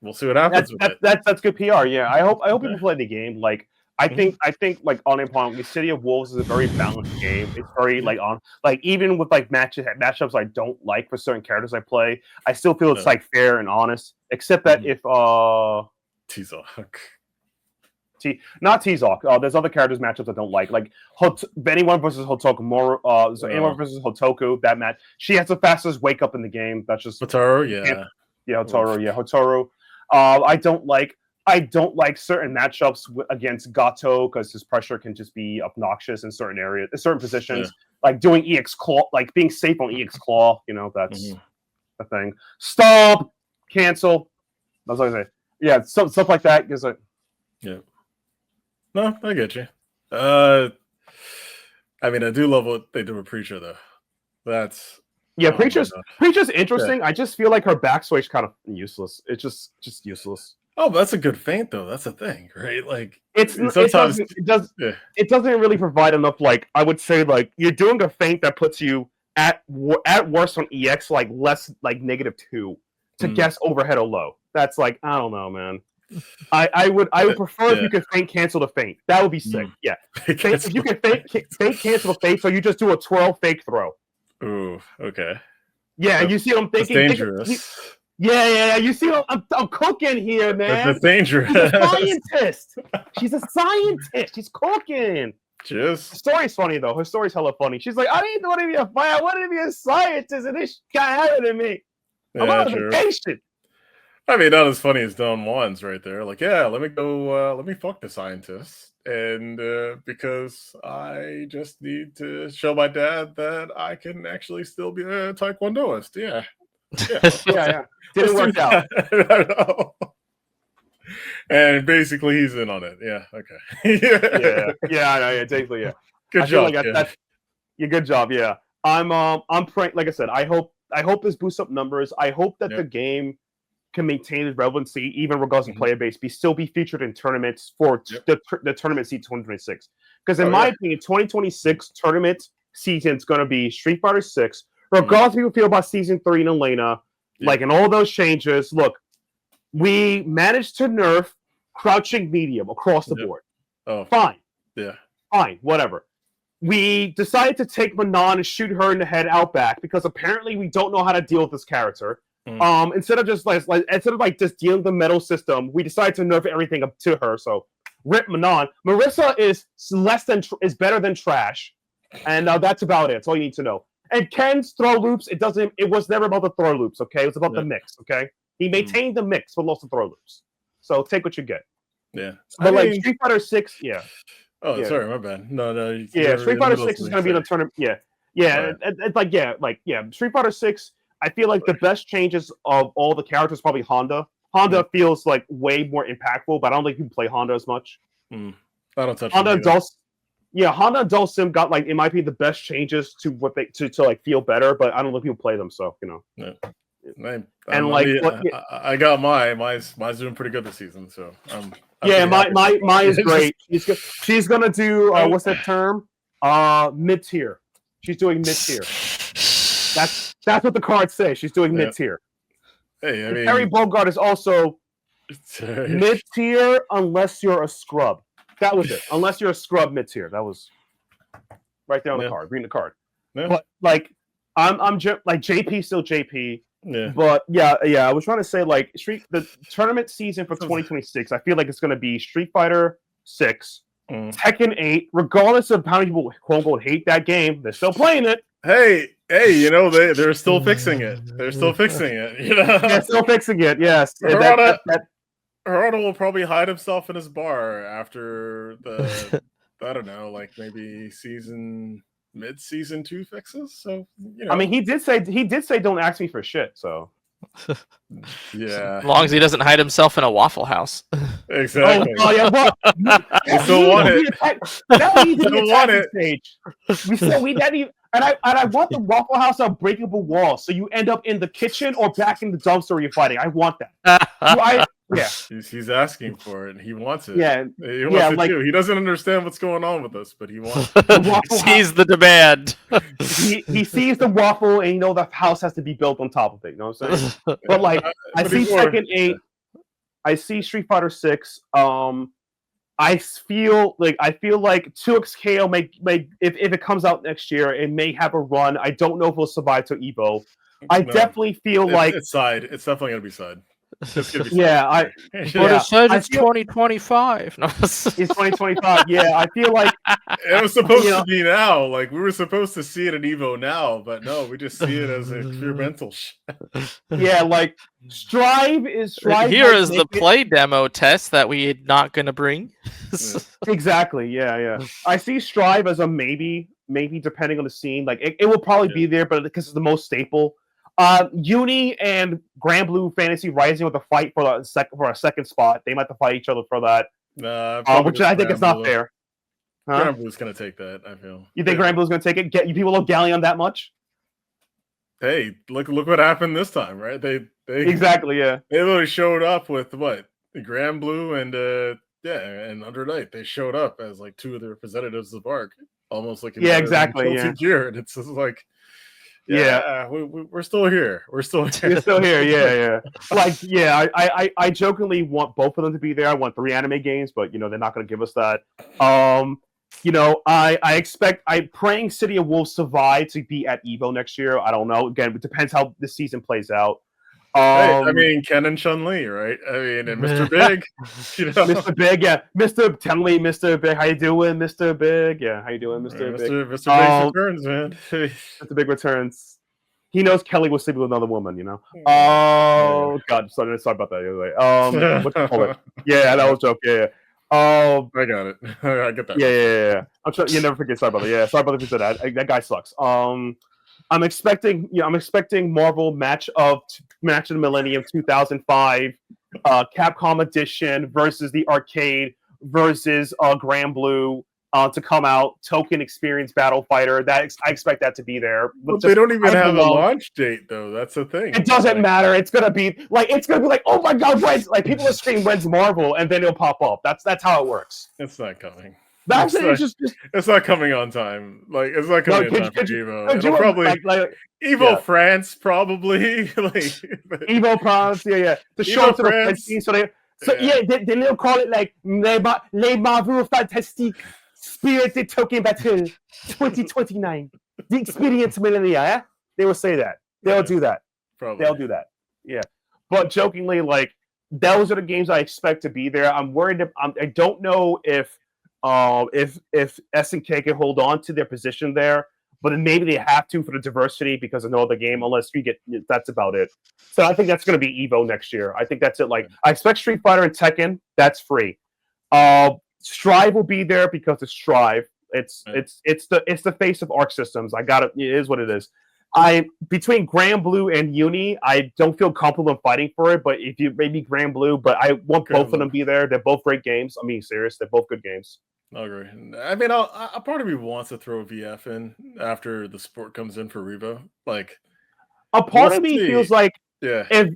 We'll see what happens with it. That's good PR. Yeah, I hope people play the game. Like, I think like on the City of Wolves is a very balanced game. It's very even with like matchups I don't like for certain characters I play, I still feel it's like fair and honest. Except that if T-Zoc. Not T-Zoc. There's other characters matchups I don't like anyone versus Hotoku. Anyone versus Hotoku. That match, she has the fastest wake up in the game. That's just Hotaru. Yeah, Hotaru. Yeah, Hotaru. I don't like certain matchups against Gato because his pressure can just be obnoxious in certain areas, in certain positions. Like doing EX Claw, like being safe on EX Claw. That's the thing. Stop. Cancel. That's what I say. Yeah, stuff like that. No, I get you. I mean, I do love what they do with Preacher, though. Preacher's interesting. Yeah. I just feel like her backswitch kind of useless. It's just useless. Oh, but that's a good feint, though. That's a thing, right? Like it doesn't really provide enough. Like I would say, like you're doing a feint that puts you at worst on EX, like less like -2 to guess overhead or low. That's like I don't know, man. I would prefer if you could feint cancel the feint. That would be sick. Yeah. If you can feint cancel the feint, so you just do a twirl fake throw. Ooh, okay. Yeah, you see what I'm thinking? That's dangerous. Yeah. You see what I'm cooking here, man. That's dangerous. She's a scientist. She's a scientist. She's cooking. The story's funny though. Her story's hella funny. She's like, I didn't want to be a fighter. I wanted to be a scientist, and this guy had it in me. I'm on vacation. I mean, not as funny as Don Juan's right there. Like, let me go, let me fuck the scientist. And because I just need to show my dad that I can actually still be a taekwondoist. Yeah. Didn't work out. I know. And basically he's in on it. Yeah, okay. Yeah, basically, yeah. Good job. Good job, yeah. I'm praying, like I said, I hope this boosts up numbers. I hope that the game can maintain its relevancy, even regardless of player base, still be featured in tournaments for the tournament season 2026. Because in my opinion, 2026 tournament season is going to be Street Fighter 6, regardless of how people feel about Season 3 and Elena, like in all those changes. Look, we managed to nerf crouching medium across the board. Oh, fine. Yeah. Fine, whatever. We decided to take Manon and shoot her in the head out back because apparently we don't know how to deal with this character. Instead of just just dealing with the metal system, we decided to nerf everything up to her. So Rip Manon. Marissa is is better than trash, and that's about it. That's all you need to know. And Ken's throw loops. It was never about the throw loops. Okay, it was about the mix. Okay, he maintained the mix but lost the throw loops. So take what you get. Yeah, but like Street Fighter 6, yeah. Oh, yeah. Sorry, my bad. No. Yeah, Street Fighter 6 is going to be in the tournament. Yeah. It's like Street Fighter 6. I feel like the best changes of all the characters probably Honda. Honda feels like way more impactful, but I don't think you can play Honda as much. I don't touch Honda and Honda and Dulcim got like it might be the best changes to what they to like feel better, but I don't think people play them. So Yeah. I got mine's doing pretty good this season. So mine is great. She's gonna do what's that term? Mid tier. She's doing mid tier. That's what the cards say. She's doing mid tier. Hey, I mean, Terry Bogard is also mid tier unless you're a scrub. That was it. Unless you're a scrub mid tier. That was right there on the card. Reading the card. Yeah. But like I'm like JP still JP. Yeah. But yeah. I was trying to say like the tournament season for 2026. I feel like it's going to be Street Fighter 6, Tekken 8. Regardless of how many people quote unquote hate that game, they're still playing it. Hey, you know they're still fixing it. They're still fixing it. You know, they're still fixing it. Yes. Harada will probably hide himself in his bar after the I don't know, like maybe mid-season 2 fixes. So I mean, he did say don't ask me for shit. So yeah, as long as he doesn't hide himself in a Waffle House. Exactly. Oh yeah, well, we still want it. That needs to be want it. Stage. I want the Waffle House unbreakable wall, so you end up in the kitchen or back in the dumpster where you're fighting. I want that. He's asking for it. And he wants it. Yeah, he wants it too. He doesn't understand what's going on with us, but he wants it. He sees the demand. he sees the waffle, and the house has to be built on top of it. You know what I'm saying? But like, I see Tekken 8. I see Street Fighter 6. I feel like 2XKO may if it comes out next year, it may have a run. I don't know if it'll survive to Evo. Definitely feel like it's side. It's definitely gonna be side. It's gonna be side. But it says it's 2025. No, it's 2025. Yeah, I feel like it was supposed to be now. Like we were supposed to see it at Evo now, but no, we just see it as experimental shit. Yeah, like Strive. Here is the play demo test that we're not gonna bring. Exactly. Yeah. I see Strive as a maybe depending on the scene. Like it will probably be there, but because it's the most staple. Uni and Grand Blue Fantasy Rising with a fight for a second spot. They might have to fight each other for that. Which I think is not fair. Huh? Grand Blue's gonna take that. I feel. You think Grand Blue's gonna take it? You people love Galleon that much? Hey, look what happened this time, right? They exactly, yeah. They literally showed up with what? The Grand Blue and and Under Night. They showed up as like two of the representatives of ARC, almost like exactly, gear. And it's just like. We're still here. We're still here. You're still here. Yeah. Like, I jokingly want both of them to be there. I want 3 anime games, but they're not going to give us that. I expect praying City of Wolves survive to be at Evo next year. I don't know. Again, it depends how the season plays out. I mean, Ken and Chun-Li, right? I mean, and Mr. Big, Mr. Big, yeah. Tell me, Mr. Big, how you doing, Mr. Big? Yeah, how you doing, Mr. Big? Mr. Big returns, man. Mr. Big returns. He knows Kelly was sleeping with another woman, Oh, God, sorry about that the other day. What do you call it? Yeah, that was a joke, yeah. I got it. I get that. Yeah. I'm sure you never forget. Sorry about that. Yeah, sorry about if you said that. That guy sucks. I'm expecting Marvel match of the Millennium 2005 Capcom edition versus the arcade versus Grand Blue to come out. Token Experience Battle Fighter. I expect that to be there. But they don't even have a launch date though. That's the thing. It doesn't matter. It's gonna be like oh my God, when's like people are screaming when's Marvel and then it'll pop up. That's how it works. It's not coming. It's not coming on time. Like it's not coming on time for Evo. It'll probably Evo France probably Evo France. Yeah. To show up to the French team, they don't call it like Les Marvel Fantastique Spirited Token Battle 2029. The Experience Millennia. Yeah? They will say that. They'll do that. Probably. They'll do that. Yeah. But jokingly, like those are the games I expect to be there. I'm worried. I don't know if SNK can hold on to their position there, but then maybe they have to for the diversity because of no other game. Unless we get, that's about it. So I think that's going to be Evo next year. I think that's it. Like I expect Street Fighter and Tekken. That's free. Strive will be there because it's Strive. It's the face of Arc Systems. I got it. It is what it is. Between Grand Blue and Uni, I don't feel comfortable in fighting for it. But if you maybe Grand Blue, but I want both of them to be there. They're both great games. I mean, serious. They're both good games. I agree. I mean, a part of me wants to throw VF in after the sport comes in for Revo. Like, a part of me feels like if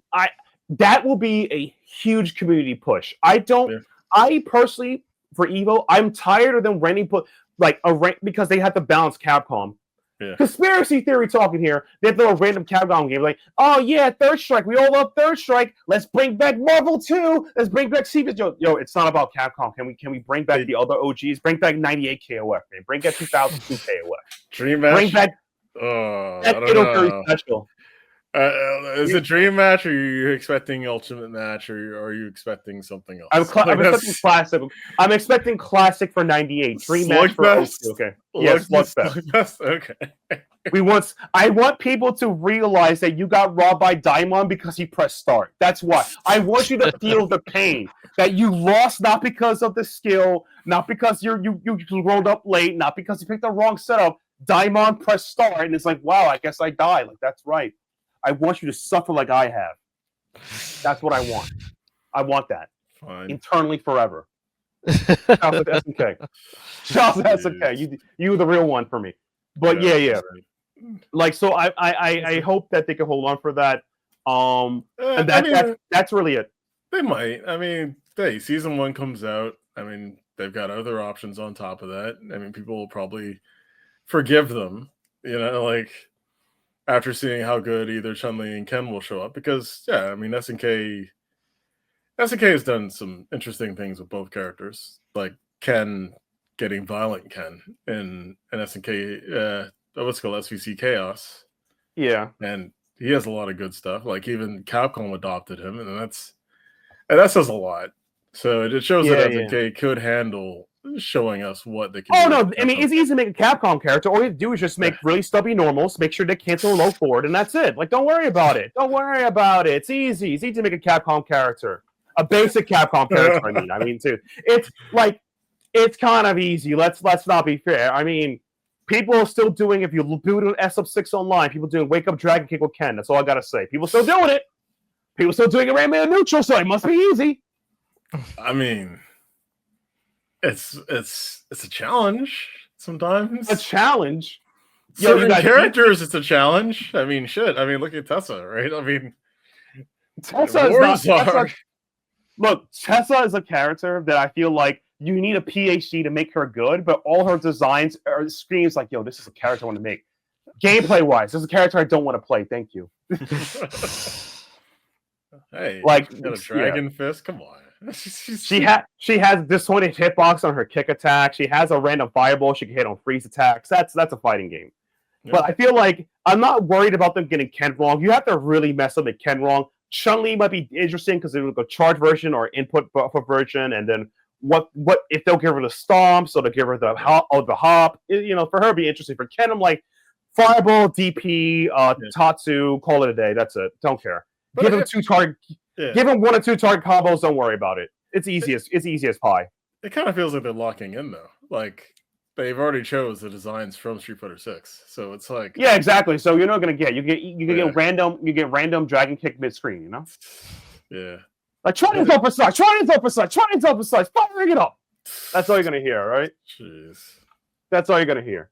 that will be a huge community push. I personally for Evo, I'm tired of them renting because they have to balance Capcom. Yeah. Conspiracy theory talking here. They throw a random Capcom game like, oh yeah, Third Strike. We all love Third Strike. Let's bring back Marvel 2. Let's bring back Seabus. Yo, it's not about Capcom. Can we bring back the other OGs? Bring back 98 KOF, man. Bring back 2002 KOF. Dream Match. Bring back I don't know. Special. Is it Dream Match, or are you expecting Ultimate Match, or are you expecting something else? I'm expecting classic. I'm expecting classic for 98. Dream Match for 02. Okay. Yes, Slugfest. Okay. I want people to realize that you got robbed by Daimon because he pressed start. That's why. I want you to feel the pain that you lost, not because of the skill, not because you rolled up late, not because you picked the wrong setup. Daimon pressed start, and it's like, wow, I guess I died. Like, that's right. I want you to suffer like I have. That's what I want. I want that. Fine. Internally forever. Shout out to SNK. Shout out to SNK. You were the real one for me. But yeah. Right. Like, so I hope that they can hold on for that. And that's really it. They might. I mean, season 1 comes out. I mean, they've got other options on top of that. I mean, people will probably forgive them, like, after seeing how good either Chun-Li and Ken will show up. Because, I mean, SNK has done some interesting things with both characters. Like Ken getting Violent Ken in SNK, what's called SVC Chaos. Yeah. And he has a lot of good stuff. Like, even Capcom adopted him, and that says a lot. So it shows that SNK could handle showing us what they can do. Oh, no. I mean, it's easy to make a Capcom character. All you have to do is just make really stubby normals, make sure they cancel low forward, and that's it. Like, don't worry about it. It's easy. It's easy to make a Capcom character. A basic Capcom character, I mean, too. It's like, it's kind of easy. Let's not be fair. I mean, people are still doing, if you boot an S6 online, people doing Wake Up Dragon Kick with Ken. That's all I got to say. People still doing it. People still doing it Rayman neutral, so it must be easy. I mean, it's a challenge sometimes. A challenge? Certain characters, it's a challenge. I mean, shit. I mean, look at Tessa, right? I mean, Tessa is not... Look, Tessa is a character that I feel like you need a PhD to make her good, but all her designs are screams like, yo, this is a character I want to make. Gameplay-wise, this is a character I don't want to play. Thank you. Hey, like, got a dragon fist? Come on. She has disjointed hitbox on her kick attack. She has a random fireball she can hit on freeze attacks. That's a fighting game. Yeah. But I feel like I'm not worried about them getting Ken wrong. You have to really mess up the Ken wrong. Chun-Li might be interesting because it was a charge version or input buffer version, and then what if they'll give her the stomps or they'll give her the hop? For her it'd be interesting. For Ken, I'm like fireball, DP, Tatsu, call it a day. That's it. Don't care. Give him 2 target. Yeah. Give him 1 or 2 target combos. Don't worry about it. It's easy as pie. It kind of feels like they're locking in though. Like they've already chose the designs from Street Fighter 6, so it's like exactly. So you're not gonna get get random dragon kick mid screen. Yeah. Like try and up aside, firing it up. That's all you're gonna hear, right? Jeez. That's all you're gonna hear.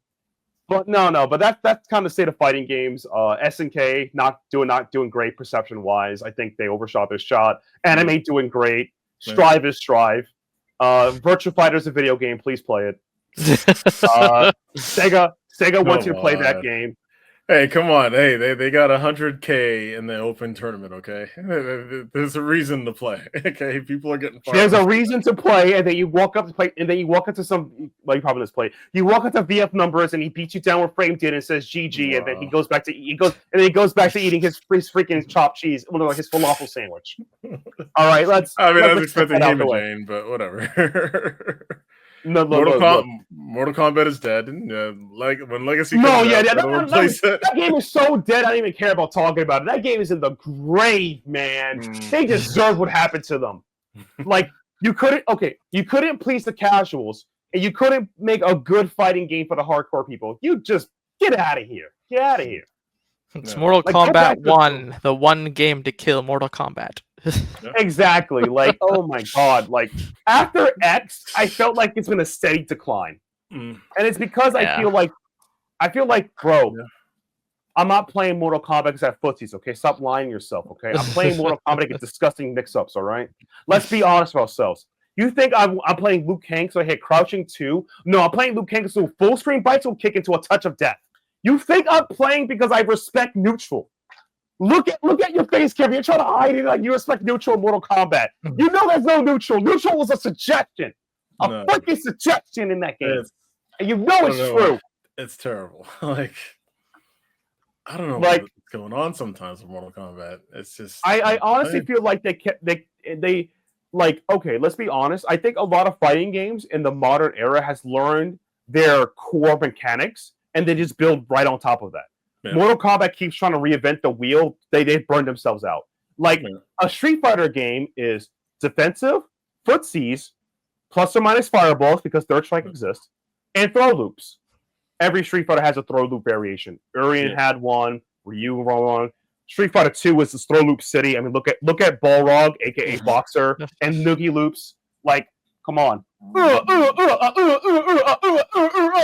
But but that's kind of the state of fighting games. SNK not doing great perception wise. I think they overshot their shot. Anime doing great. Strive is Strive. Virtua Fighter is a video game. Please play it. Sega wants you to play that game. Hey, come on. Hey, they got 100K in the open tournament, okay? There's a reason to play. Okay, people are getting fired. There's a reason to play, and then you walk up to play, and then you walk into some you probably just play. You walk into VF numbers and he beats you down with frame did and says GG, and then he goes back to eating his freaking chopped cheese, his falafel sandwich. All right, I was expecting Human Jane, but whatever. No, Mortal Kombat is dead, and when Legacy that game is so dead. I don't even care about talking about it. That game is in the grave, man. They deserve what happened to them. Like you couldn't please the casuals, and you couldn't make a good fighting game for the hardcore people. You just get out of here. Get out of here. It's Mortal Kombat 1, the one game to kill Mortal Kombat. Exactly. Like, oh my god. Like after X, I felt like it's been a steady decline. And it's because I feel like, bro, I'm not playing Mortal Kombat because I have footsies, okay? Stop lying to yourself, okay? I'm playing Mortal Kombat to get disgusting mix-ups, all right? Let's be honest with ourselves. You think I'm playing Liu Kang so I hit crouching 2? No, I'm playing Liu Kang so full screen bites will kick into a touch of death. You think I'm playing because I respect neutral? Look at your face, Kevin. You're trying to hide it like you respect neutral in Mortal Kombat. You know there's no neutral. Neutral was a suggestion. Freaking suggestion in that game. And you know it's true. It's terrible. Like, I don't know what's going on sometimes with Mortal Kombat. It's just... I honestly feel like they okay, let's be honest. I think a lot of fighting games in the modern era has learned their core mechanics and they just build right on top of that. Yeah. Mortal Kombat keeps trying to reinvent the wheel. They burned themselves out. Like a Street Fighter game is defensive, footsies, plus or minus fireballs because Third Strike exists, and throw loops. Every Street Fighter has a throw loop variation. Urian had one. Ryu one. Street Fighter 2 was this throw loop city. I mean, look at Balrog, aka Boxer, and Noogie loops. Like, come on.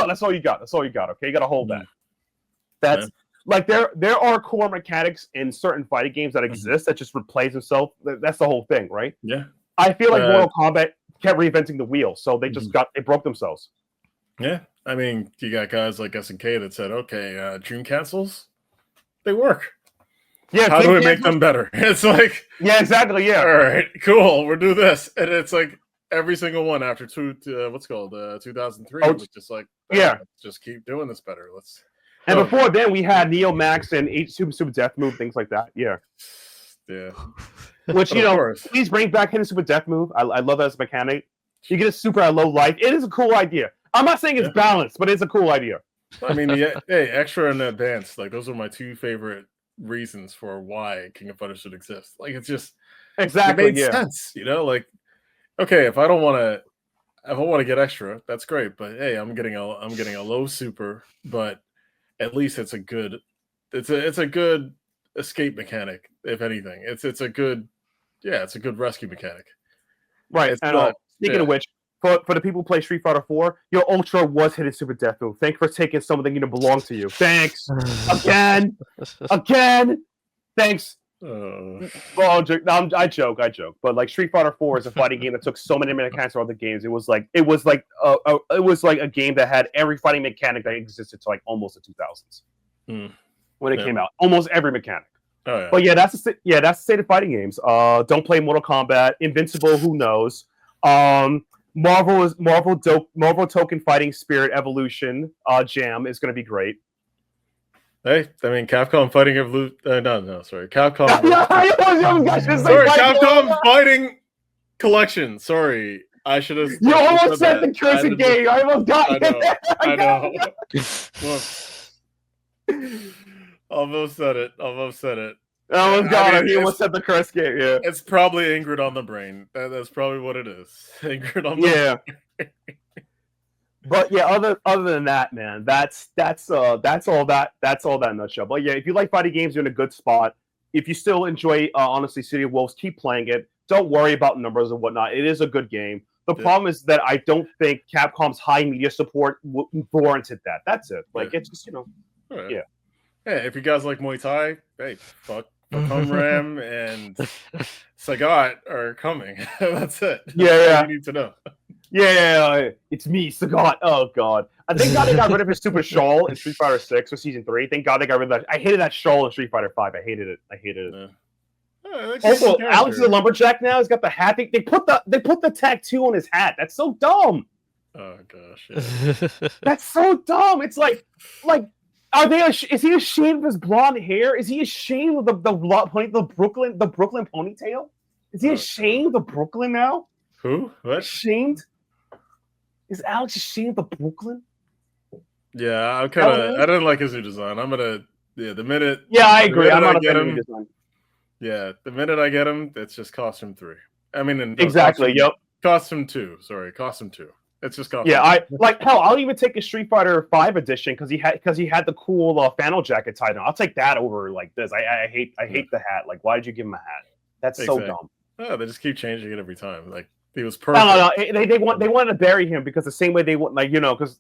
That's all you got. That's all you got. Okay, you got to hold that. That's like there are core mechanics in certain fighting games that exist that just replace themselves. That's the whole thing, right? Yeah. I feel like Mortal Kombat kept reinventing the wheel, so they just they broke themselves. Yeah, I mean, you got guys like SNK that said, "Okay, dream cancels, they work. Yeah, how do we make them better?" It's like, yeah, exactly. Yeah. All right, cool. We'll do this, and it's like every single one after 2003. It was just like, let's just keep doing this better. Let's. And before then, we had Neo Max and Super Death Move, things like that. Yeah. Yeah. Which, please bring back Hidden Super Death Move. I love that as a mechanic. You get a super at low life. It is a cool idea. I'm not saying it's balanced, but it's a cool idea. I mean, extra and advanced, like those are my two favorite reasons for why King of Fighters should exist. Like, it's just it made sense, like, okay, if I want to get extra, that's great. But hey, I'm getting a low super, but at least it's a good escape mechanic. If anything, it's a good rescue mechanic. Right. And speaking of which, for the people who play Street Fighter 4, your Ultra was Hidden Super Death Move. Thanks for taking something that belong to you. Thanks again. Thanks. Well, I joke. But like Street Fighter 4 is a fighting game that took so many mechanics from other games. It was like a game that had every fighting mechanic that existed to like almost the 2000s when it came out. Almost every mechanic. Oh, yeah. But that's the state of fighting games. Don't play Mortal Kombat. Invincible, who knows? Marvel Tōkon Fighting Spirit Evolution Jam is going to be great. Hey, I mean, Capcom Fighting Evolution. Sorry, Capcom. Capcom Fighting Collection. Sorry, I should have. You almost said the cursing game. I almost got you. I know. Almost said it. He almost said the curse game. Yeah, it's probably Ingrid on the brain. That's probably what it is. Ingrid on the brain. But yeah, other than that, man, that's all that in a nutshell. But yeah, if you like fighting games, you're in a good spot. If you still enjoy, honestly, City of Wolves, keep playing it. Don't worry about numbers and whatnot. It is a good game. The problem is that I don't think Capcom's high media support warranted that. That's it. Like, it's just, right. Yeah. Hey, if you guys like Muay Thai, hey, fuck Ram and Sagat are coming. That's it. Yeah. You need to know. Yeah, it's me, Sagat. Oh God, I thank God they got rid of his stupid shawl in Street Fighter 6 or Season 3. Thank God they got rid of that. I hated that shawl in Street Fighter 5. I hated it. Also, Alex is a lumberjack now. He's got the hat. They put the tattoo on his hat. That's so dumb. Oh gosh, yeah. That's so dumb. It's like, is he ashamed of his blonde hair? Is he ashamed of the Brooklyn ponytail? Is he ashamed of Brooklyn now? Who? What? Ashamed? Is Alex ashamed of Brooklyn? Yeah, I didn't like his new design. The minute. Yeah, I agree. I'm not a fan of of new design. Yeah, the minute I get him, it's just costume 3. I mean, exactly. Costume 2. Sorry, costume 2. It's just costume. Yeah, I'll even take a Street Fighter 5 edition because he had the cool flannel jacket tied on. I'll take that over like this. I hate the hat. Like, why did you give him a hat? That's so dumb. Oh, they just keep changing it every time. Like, he was perfect. No. They wanted to bury him because the same way they want, because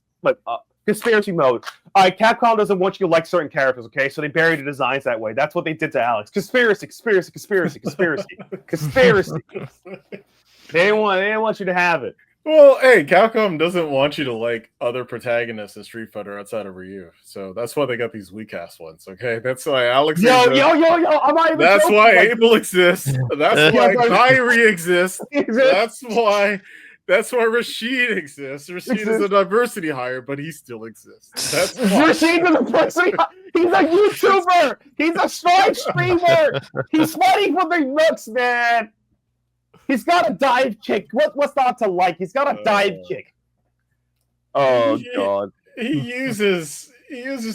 conspiracy mode. All right, Capcom doesn't want you to like certain characters, okay? So they buried the designs that way. That's what they did to Alex. Conspiracy. They didn't want you to have it. Well, hey, Capcom doesn't want you to like other protagonists in Street Fighter outside of Ryu. So that's why they got these weak-ass ones, okay? That's why Alex I'm not even That's joking. why Abel exists. That's why Kyrie exists. That's why Rashid exists. Rashid is a diversity hire, but he still exists. That's why. Rashid is a person. He's a YouTuber. He's a Strike streamer. He's fighting for the nooks, man. He's got a dive kick. What's not to like? He's got a dive kick. Oh God. He uses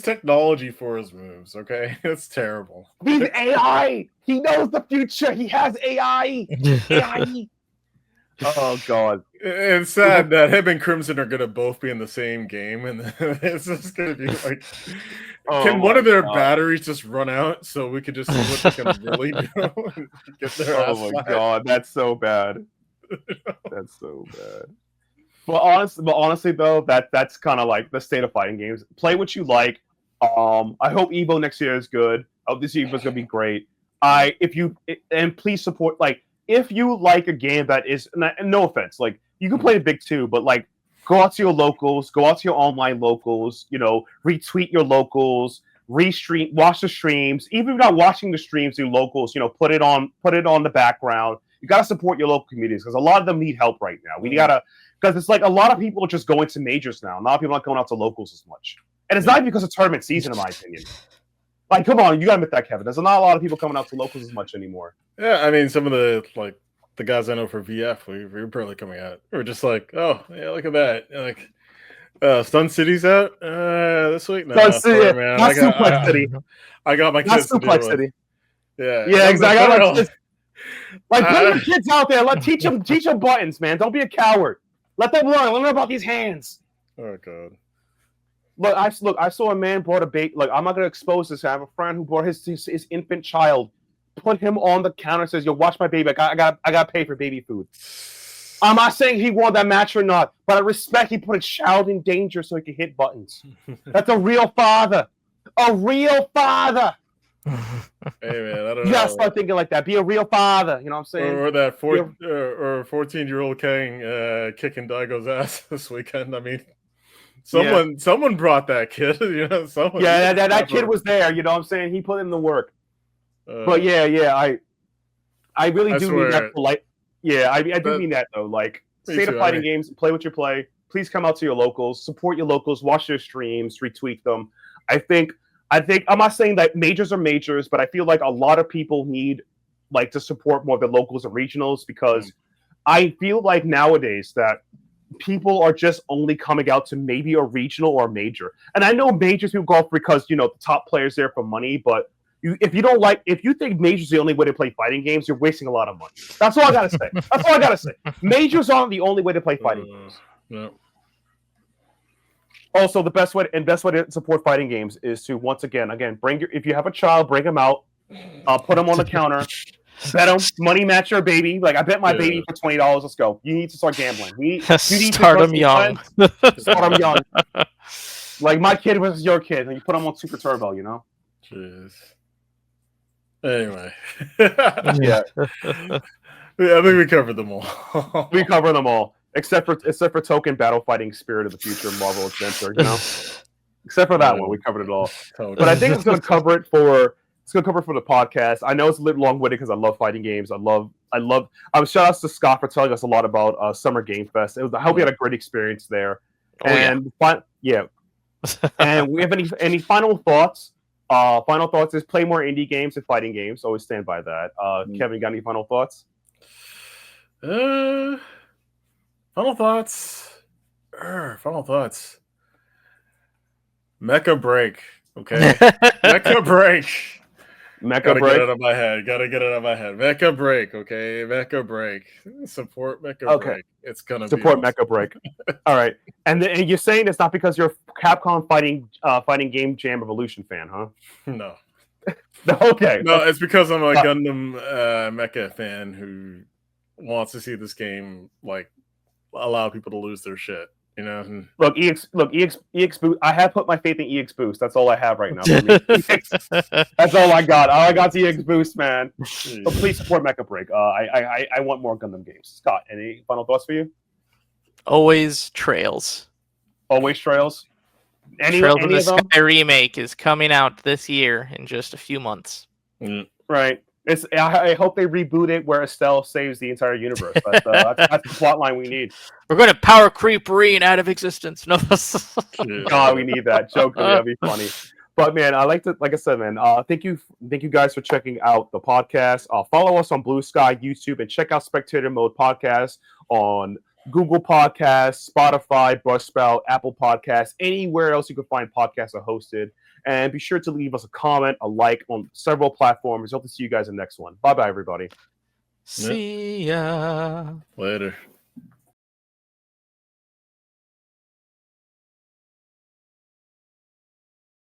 technology for his moves, okay? It's terrible. He's AI. He knows the future. He has AI. AI. Oh God. It's sad that him and Crimson are gonna both be in the same game, and it's just gonna be like, can one of their batteries just run out so we could just see what they can really do? And get their ass slapped? God, that's so bad. That's so bad. But honestly, though, that's kind of like the state of fighting games. Play what you like. I hope Evo next year is good. I hope this Evo is gonna be great. Please support if you like a game that is, and no offense, like you can play the big two, but like go out to your locals, go out to your online locals, retweet your locals, restream, watch the streams. Even if you're not watching the streams, do locals, put it on the background. You got to support your local communities because a lot of them need help right now. Because it's like a lot of people are just going to majors now. A lot of people aren't going out to locals as much. And it's not because of tournament season, in my opinion. Like, come on, you gotta admit that, Kevin. There's not a lot of people coming out to locals as much anymore. Yeah, I mean, some of the guys I know for VF, we're barely coming out. We're just like, oh yeah, look at that. Like, Stun City's out this week. No, Stun City, man. not Suplex City. I got my kids to Suplex City. Yeah, exactly. Like, put your kids out there. Teach them buttons, man. Don't be a coward. Let them learn about these hands. Oh God. I saw a man brought a baby. Like, I'm not gonna expose this. I have a friend who brought his infant child, put him on the counter, and says, "Yo, watch my baby. I got to pay for baby food." I'm not saying he won that match or not, but I respect he put a child in danger so he could hit buttons. That's a real father. A real father. Hey man, I don't know. You gotta start thinking like that. Be a real father. You know what I'm saying? Or that 14-year-old king kicking Daigo's ass this weekend. I mean. Someone brought that kid, someone. Yeah, that kid was there, you know what I'm saying? He put in the work. But I really do mean that polite. Yeah, I do mean that though. Like, state of fighting games, play what you play. Please come out to your locals, support your locals, watch their streams, retweet them. I think I'm not saying that majors are majors, but I feel like a lot of people need to support more of the locals and regionals because I feel like nowadays that people are just only coming out to maybe a regional or a major. And I know majors people go because, the top players there for money, but if you think majors are the only way to play fighting games, you're wasting a lot of money. That's all I gotta say. Majors aren't the only way to play fighting games. No. Also, the best way to support fighting games is to once again, if you have a child, bring them out, put them on the counter. Bet them, money match your baby. Like, I bet my baby for $20. Let's go. You need to start gambling. You need start them young. Start them young. Like, my kid was your kid, and you put them on Super Turbo, Jeez. Anyway. Yeah. I think we covered them all. We covered them all. Except for Tōkon battle fighting spirit of the future Marvel adventure, you know. Except for that one, we covered it all. Totally. But I think it's going to cover it for the podcast. I know it's a little long-winded because I love fighting games. I love. Shout outs to Scott for telling us a lot about Summer Game Fest. I hope we had a great experience there. And we have any final thoughts? Final thoughts is play more indie games and fighting games. Always stand by that. Kevin, you got any final thoughts? Final thoughts. Mecha break. Okay. Mecha break. Gotta get it out of my head. Mecha break. Okay. Mecha break. Support Mecha break. It's gonna support be Mecha break. All right. And you're saying it's not because you're a Capcom fighting game jam evolution fan, huh? No. Okay. No, it's because I'm a Gundam Mecha fan who wants to see this game like allow people to lose their shit. You know, look, EX Boost. I have put my faith in EX Boost. That's all I have right now. That's all I got. All I got is EX Boost, man. So please support Mecha Break. I want more Gundam games. Scott, any final thoughts for you? Always Trails. Always Trails. Trails in the Sky remake is coming out this year in just a few months. Right. I hope they reboot it where Estelle saves the entire universe. That's the plot line we need. We're going to power creep Reen out of existence. No, God, we need that. Joke, that'd be funny. But man, like I said, man, thank you guys for checking out the podcast. Follow us on Blue Sky, YouTube, and check out Spectator Mode Podcast on Google Podcasts, Spotify, Buzzsprout, Apple Podcasts, anywhere else you can find podcasts are hosted. And be sure to leave us a comment, a like on several platforms. Hope to see you guys in the next one. Bye-bye, everybody. See ya. Later.